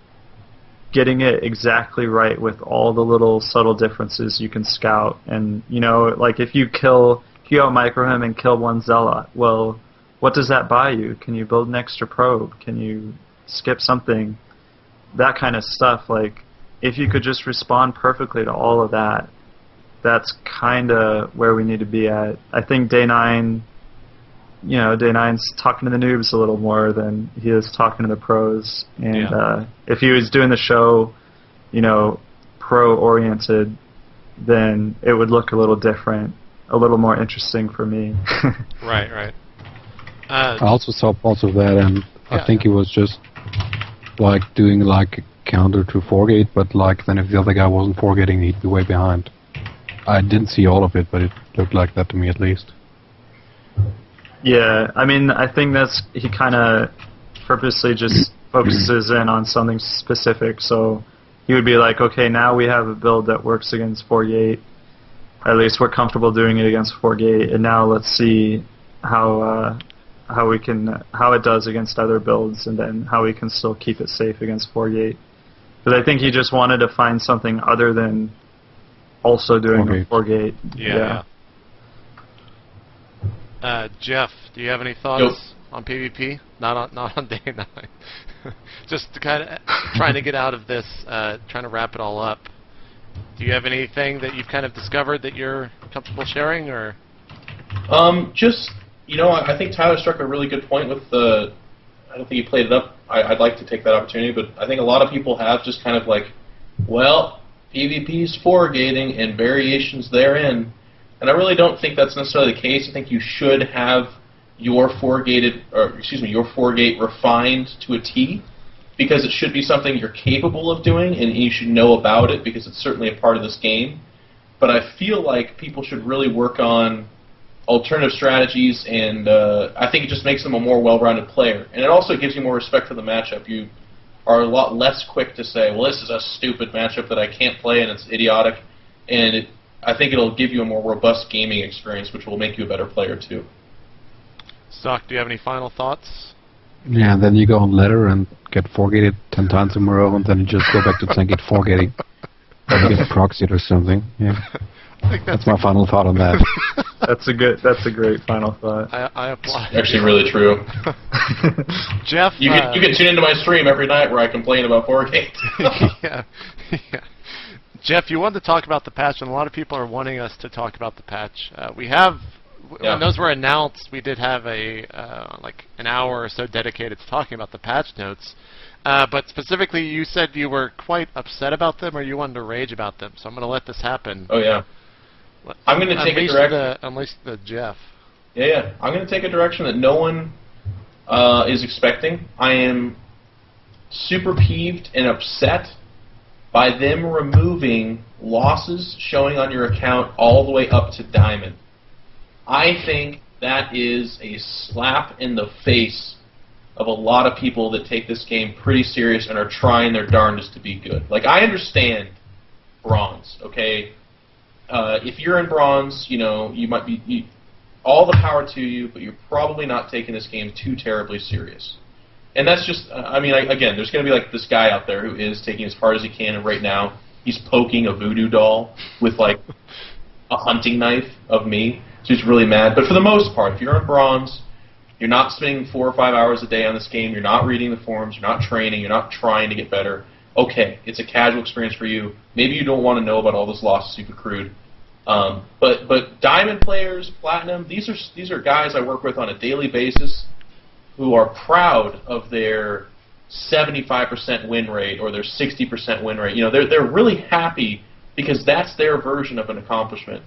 getting it exactly right with all the little subtle differences you can scout. And, you know, like if you out-micro him and kill one Zealot, well, what does that buy you? Can you build an extra probe? Can you skip something? That kind of stuff. Like, if you could just respond perfectly to all of that, that's kind of where we need to be at. I think Day 9... You know, Day 9's talking to the noobs a little more than he is talking to the pros. And if he was doing the show, you know, pro-oriented, then it would look a little different, a little more interesting for me. Right. I also saw parts of that, and I think he was just like doing like a counter to Foregate, but like then if the other guy wasn't Foregating, he'd be way behind. I didn't see all of it, but it looked like that to me at least. Yeah, I mean, I think he kind of purposely just focuses in on something specific. So he would be like, okay, now we have a build that works against Foregate. At least we're comfortable doing it against Foregate, and now let's see how it does against other builds, and then how we can still keep it safe against Foregate. Because I think he just wanted to find something other than also doing a Foregate. Yeah. Geoff, do you have any thoughts on PvP? Not on Day 9. Just to kind of trying to get out of this, trying to wrap it all up. Do you have anything that you've kind of discovered that you're comfortable sharing, or? Just, you know, I think Tyler struck a really good point with the. I don't think he played it up. I'd like to take that opportunity, but I think a lot of people have just kind of like, well, PvP's foregating and variations therein. And I really don't think that's necessarily the case. I think you should have your Foregate refined to a T, because it should be something you're capable of doing, and you should know about it because it's certainly a part of this game. But I feel like people should really work on alternative strategies, and I think it just makes them a more well-rounded player. And it also gives you more respect for the matchup. are a lot less quick to say, well, this is a stupid matchup that I can't play and it's idiotic. And I think it'll give you a more robust gaming experience, which will make you a better player too. Socke, do you have any final thoughts? Yeah, and then you go on ladder and get 4-gated 10 times in a row, and then you just go back to 10-gate 4-gating. Or you get proxied or something. Yeah. I think That's my final thought on that. That's a great final thought. I apply. Actually, really true. Geoff, You can tune into my stream every night where I complain about 4K. yeah. Geoff, you wanted to talk about the patch, and a lot of people are wanting us to talk about the patch. When those were announced, we did have like an hour or so dedicated to talking about the patch notes. But specifically, you said you were quite upset about them, or you wanted to rage about them. So I'm going to let this happen. Oh yeah. I'm going to take a direction. Unleash the Geoff. Yeah. I'm going to take a direction that no one is expecting. I am super peeved and upset by them removing losses showing on your account all the way up to Diamond. I think that is a slap in the face of a lot of people that take this game pretty serious and are trying their darndest to be good. Like, I understand Bronze, okay? If you're in Bronze, you know, you might be... all the power to you, but you're probably not taking this game too terribly serious. And that's just... again, there's going to be, like, this guy out there who is taking as hard as he can, and right now he's poking a voodoo doll with, like, a hunting knife of me. So he's really mad. But for the most part, if you're in Bronze, you're not spending 4 or 5 hours a day on this game, you're not reading the forums, you're not training, you're not trying to get better, okay, it's a casual experience for you. Maybe you don't want to know about all those losses you've accrued. But Diamond players, Platinum, these are guys I work with on a daily basis who are proud of their 75% win rate or their 60% win rate. You know, they're really happy because that's their version of an accomplishment.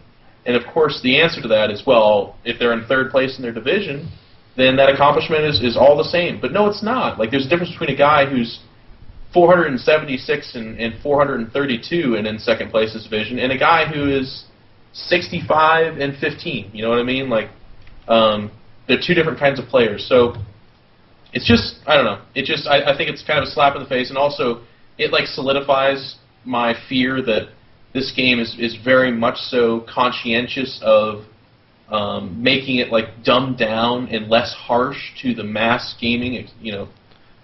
And of course, the answer to that is, well, if they're in third place in their division, then that accomplishment is all the same. But no, it's not. Like, there's a difference between a guy who's 476 and 432 and in second place in his division, and a guy who is 65 and 15. You know what I mean? Like, they're two different kinds of players. So it's just, I don't know. It just, I think it's kind of a slap in the face, and also it like solidifies my fear that this game is very much so conscientious of making it like dumbed down and less harsh to the mass gaming, you know,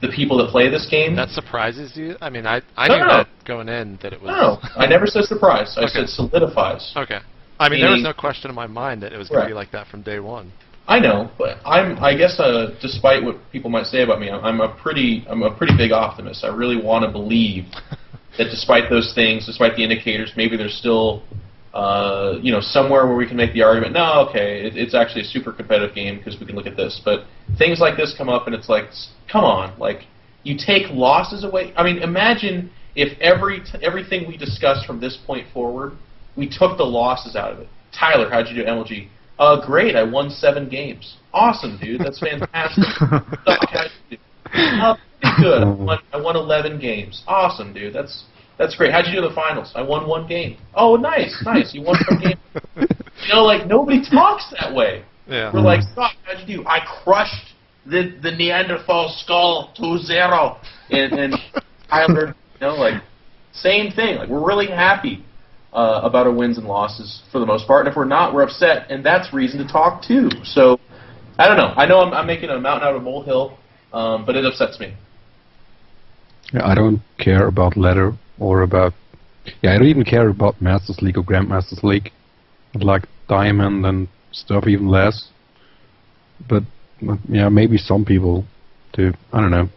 the people that play this game. That surprises you? I mean, I knew that going in that it was. No, I never said surprise. I said solidifies. Okay. I mean, there was no question in my mind that it was going to be like that from day one. I know, but I guess despite what people might say about me, I'm a pretty big optimist. I really want to believe that despite those things, despite the indicators, maybe there's still you know, somewhere where we can make the argument, no, okay, it's actually a super competitive game because we can look at this. But things like this come up and it's like, come on, like, you take losses away. I mean, imagine if everything we discussed from this point forward, we took the losses out of it. Tyler, how'd you do MLG? Great, I won 7 games. Awesome, dude, that's fantastic. Socke, how'd you do? Pretty good. I won 11 games. Awesome, dude, that's great. How'd you do in the finals? I won 1 game. Oh, nice. You won 1 game. You know, like, nobody talks that way. Yeah. We're like, Socke, how'd you do? I crushed the Neanderthal skull 2-0. And Tyler, you know, like, same thing. Like, we're really happy about our wins and losses for the most part. And if we're not, we're upset. And that's reason to talk, too. So, I don't know. I know I'm making a mountain out of a molehill, but it upsets me. Yeah, I don't care about ladder or about... Yeah, I don't even care about Masters League or Grandmasters League. I'd like Diamond and stuff even less. But, yeah, maybe some people do. I don't know.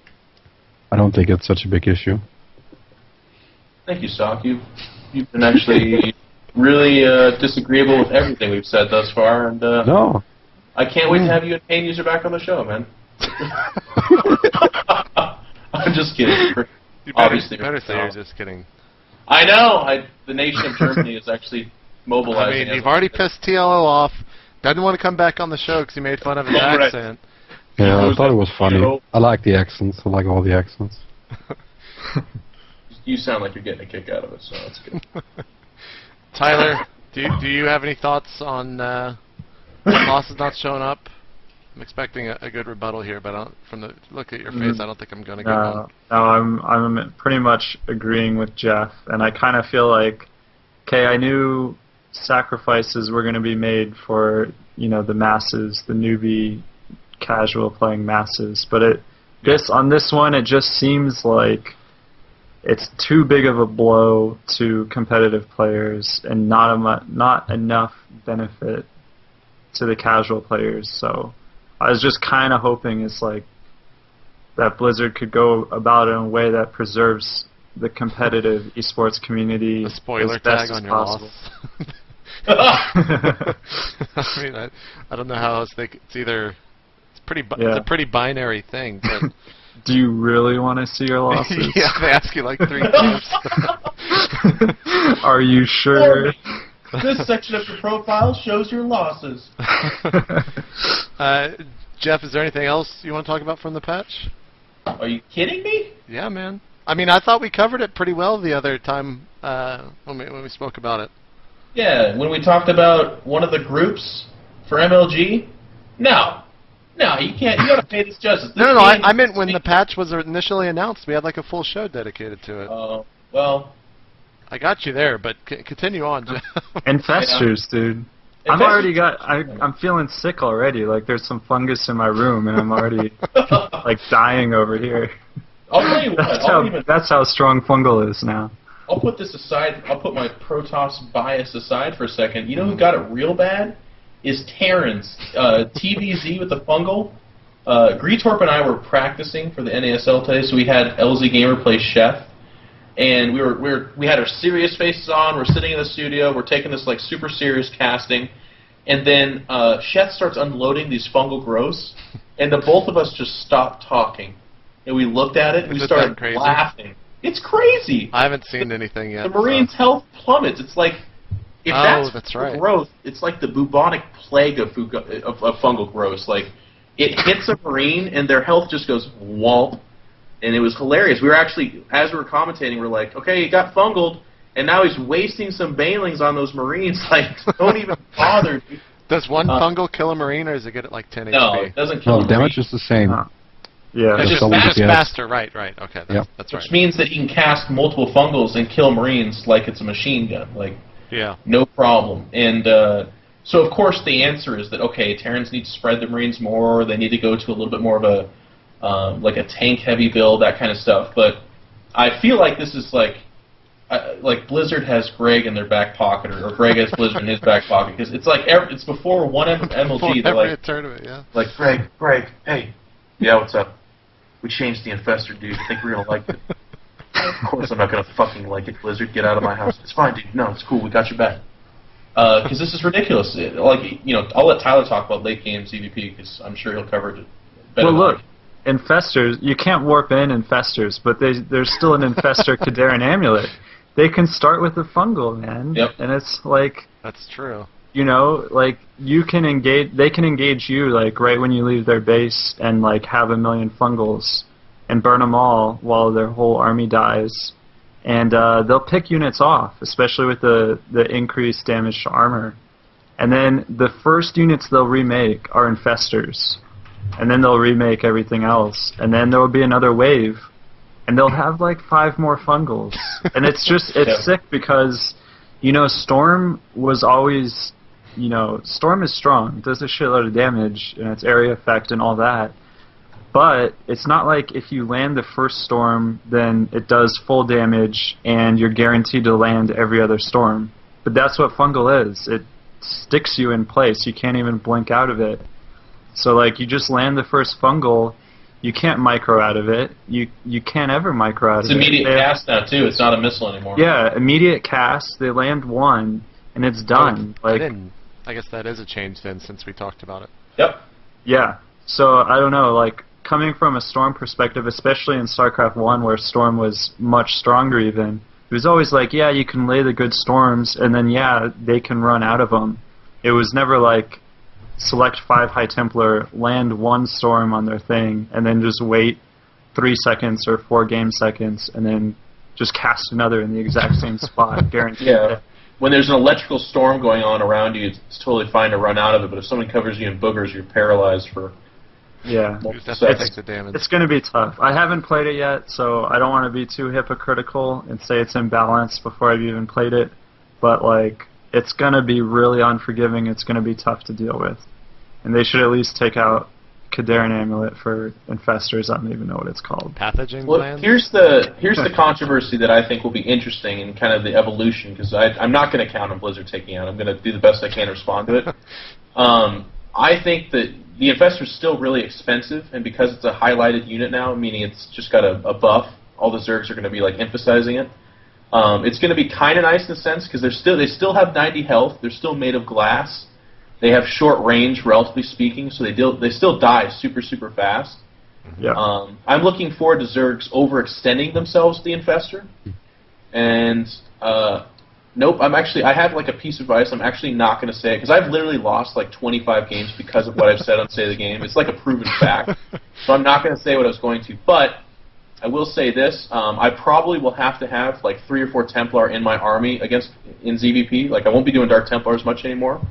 I don't think it's such a big issue. Thank you, Socke. You've been actually really disagreeable with everything we've said thus far, and No. I can't wait to have you and Payne User back on the show, man. I'm just kidding. You Obviously, better say you're just kidding. I know. The nation of Germany is actually mobilizing. I mean, you've already pissed TLO off. Doesn't want to come back on the show because you made fun of his accent. Yeah, I thought it was funny. I like the accents. I like all the accents. You sound like you're getting a kick out of it, so that's good. Tyler, do you have any thoughts on losses not showing up? I'm expecting a good rebuttal here, but from the look at your face, I don't think I'm going to get No, one. no, I'm pretty much agreeing with Geoff, and I kind of feel like, okay, I knew sacrifices were going to be made for, you know, the masses, the newbie, casual playing masses, but on this one, it just seems like it's too big of a blow to competitive players and not enough benefit to the casual players. So I was just kind of hoping it's like that Blizzard could go about it in a way that preserves the competitive esports community. A spoiler as best tag as on your possible. loss. I mean, I don't know how else it's either. It's a pretty binary thing, but. Do you really want to see your losses? Yeah, they ask you like 3 times. Are you sure? This section of your profile shows your losses. Geoff, is there anything else you want to talk about from the patch? Are you kidding me? Yeah, man. I mean, I thought we covered it pretty well the other time when we spoke about it. Yeah, when we talked about one of the groups for MLG? No, you can't. You gotta pay this justice. No, I meant when the patch was initially announced. We had like a full show dedicated to it. Oh, well. I got you there, but continue on, Geoff. Infestors, dude. I'm feeling sick already. Like there's some fungus in my room, and I'm already like dying over here. I'll tell you what. That's how strong fungal is now. I'll put this aside. I'll put my Protoss bias aside for a second. You know who got it real bad? Is Terrans. TVZ with the fungal. Greetorp and I were practicing for the NASL today, so we had LZ Gamer play Chef, and we had our serious faces on. We're sitting in the studio. We're taking this like super serious casting, and then Chef starts unloading these fungal growths, and the both of us just stopped talking, and we looked at it and we started laughing. It's crazy. I haven't seen anything yet. The Marines' health plummets. It's like. If that's right. Growth, it's like the bubonic plague of fungal growth. Like, it hits a Marine, and their health just goes wallop, and it was hilarious. We were actually, as we were commentating, we're like, okay, he got fungled, and now he's wasting some Banelings on those Marines. Like, don't even bother. Does one fungal kill a Marine, or does it get it like 10 HP? No, it doesn't kill a Marine. Damage is the same. Yeah, it's just faster. Right. Okay, that's right. Which means that he can cast multiple fungals and kill Marines like it's a machine gun. Like. Yeah. No problem. And so, of course, the answer is that, okay, Terrans need to spread the Marines more. They need to go to a little bit more of a, like a tank-heavy build, that kind of stuff. But I feel like this is like Blizzard has Greg in their back pocket, or Greg has Blizzard in his back pocket. Because it's like, it's before one MLG. They're like, tournament, yeah. Like, Greg, hey. Yeah, what's up? We changed the Infestor, dude. I think we're going to like it. Of course I'm not going to fucking like it, Blizzard. Get out of my house. It's fine, dude. No, it's cool. We got your back. Because this is ridiculous. I'll let Tyler talk about late game CVP, because I'm sure he'll cover it better. Well, look, Infestors, you can't warp in Infestors, but there's still an Infestor Kadarin Amulet. They can start with a fungal, man. Yep. And it's like... That's true. You know, like, they can engage you, like, right when you leave their base and, like, have 1 million fungals and burn them all while their whole army dies. And they'll pick units off, especially with the increased damage to armor. And then the first units they'll remake are Infestors. And then they'll remake everything else. And then there will be another wave. And they'll have like 5 more fungals. And it's sick because, you know, Storm was always, you know, Storm is strong. It does a shitload of damage, and its area effect and all that. But it's not like if you land the first storm, then it does full damage, and you're guaranteed to land every other storm. But that's what fungal is. It sticks you in place. You can't even blink out of it. So, like, you just land the first fungal, you can't micro out of it. You can't ever micro out of it. It's immediate cast now, too. It's not a missile anymore. Yeah, immediate cast. They land one, and it's done. I guess that is a change, then, since we talked about it. Yep. Yeah. So, I don't know, like, coming from a Storm perspective, especially in StarCraft 1 where Storm was much stronger even, it was always like, yeah, you can lay the good storms, and then, yeah, they can run out of them. It was never like, select 5 High Templar, land 1 storm on their thing, and then just wait 3 seconds or 4 game seconds, and then just cast another in the exact same spot, guaranteed. Yeah. When there's an electrical storm going on around you, it's totally fine to run out of it, but if someone covers you in boogers, you're paralyzed for Yeah. You definitely take the damage. It's going to be tough. I haven't played it yet, so I don't want to be too hypocritical and say it's imbalanced before I've even played it. But, like, it's going to be really unforgiving. It's going to be tough to deal with. And they should at least take out Kadarin Amulet for Infestors. I don't even know what it's called. Pathogen Well, glands? here's the controversy that I think will be interesting and kind of the evolution, because I'm not going to count on Blizzard taking out. I'm going to do the best I can to respond to it. I think that the Infestor's still really expensive, and because it's a highlighted unit now, meaning it's just got a buff, all the Zergs are going to be like emphasizing it. It's going to be kind of nice in a sense because they still have 90 health. They're still made of glass. They have short range, relatively speaking, so they still die super, super fast. Yeah. I'm looking forward to Zergs overextending themselves to the Infestor. And, nope, I have like a piece of advice. I'm actually not going to say it, because I've literally lost like 25 games because of what I've said on Say the Game. It's like a proven fact. So I'm not going to say what I was going to. But I will say this. I probably will have to have like 3 or 4 Templar in my army in ZVP. Like, I won't be doing Dark Templar as much anymore.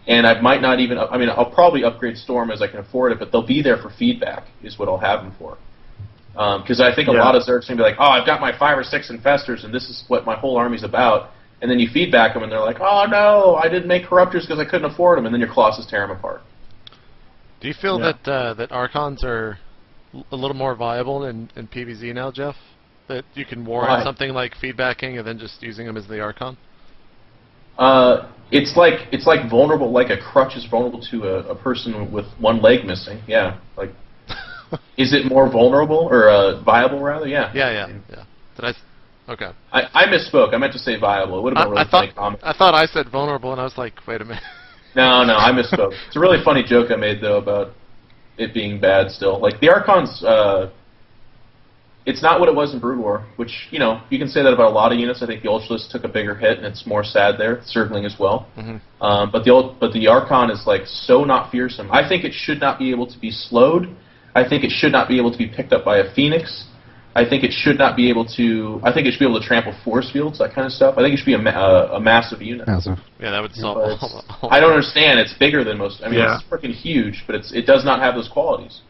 And I might not even, I'll probably upgrade Storm as I can afford it, but they'll be there for feedback, is what I'll have them for. Because I think a lot of Zergs can be like, oh, I've got my 5 or 6 Infestors, and this is what my whole army's about. And then you feedback them, and they're like, oh, no, I didn't make Corruptors because I couldn't afford them, and then your Colossus tear them apart. Do you feel that Archons are a little more viable in PvZ now, Geoff? That you can warrant something like feedbacking and then just using them as the Archon? It's like vulnerable, like a crutch is vulnerable to a person with one leg missing. Yeah, like, is it more vulnerable or viable rather? Yeah. Yeah. Okay. I misspoke. I meant to say viable. It would have been really funny comment. I thought I said vulnerable, and I was like, wait a minute. No, I misspoke. It's a really funny joke I made though about it being bad still. Like the Archons, it's not what it was in Brood War, which, you can say that about a lot of units. I think the Ultralisk took a bigger hit, and it's more sad there. Circling as well. Mm-hmm. But the Archon is like so not fearsome. I think it should not be able to be slowed. I think it should not be able to be picked up by a Phoenix. I think it should not be able to. I think it should be able to trample force fields, that kind of stuff. I think it should be a massive unit. Massive. Yeah, that would solve all. I don't understand. It's bigger than most. It's freaking huge, but it does not have those qualities.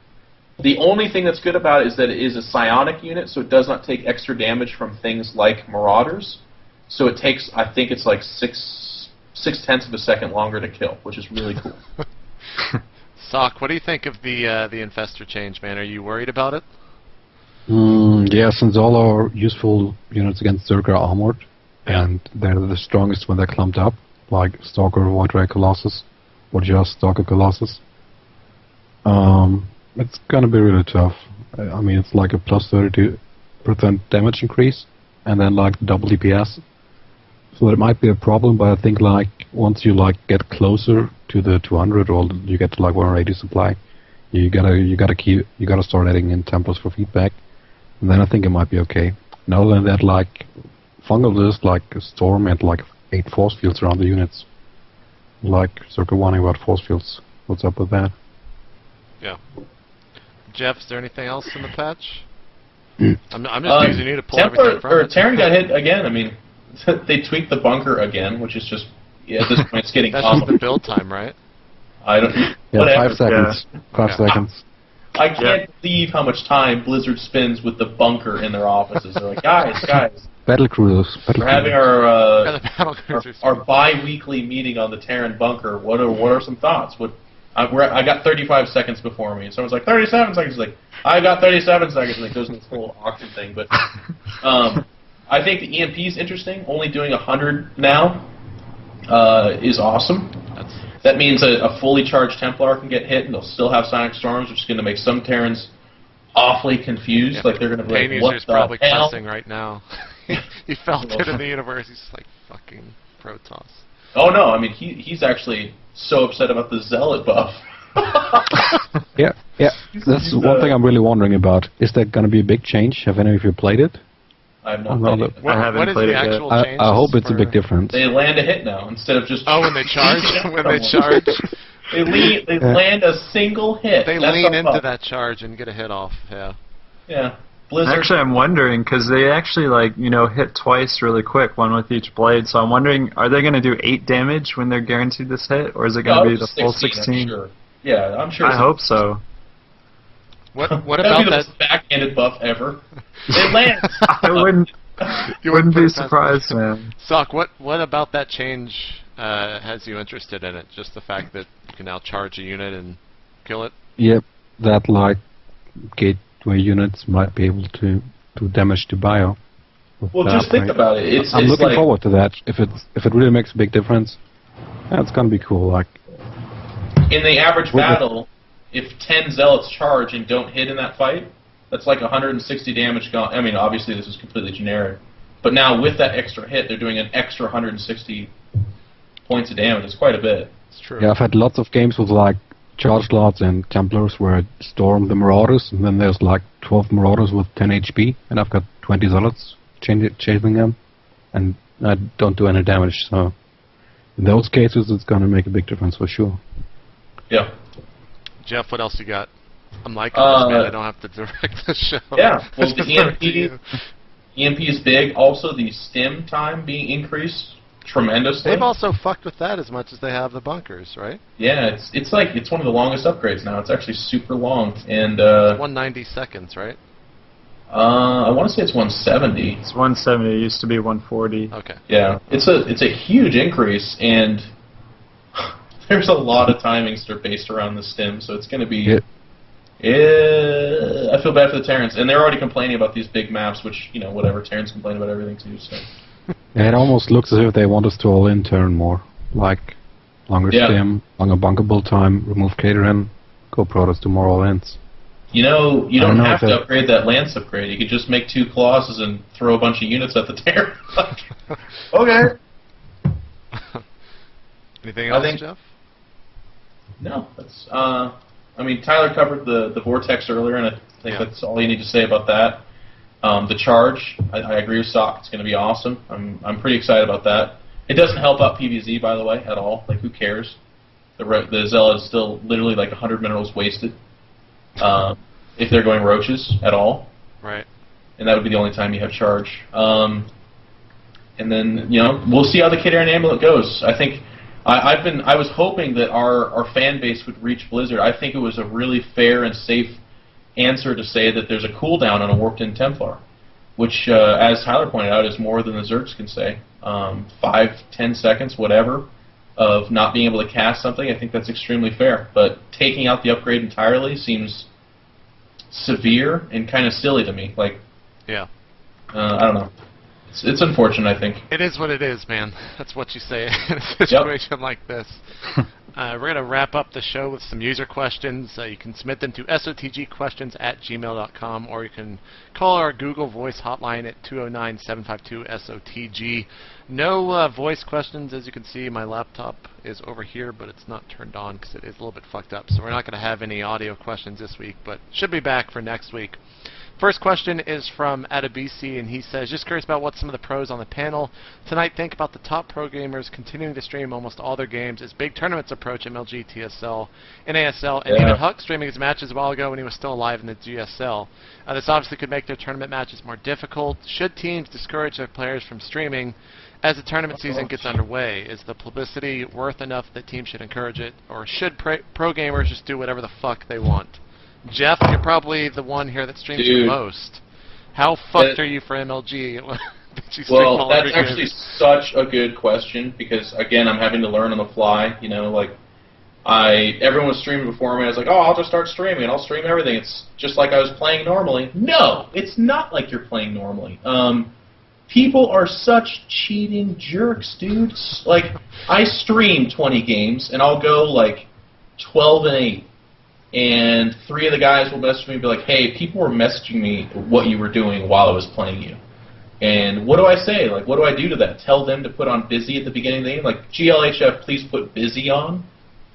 The only thing that's good about it is that it is a psionic unit, so it does not take extra damage from things like Marauders. So it takes, I think it's like 6/10 of a second longer to kill, which is really cool. Socke, what do you think of the Infestor change, man? Are you worried about it? Yeah, since all our useful units against Zerg are armored, and they're the strongest when they're clumped up, like Stalker, Void Ray, Colossus, or just Stalker, Colossus. It's gonna be really tough. It's like a plus 32% damage increase, and then like double DPS. So it might be a problem, but I think like once you like get closer to the 200, or you get to like 180 supply, you gotta start adding in Templars for feedback, and then I think it might be okay. And other than that, like Fungal is like a Storm and like 8 force fields around the units. Like Circle warning about force fields. What's up with that? Yeah. Geoff, is there anything else in the patch? I'm just using you to pull everything from it. Terran got hit again. They tweaked the bunker again, which is just at this point it's getting That's just the build time, right? I don't. Yeah, whatever. 5 seconds. 5 seconds. I can't believe how much time Blizzard spends with the bunker in their offices. They're like, guys, Battle cruisers. we're having our Our bi-weekly meeting on the Terran bunker. What are some thoughts? I got 35 seconds before me. And someone's like, 37 seconds. Like, I got 37 seconds. And it goes into this whole auction thing. But I think the EMP is interesting. Only doing 100 now is awesome. That means a fully charged Templar can get hit, and they'll still have Sonic Storms, which is going to make some Terrans awfully confused. Yeah. Like, they're going to be Pain like, what user's the probably hell? cussing right now. He felt it in the universe. He's just like, fucking Protoss. Oh, no. He's actually so upset about the Zealot buff. Yeah. That's one thing I'm really wondering about. Is that going to be a big change? Have any of you played it? I have not played it. I haven't What is played the it yet. actual change? I hope it's a big difference. They land a hit now instead of just... Oh, when they charge? When they charge? They land a single hit. They That's lean the into fuck. that charge and get a hit off, yeah. Yeah. Blizzard. Actually, I'm wondering, because they actually, hit twice really quick, one with each blade, so I'm wondering, are they going to do 8 damage when they're guaranteed this hit, or is it going to be the full 16? I'm sure. Yeah, I'm sure. I hope so. What That'd about be the that? most backhanded buff ever. It lands. I wouldn't. You Wouldn't put be it past- surprised, man. Sock, what about that change has you interested in it? Just the fact that you can now charge a unit and kill it? Yep, that like gateway units might be able to do damage to bio. with Well, that just think upgrade. about it. I'm It's looking like, forward to that. If it really makes a big difference, that's gonna be cool. Like, in the average Well, battle, if 10 zealots charge and don't hit in that fight, that's like 160 damage gone. I mean, obviously this is completely generic, but now with that extra hit, they're doing an extra 160 points of damage. It's quite a bit. It's true. yeah, I've had lots of games with like Charge Lords and Templars where I storm the Marauders, and then there's like 12 Marauders with 10 HP, and I've got 20 Zealots chasing them, and I don't do any damage, so in those cases it's gonna make a big difference for sure. Yeah. Geoff, what else you got? I'm liking this, man. I don't have to direct the show. Yeah. Well, It's the just up to you. EMP is big. Also, the stim time being increased tremendously. They've also fucked with that as much as they have the bunkers, right? Yeah, it's one of the longest upgrades now. It's actually super long, and 190 seconds, right? I want to say it's 170. It's 170. It used to be 140. Okay. Yeah, it's a huge increase, and there's a lot of timings that are based around the stim, so it's going to be. Yeah. I feel bad for the Terrans, and they're already complaining about these big maps, which whatever. Terrans complain about everything too. So. Yeah, it almost looks as if they want us to all in turn more, like longer Yeah. stim, longer bunker build time, remove catering, go Protoss to more all ends. You don't I don't know have if to that- upgrade that lance upgrade. You could just make 2 clauses and throw a bunch of units at the Terran. Okay. Anything I else, think- Geoff? No, that's. I mean, Tyler covered the vortex earlier, and I think Yeah. that's all you need to say about that. The charge, I agree with Socke. It's going to be awesome. I'm pretty excited about that. It doesn't help out PvZ, by the way, at all. Like, who cares? The Zealot is still literally like 100 minerals wasted if they're going roaches at all. Right. And that would be the only time you have charge. And then we'll see how the Kid Air and Amulet goes. I think I was hoping that our fan base would reach Blizzard. I think it was a really fair and safe answer to say that there's a cooldown on a warped-in Templar, which, as Tyler pointed out, is more than the Zergs can say. 5-10 seconds, whatever, of not being able to cast something. I think that's extremely fair. But taking out the upgrade entirely seems severe and kind of silly to me. Like, Yeah. I don't know. It's unfortunate, I think. It is what it is, man. That's what you say in a situation like this. We're going to wrap up the show with some user questions. You can submit them to sotgquestions@gmail.com, or you can call our Google Voice hotline at 209-752-SOTG. No voice questions, as you can see. My laptop is over here, but it's not turned on because it is a little bit fucked up. So we're not going to have any audio questions this week, but should be back for next week. First question is from Adabisi, and he says, just curious about what some of the pros on the panel tonight think about the top pro gamers continuing to stream almost all their games as big tournaments approach MLG, TSL, NASL, and even Huck streaming his matches a while ago when he was still alive in the GSL. This obviously could make their tournament matches more difficult. Should teams discourage their players from streaming as the tournament season gets underway? Is the publicity worth enough that teams should encourage it, or should pro gamers just do whatever the fuck they want? Geoff, you're probably the one here that streams the most. How fucked are you for MLG? Did you stream all Well, of that's your actually games? such a good question because, again, I'm having to learn on the fly. Everyone was streaming before me. I was like, oh, I'll just start streaming and I'll stream everything. It's just like I was playing normally. No, it's not like you're playing normally. People are such cheating jerks, dude. Like, I stream 20 games and I'll go 12-8. And 3 of the guys will message me and be like, hey, people were messaging me what you were doing while I was playing you. And what do I say? What do I do to that? Tell them to put on busy at the beginning of the game? GLHF, please put busy on?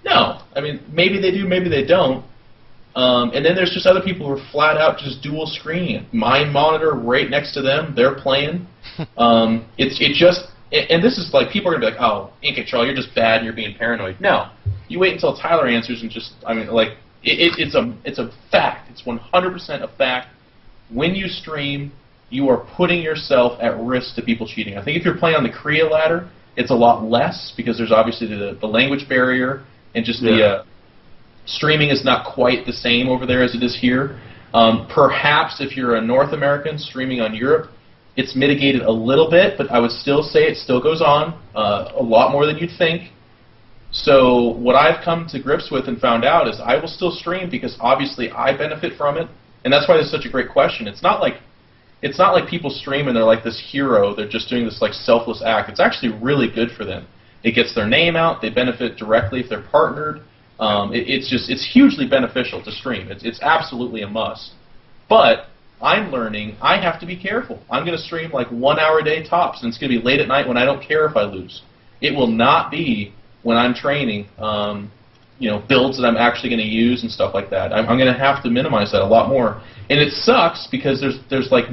No. I mean, maybe they do, maybe they don't. And then there's just other people who are flat out just dual screening it. My monitor right next to them, they're playing. And this is people are going to be like, oh, Ink Charlie, you're just bad and you're being paranoid. No. You wait until Tyler answers and it's a fact. It's 100% a fact. When you stream, you are putting yourself at risk to people cheating. I think if you're playing on the Korea ladder, it's a lot less because there's obviously the language barrier and just streaming is not quite the same over there as it is here. Perhaps if you're a North American streaming on Europe, it's mitigated a little bit, but I would still say it still goes on a lot more than you'd think. So what I've come to grips with and found out is I will still stream because obviously I benefit from it, and that's why this is such a great question. It's not like people stream and they're like this hero. They're just doing this like selfless act. It's actually really good for them. It gets their name out. They benefit directly if they're partnered. It's hugely beneficial to stream. It's absolutely a must. But I'm learning I have to be careful. I'm going to stream like 1 hour a day tops, and it's going to be late at night when I don't care if I lose. It will not be when I'm training, builds that I'm actually going to use and stuff like that. I'm going to have to minimize that a lot more. And it sucks because there's like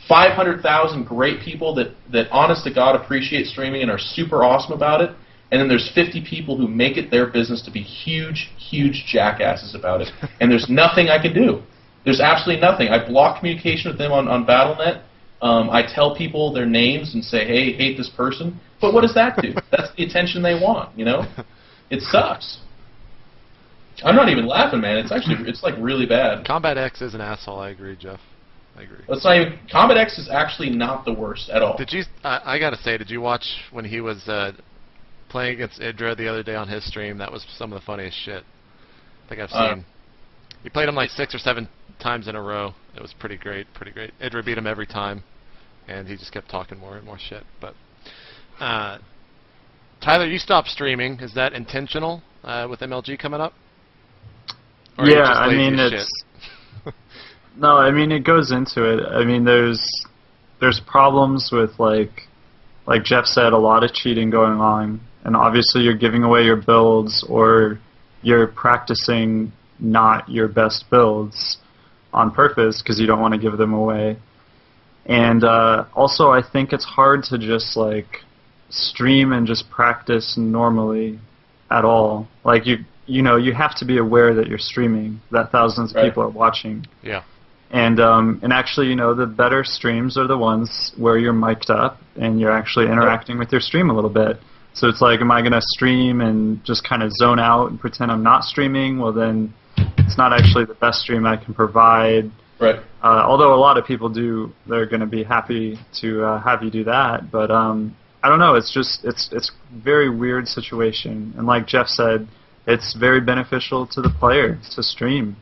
500,000 great people that honest to God appreciate streaming and are super awesome about it. And then there's 50 people who make it their business to be huge, huge jackasses about it. And there's nothing I can do. There's absolutely nothing. I block communication with them on Battle.net. I tell people their names and say, hey, hate this person. But what does that do? That's the attention they want, you know? It sucks. I'm not even laughing, man. It's like really bad. Combat X is an asshole. I agree, Geoff. I agree. That's not even, Combat X is actually not the worst at all. Did you? I gotta say, did you watch when he was playing against Idra the other day on his stream? That was some of the funniest shit I think I've seen. He played him like 6 or 7 times in a row. It was pretty great, pretty great. Idra beat him every time, and he just kept talking more and more shit. But Tyler, you stopped streaming. Is that intentional with MLG coming up? Or yeah, I mean it's no, I mean it goes into it. I mean there's problems with like Geoff said, a lot of cheating going on, and obviously you're giving away your builds or you're practicing not your best builds on purpose because you don't want to give them away. And also I think it's hard to just like stream and just practice normally at all. Like you know, you have to be aware that you're streaming, that thousands of people are watching. Yeah. And actually, you know, the better streams are the ones where you're mic'd up and you're actually interacting with your stream a little bit. So it's like, am I going to stream and just kind of zone out and pretend I'm not streaming? Well, then it's not actually the best stream I can provide. Right. Although a lot of people they're going to be happy to have you do that. But I don't know. It's just it's a very weird situation. And like Geoff said, it's very beneficial to the player to stream.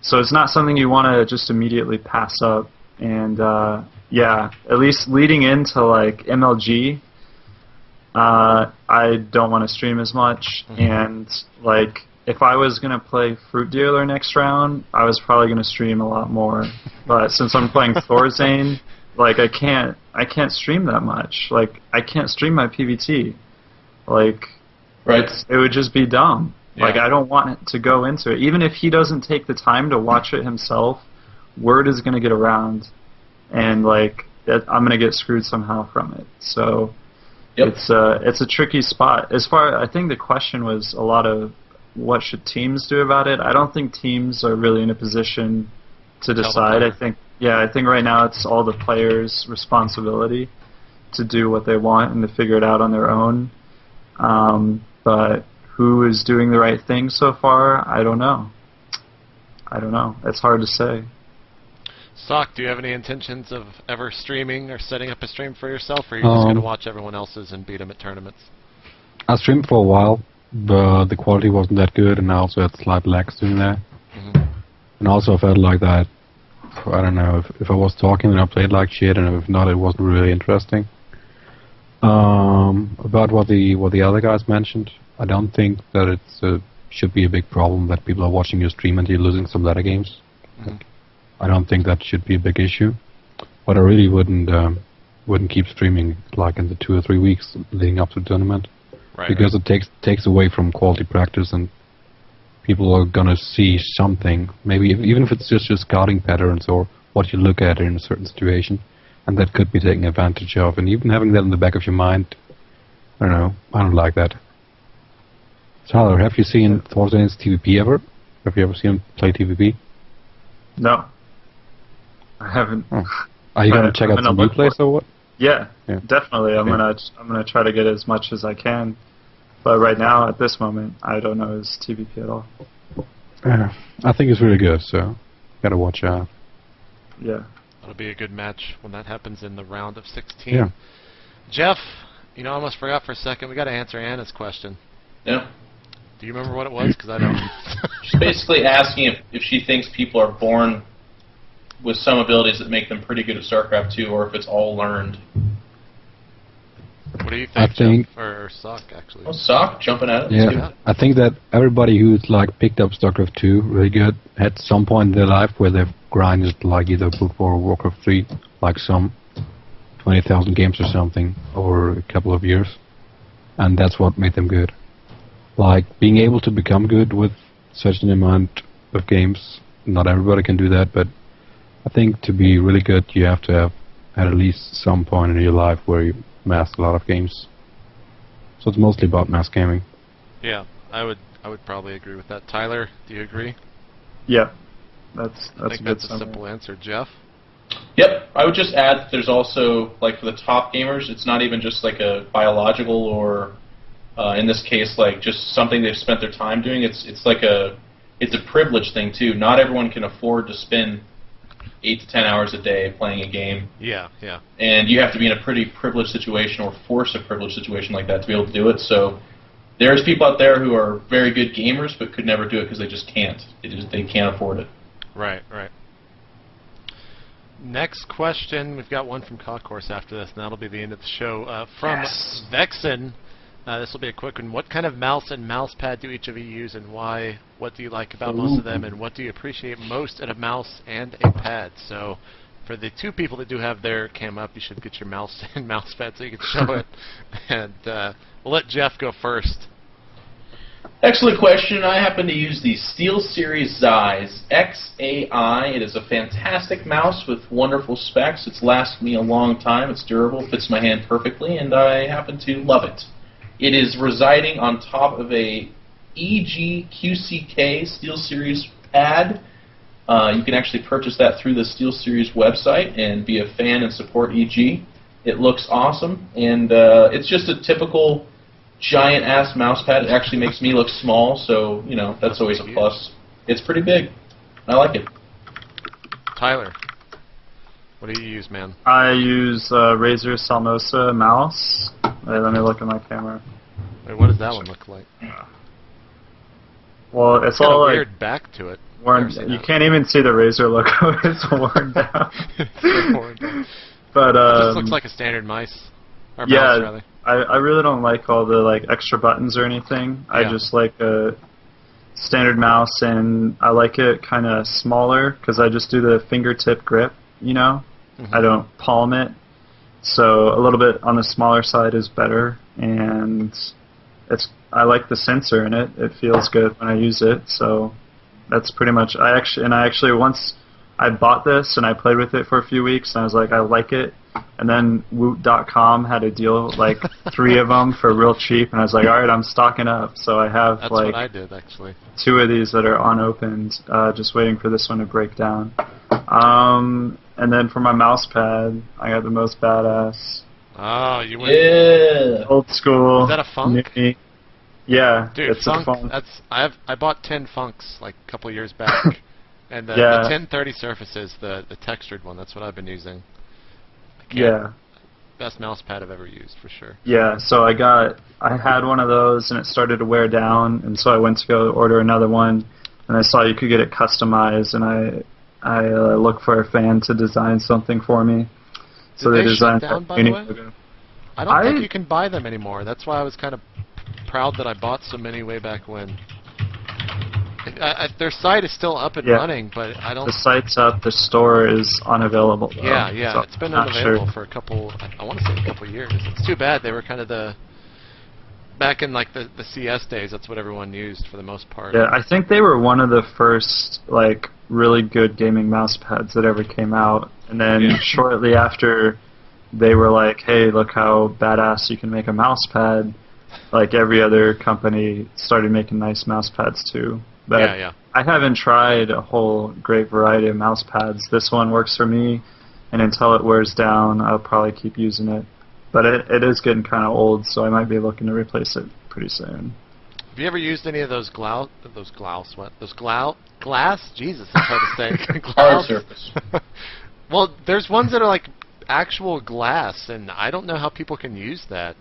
So it's not something you want to just immediately pass up. And yeah, at least leading into like MLG, I don't want to stream as much. And like if I was going to play Fruit Dealer next round, I was probably going to stream a lot more. But since I'm playing Thorzane, like I can't stream that much. Like I can't stream my PvT. Like right. It would just be dumb. Yeah. Like I don't want it to go into it. Even if he doesn't take the time to watch it himself, word is going to get around, and like I'm going to get screwed somehow from it. So it's a tricky spot. I think the question was a lot of what should teams do about it. I don't think teams are really in a position to decide. I think right now it's all the players' responsibility to do what they want and to figure it out on their own. But who is doing the right thing so far? I don't know. It's hard to say. Socke, do you have any intentions of ever streaming or setting up a stream for yourself, or are you just going to watch everyone else's and beat them at tournaments? I streamed for a while, but the quality wasn't that good, and I also had slight lags doing that. And also I felt like that, I don't know, if I was talking then I played like shit, and if not it wasn't really interesting. About what the other guys mentioned, I don't think that it should be a big problem that people are watching your stream and you're losing some ladder games. I don't think that should be a big issue, but I really wouldn't keep streaming like in the 2 or 3 weeks leading up to the tournament, because it takes away from quality practice, and people are gonna see something, maybe even if it's just your scouting patterns or what you look at in a certain situation, and that could be taken advantage of. And even having that in the back of your mind, I don't know, I don't like that. Tyler, have you seen Thorzane's TVP ever? Have you ever seen him play TVP? No, I haven't. Are you gonna check out some replays or what? Yeah, definitely. I'm gonna try to get as much as I can. But right now, at this moment, I don't know his TVP at all. Yeah, I think it's really good, so gotta watch out. Yeah. That'll be a good match when that happens in the round of 16. Yeah. Geoff, I almost forgot for a second. We got to answer Anna's question. Yeah. Do you remember what it was? Because I don't. She's basically asking if she thinks people are born with some abilities that make them pretty good at StarCraft 2, or if it's all learned. What do you think, I think, Geoff? Or Socke, actually? Oh, Socke, jumping at it. yeah, I think that everybody who's like picked up StarCraft 2 really good at some point in their life where they've grinded like either Brood War or Warcraft 3, like some 20,000 games or something over a couple of years, and that's what made them good. Like being able to become good with such an amount of games, not everybody can do that, but I think to be really good you have to have at least some point in your life where you mastered a lot of games. So it's mostly about mass gaming. Yeah, I would probably agree with that. Tyler, do you agree? Yeah. That's I think a good that's a summary. simple answer. Geoff? Yep, I would just add that there's also, like for the top gamers, it's not even just like a biological or, in this case, like just something they've spent their time doing. It's a privilege thing too. Not everyone can afford to spend 8 to 10 hours a day playing a game. Yeah, yeah. And you have to be in a pretty privileged situation or force a privileged situation like that to be able to do it. So there's people out there who are very good gamers but could never do it because they just can't. They can't afford it. Right, right. Next question, we've got one from Concourse after this, and that'll be the end of the show. From Vexen, this will be a quick one. What kind of mouse and mouse pad do each of you use, and why? What do you like about most of them, and what do you appreciate most at a mouse and a pad? So, for the two people that do have their cam up, you should get your mouse and mouse pad so you can show it. And we'll let Geoff go first. Excellent question. I happen to use the SteelSeries Zeiss XAI. It is a fantastic mouse with wonderful specs. It's lasted me a long time. It's durable, fits my hand perfectly, and I happen to love it. It is residing on top of a EGQCK SteelSeries pad. You can actually purchase that through the SteelSeries website and be a fan and support EG. It looks awesome, and it's just a typical giant-ass mouse pad. It actually makes me look small, so, that's always a plus. It's pretty big. I like it. Tyler, what do you use, man? I use Razer Salmosa mouse. Wait, let me look at my camera. Wait, what does that one look like? Well, it's got all a like weird back to it. worn. You can't even see the Razer logo. It's worn down. It's worn down. But it just looks like a standard mice. Or mouse, rather. I really don't like all the extra buttons or anything. I just like a standard mouse, and I like it kind of smaller because I just do the fingertip grip. I don't palm it, so a little bit on the smaller side is better. And I like the sensor in it. It feels good when I use it. So that's pretty much. I actually once I bought this and I played with it for a few weeks, and I was like, I like it. And then Woot.com had a deal, like 3 of them for real cheap, and I was like, all right, I'm stocking up. So I have That's what I did, actually. 2 of these that are unopened, just waiting for this one to break down. And then for my mouse pad, I got the most badass. Oh, you went. Yeah. Old school. Is that a Funk? Yeah, dude, it's Funk. a Funk. I bought 10 Funks like a couple years back, and the 1030 Surface is the textured one. That's what I've been using. Yeah. Best mouse pad I've ever used, for sure. Yeah, so I had one of those, and it started to wear down, and so I went to go order another one, and I saw you could get it customized, and I looked for a fan to design something for me. So Did they they designed shut down, by the way? I don't think you can buy them anymore. That's why I was kind of proud that I bought so many way back when. Their site is still up and running, but I don't... The site's up, the store is unavailable, though. Yeah, so it's been unavailable for a couple, I want to say a couple years. It's too bad. They were kind of back in like the CS days, that's what everyone used for the most part. Yeah, I think they were one of the first, really good gaming mouse pads that ever came out. And then shortly after, they were like, hey, look how badass you can make a mouse pad. Like every other company started making nice mouse pads too. But I haven't tried a whole great variety of mouse pads. This one works for me, and until it wears down, I'll probably keep using it. But it is getting kind of old, so I might be looking to replace it pretty soon. Have you ever used any of those glass? Jesus, that's hard to say. Hard surface. Well, there's ones that are like actual glass, and I don't know how people can use that.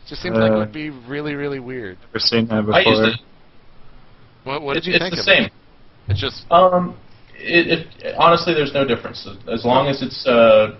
It just seems like it would be really, really weird. Never seen that before. I used it. What did you think It's of the same. it? It's just. Honestly, there's no difference as long as it's. I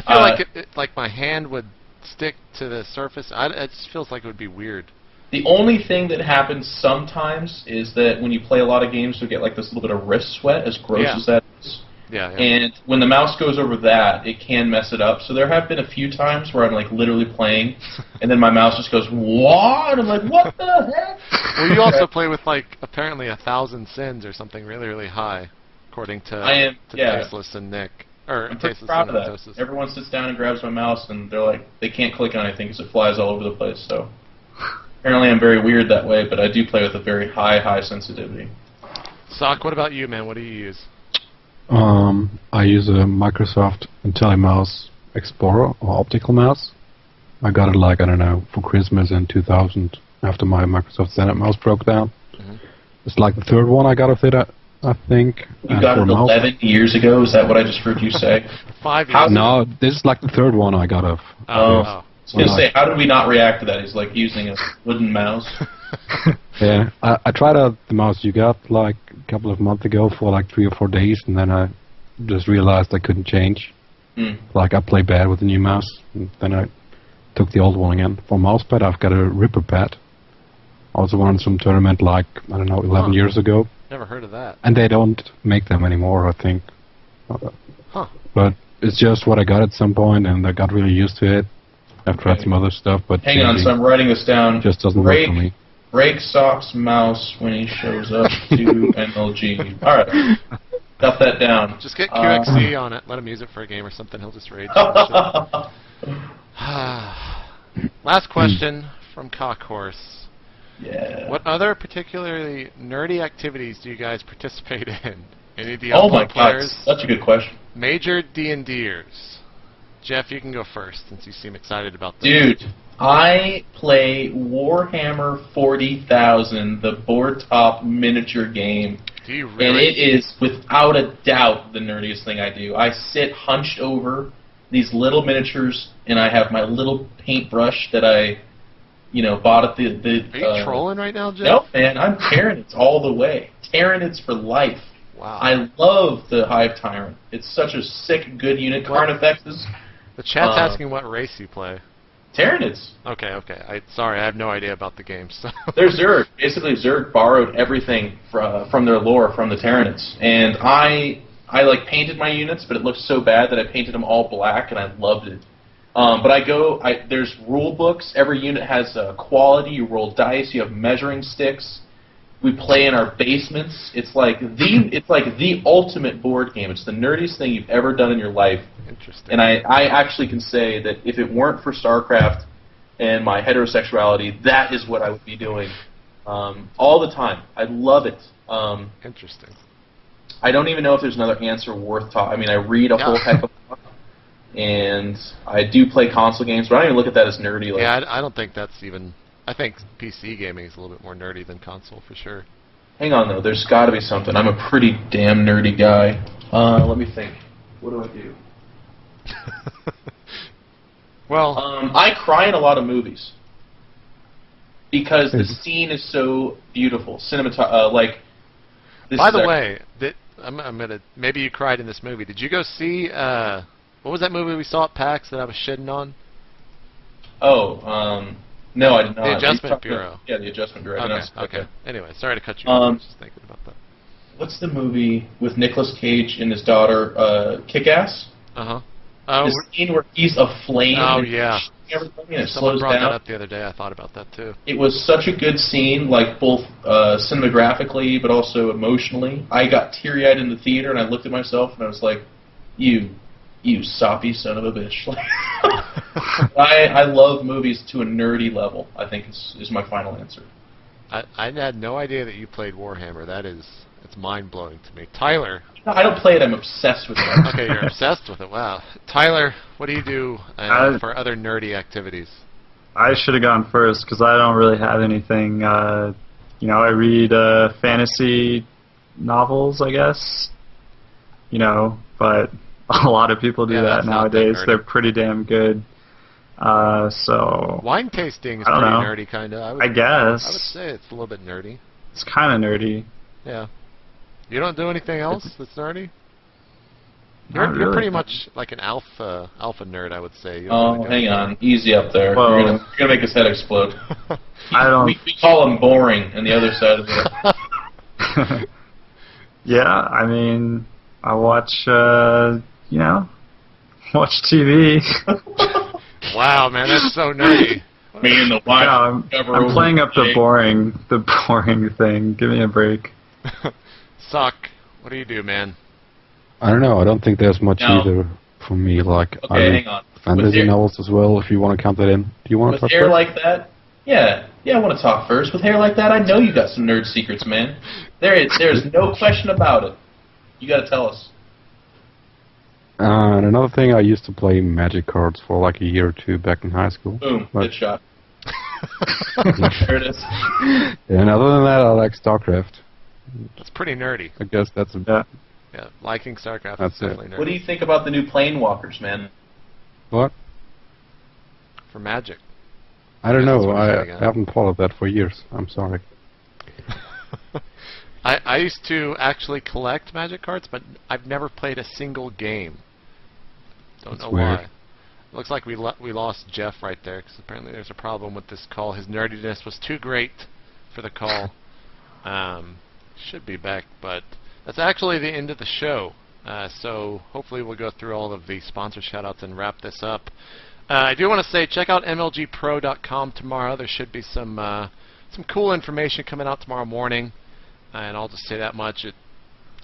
feel like like my hand would stick to the surface. It just feels like it would be weird. The only thing that happens sometimes is that when you play a lot of games, you'll get like this little bit of wrist sweat, as gross as that is. Yeah. And when the mouse goes over that, it can mess it up. So there have been a few times where I'm like literally playing, and then my mouse just goes, what? I'm like, what the heck? Well, you also play with like apparently 1,000 sins or something really, really high, according to Tasteless and Nick. I'm pretty proud of that. Everyone sits down and grabs my mouse, and they're like, they can't click on anything because it flies all over the place. So apparently I'm very weird that way, but I do play with a very high sensitivity. Socke, what about you, man? What do you use? I use a Microsoft IntelliMouse Explorer or optical mouse. I got it like, I don't know, for Christmas in 2000 after my Microsoft Standard mouse broke down. It's like the third one I got of it, I think. You got it 11 years ago? Is that what I just heard you say? 5 years. No, this is like the third one I got of. I was going to say, how did we not react to that? He's like using a wooden mouse. Yeah, I tried out the mouse you got like a couple of months ago for like 3 or 4 days, and then I just realized I couldn't change. Like I play bad with the new mouse, and then I took the old one again. For mousepad, I've got a Ripper pad. Also won some tournament like, I don't know, 11 years ago. Never heard of that. And they don't make them anymore, I think. But it's just what I got at some point, and I got really used to it. I've tried some other stuff, but hang on, so I'm writing this down. Just doesn't work for me. Break Socke's mouse when he shows up to MLG. All right, got that down. Just get QXC on it. Let him use it for a game or something. He'll just rage. Last question from Cockhorse. Yeah. What other particularly nerdy activities do you guys participate in? Any Diablo Oh my players? God, such a good question. Major D&D'ers. Geoff, you can go first since you seem excited about this. Dude, I play Warhammer 40,000, the board top miniature game. Do you really? And it is, without a doubt, the nerdiest thing I do. I sit hunched over these little miniatures, and I have my little paintbrush that I, bought at the Are you trolling right now, Geoff? No, man, I'm Tyranids all the way. Tyranids for life. Wow. I love the Hive Tyrant. It's such a sick, good unit. Carnifexes. The chat's asking what race you play. Tyranids. Okay. Sorry, I have no idea about the game. So. They're Zerg. Basically, Zerg borrowed everything from their lore from the Tyranids. And I like painted my units, but it looked so bad that I painted them all black, and I loved it. But there's rule books. Every unit has a quality. You roll dice. You have measuring sticks. We play in our basements. It's like the ultimate board game. It's the nerdiest thing you've ever done in your life. Interesting. And I actually can say that if it weren't for StarCraft and my heterosexuality, that is what I would be doing all the time. I love it. Interesting. I don't even know if there's another answer worth talking. I mean, I read a whole heck of a lot, and I do play console games, but I don't even look at that as nerdy. Like, yeah, I don't think that's even... I think PC gaming is a little bit more nerdy than console, for sure. Hang on, though. There's got to be something. I'm a pretty damn nerdy guy. Let me think. What do I do? Well... I cry in a lot of movies. Because the scene is so beautiful. By the way, I'm gonna... Maybe you cried in this movie. Did you go see... what was that movie we saw at PAX that I was shitting on? No, I did not. The Adjustment Bureau. Yeah, the Adjustment Bureau. Okay. Anyway, sorry to cut you off. I was just thinking about that. What's the movie with Nicolas Cage and his daughter, Kick-Ass? Uh-huh. The scene where he's aflame. Oh, and yeah. Everything and it Someone slows brought down. that up the other day. I thought about that, too. It was such a good scene, like both cinematographically but also emotionally. I got teary-eyed in the theater, and I looked at myself, and I was like, you soppy son of a bitch. I love movies to a nerdy level, I think is my final answer. I had no idea that you played Warhammer. It's mind-blowing to me. Tyler. No, I don't play it, I'm obsessed with it. Okay, you're obsessed with it. Wow. Tyler, what do you do for other nerdy activities? I should have gone first because I don't really have anything. You know, I read fantasy novels, I guess. You know, but a lot of people do that nowadays. They're pretty damn good. So wine tasting is I don't pretty know. nerdy, kind of. I guess. I would say it's a little bit nerdy. It's kind of nerdy. Yeah. You don't do anything else that's nerdy? Not You're really. pretty much like an alpha nerd, I would say. You don't Oh, really do hang on. Easy up there. Well- you're gonna make his head explode. I don't. We call him boring, and the other side of it. Yeah, I mean, I watch. You know, watch TV. Wow, man, that's so nerdy. Me and the wife. Yeah, I'm playing up the boring thing. Give me a break. Socke, what do you do, man? I don't know. I don't think there's much No. either for me. Like I Okay, read hang on. fantasy hair- novels as well. If you want to count that in, do you want to With talk hair first? like that? Yeah, I want to talk first. With hair like that, I know you got some nerd secrets, man. There's no question about it. You got to tell us. And another thing, I used to play Magic cards for like a year or two back in high school. Boom, But- good shot. There it is. And other than that, I like StarCraft. That's pretty nerdy. I guess that's Yeah. Yeah, liking StarCraft That's is definitely nerdy. What do you think about the new Planewalkers, man? what? For Magic. I don't That's know. what I'm I getting at. haven't followed that for years. I'm sorry. I used to actually collect Magic cards, but I've never played a single game. Don't That's know weird. why. Looks like we lost Geoff right there, because apparently there's a problem with this call. His nerdiness was too great for the call. Should be back, but that's actually the end of the show. So hopefully we'll go through all of the sponsor shoutouts and wrap this up. I do want to say check out MLGpro.com tomorrow. There should be some cool information coming out tomorrow morning, and I'll just say that much.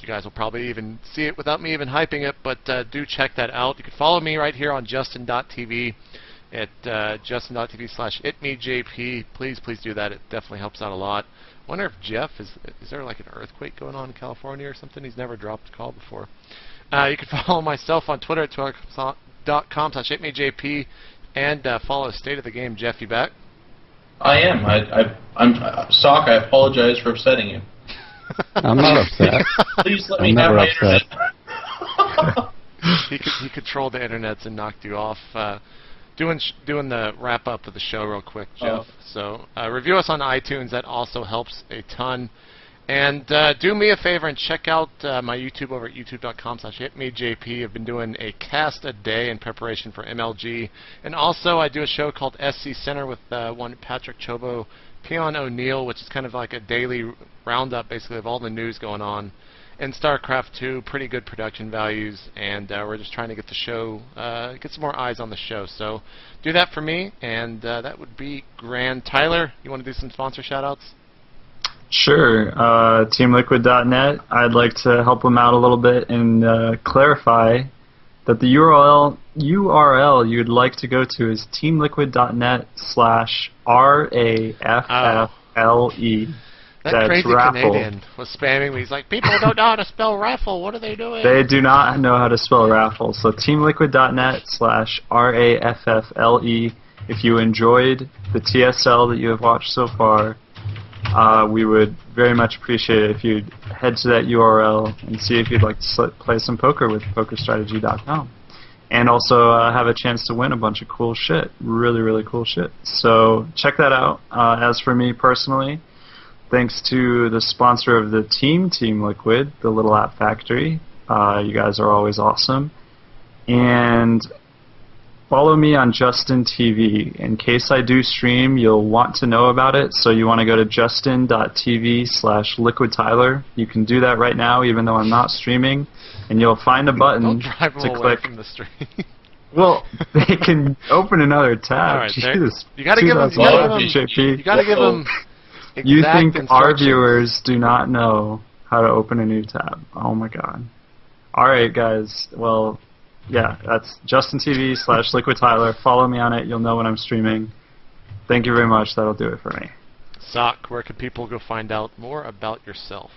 You guys will probably even see it without me even hyping it, but do check that out. You can follow me right here on Justin.tv at Justin.tv/itmejp. Please do that. It definitely helps out a lot. I wonder if Geoff, is there like an earthquake going on in California or something? He's never dropped a call before. You can follow myself on Twitter at twitter.com/itmejp and follow State of the Game. Geoff, you back? I am. I'm Socke. I apologize for upsetting you. I'm not upset. Please let I'm me have never my upset. internet. He controlled the internets and knocked you off. Doing the wrap up of the show real quick, Geoff. So review us on iTunes. That also helps a ton. And do me a favor and check out my YouTube over at youtube.com/hitmejp. I've been doing a cast a day in preparation for MLG. And also I do a show called SC Center with one Patrick Chobo, Peon O'Neill, which is kind of like a daily roundup basically of all the news going on in StarCraft 2. Pretty good production values, and we're just trying to get the show, get some more eyes on the show. So do that for me, and that would be grand. Tyler, you want to do some sponsor shoutouts? Sure. TeamLiquid.net. I'd like to help them out a little bit and clarify that the URL you'd like to go to is teamliquid.net/RAFFLE. That That's crazy raffle. Canadian was spamming me. He's like, people don't know how to spell raffle. What are they doing? They do not know how to spell raffle. So teamliquid.net/RAFFLE. If you enjoyed the TSL that you have watched so far, we would very much appreciate it if you'd head to that URL and see if you'd like to play some poker with PokerStrategy.com. And also have a chance to win a bunch of cool shit. Really, really cool shit. So check that out. As for me personally, thanks to the sponsor of the team, Team Liquid, the Little App Factory. You guys are always awesome. And follow me on Justin TV. In case I do stream, you'll want to know about it, so you want to go to justin.tv/liquidtyler. You can do that right now, even though I'm not streaming, and you'll find a button Don't drive them to away click. from the stream. Well, they can open another tab. All right, there- Jesus. you gotta give them. You JP. gotta give them. You exact think our instructions. viewers do not know how to open a new tab? Oh my god. Alright guys, well, yeah, that's JustinTV/LiquidTyler. Follow me on it, you'll know when I'm streaming. Thank you very much, that'll do it for me. Socke, where can people go find out more about yourself?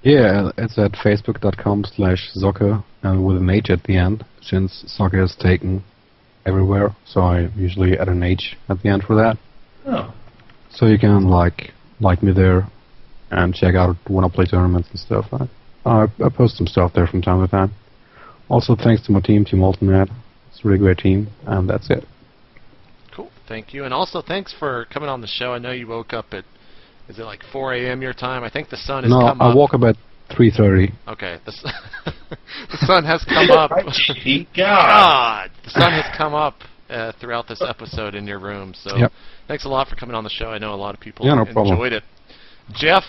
Yeah, it's at facebook.com/Socke with an H at the end, since Socke has taken everywhere, so I usually add an H at the end for that. Oh. So you can like me there and check out when I play tournaments and stuff. I post some stuff there from time to time. Also, thanks to my team, Team Alternate. It's a really great team, and that's it. Cool, thank you. And also, thanks for coming on the show. I know you woke up at, is it like 4 a.m. your time? I think the sun has come up. I woke up at 3:30. Okay, the sun has come up. God, the sun has come up throughout this episode in your room. So, yep. Thanks a lot for coming on the show. I know a lot of people enjoyed it. Geoff,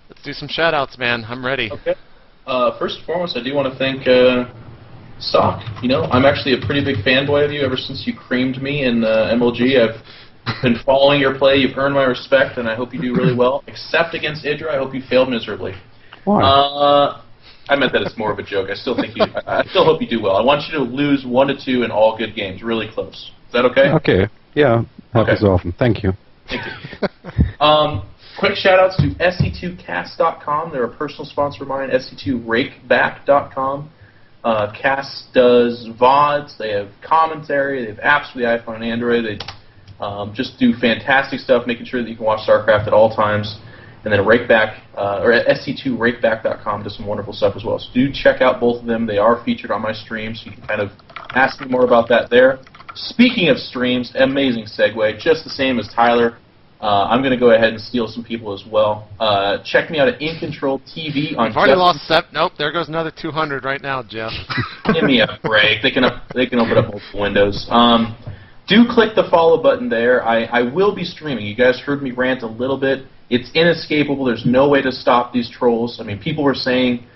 let's do some shout-outs, man. I'm ready. Okay. First and foremost, I do want to thank Socke. You know, I'm actually a pretty big fanboy of you ever since you creamed me in MLG. I've been following your play. You've earned my respect, and I hope you do really well. Except against Idra, I hope you failed miserably. Why? I meant that it's more of a joke. I still think I still hope you do well. I want you to lose 1-2 in all good games, really close. Is that okay? Okay. Yeah. Happens often. Thank you. Thank you. Quick shout-outs to SC2Cast.com. They're a personal sponsor of mine, SC2Rakeback.com. Cast does VODs. They have commentary. They have apps for the iPhone and Android. They just do fantastic stuff, making sure that you can watch StarCraft at all times. And then Rakeback, or SC2Rakeback.com does some wonderful stuff as well. So do check out both of them. They are featured on my stream, so you can kind of ask me more about that there. Speaking of streams, amazing segue, just the same as Tyler. I'm going to go ahead and steal some people as well. Check me out at In Control TV on. I've already lost 7. Nope, there goes another 200 right now, Geoff. Give me a break. They can open up multiple windows. Do click the follow button there. I will be streaming. You guys heard me rant a little bit. It's inescapable. There's no way to stop these trolls. I mean, people were saying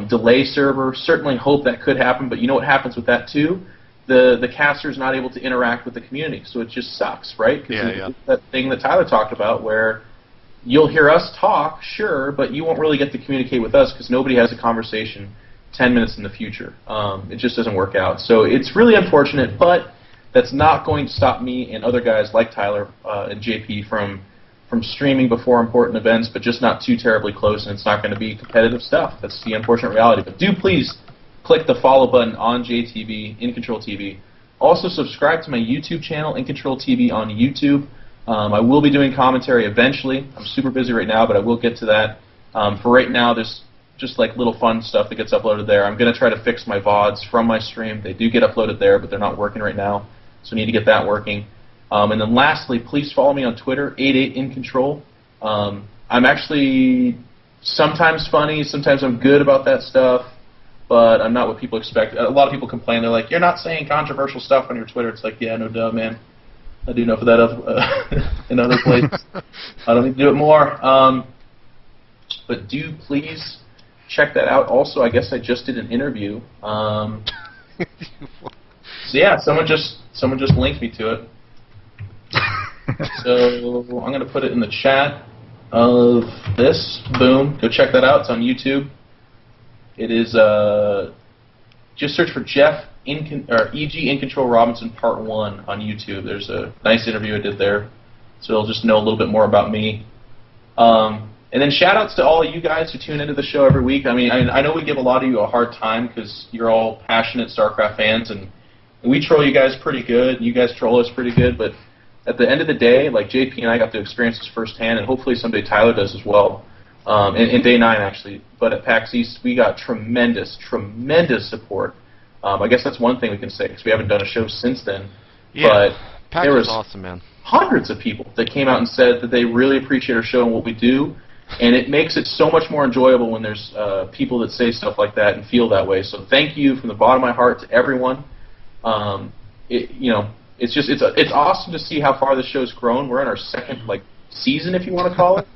delay server. Certainly hope that could happen, but you know what happens with that too? The caster's not able to interact with the community, so it just sucks, right? Yeah. It's that thing that Tyler talked about where you'll hear us talk, sure, but you won't really get to communicate with us because nobody has a conversation 10 minutes in the future. It just doesn't work out. So it's really unfortunate, but that's not going to stop me and other guys like Tyler and JP from streaming before important events, but just not too terribly close, and it's not going to be competitive stuff. That's the unfortunate reality. But do please click the follow button on JTV, In Control TV. Also subscribe to my YouTube channel, In Control TV on YouTube. I will be doing commentary eventually. I'm super busy right now, but I will get to that. For right now, there's just like little fun stuff that gets uploaded there. I'm going to try to fix my VODs from my stream. They do get uploaded there, but they're not working right now, so I need to get that working. And then lastly, please follow me on Twitter, 88InControl. I'm actually sometimes funny, sometimes I'm good about that stuff, but I'm not what people expect. A lot of people complain. They're like, you're not saying controversial stuff on your Twitter. It's like, yeah, no duh, man. I do enough of that in other places. I don't need to do it more. But do please check that out. Also, I guess I just did an interview. So yeah, someone just linked me to it. So I'm going to put it in the chat of this. Boom. Go check that out. It's on YouTube. It is, just search for Geoff EG In Control Robinson Part 1 on YouTube. There's a nice interview I did there. So you'll just know a little bit more about me. And then shout outs to all of you guys who tune into the show every week. I mean, I know we give a lot of you a hard time because you're all passionate StarCraft fans, and we troll you guys pretty good, and you guys troll us pretty good, but at the end of the day, like JP and I got to experience this firsthand, and hopefully someday Tyler does as well, in Day 9 actually, but at PAX East we got tremendous support. I guess that's one thing we can say, because we haven't done a show since then, but PAX there was awesome, man. Hundreds of people that came out and said that they really appreciate our show and what we do, and it makes it so much more enjoyable when there's people that say stuff like that and feel that way. So thank you from the bottom of my heart to everyone. It's awesome to see how far the show's grown. We're in our second season, if you want to call it.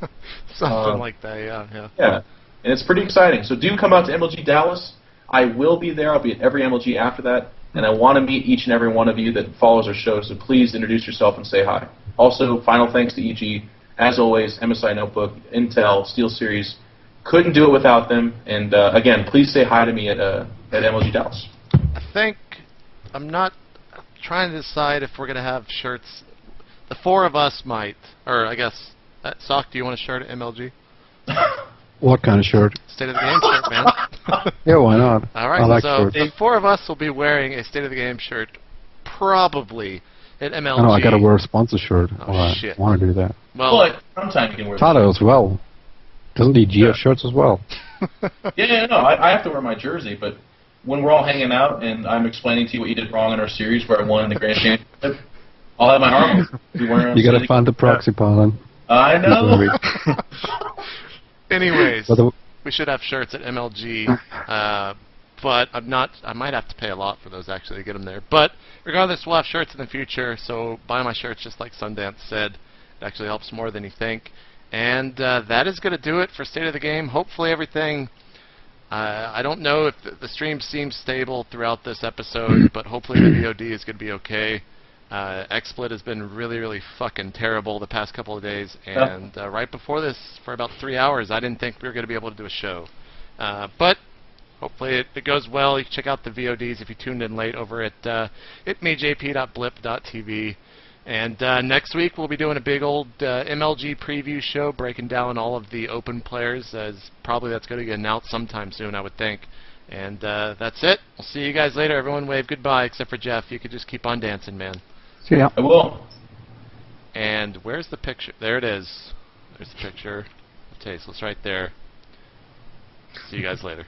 Something like that, yeah. Yeah, and it's pretty exciting. So do come out to MLG Dallas. I will be there. I'll be at every MLG after that, and I want to meet each and every one of you that follows our show. So please introduce yourself and say hi. Also, final thanks to EG. As always, MSI Notebook, Intel, SteelSeries. Couldn't do it without them. And again, please say hi to me at MLG Dallas. I think I'm not trying to decide if we're going to have shirts. The four of us might. Or I guess, Socke, do you want a shirt at MLG? What kind of shirt? State of the Game shirt, man. Yeah, why not? All right, I like so shirts. the four of us will be wearing a State of the Game shirt, probably at MLG. I know, I gotta wear a sponsor shirt. Oh, I shit. want to do that. Well, sometimes you can wear. Tyler as well. Doesn't he Geoff shirts as well? Yeah, no, I have to wear my jersey, but when we're all hanging out and I'm explaining to you what you did wrong in our series where I won the Grand Championship, I'll have my arm. Be wearing You gotta find the proxy pilot. I know. Anyways, But the- we should have shirts at MLG, but I'm not. I might have to pay a lot for those actually to get them there. But regardless, we'll have shirts in the future. So buy my shirts, just like Sundance said. It actually helps more than you think. And that is going to do it for State of the Game. Hopefully everything. I don't know if the stream seems stable throughout this episode, but hopefully the VOD is going to be okay. XSplit has been really, really fucking terrible the past couple of days, and right before this, for about 3 hours, I didn't think we were going to be able to do a show. But hopefully it goes well. You can check out the VODs if you tuned in late over at itmejp.blip.tv. And next week we'll be doing a big old MLG preview show, breaking down all of the open players, as probably that's going to get announced sometime soon, I would think. And that's it. We'll see you guys later. Everyone wave goodbye, except for Geoff. You could just keep on dancing, man. See ya. I will. And where's the picture? There it is. There's the picture. The tasteless right there. See you guys later.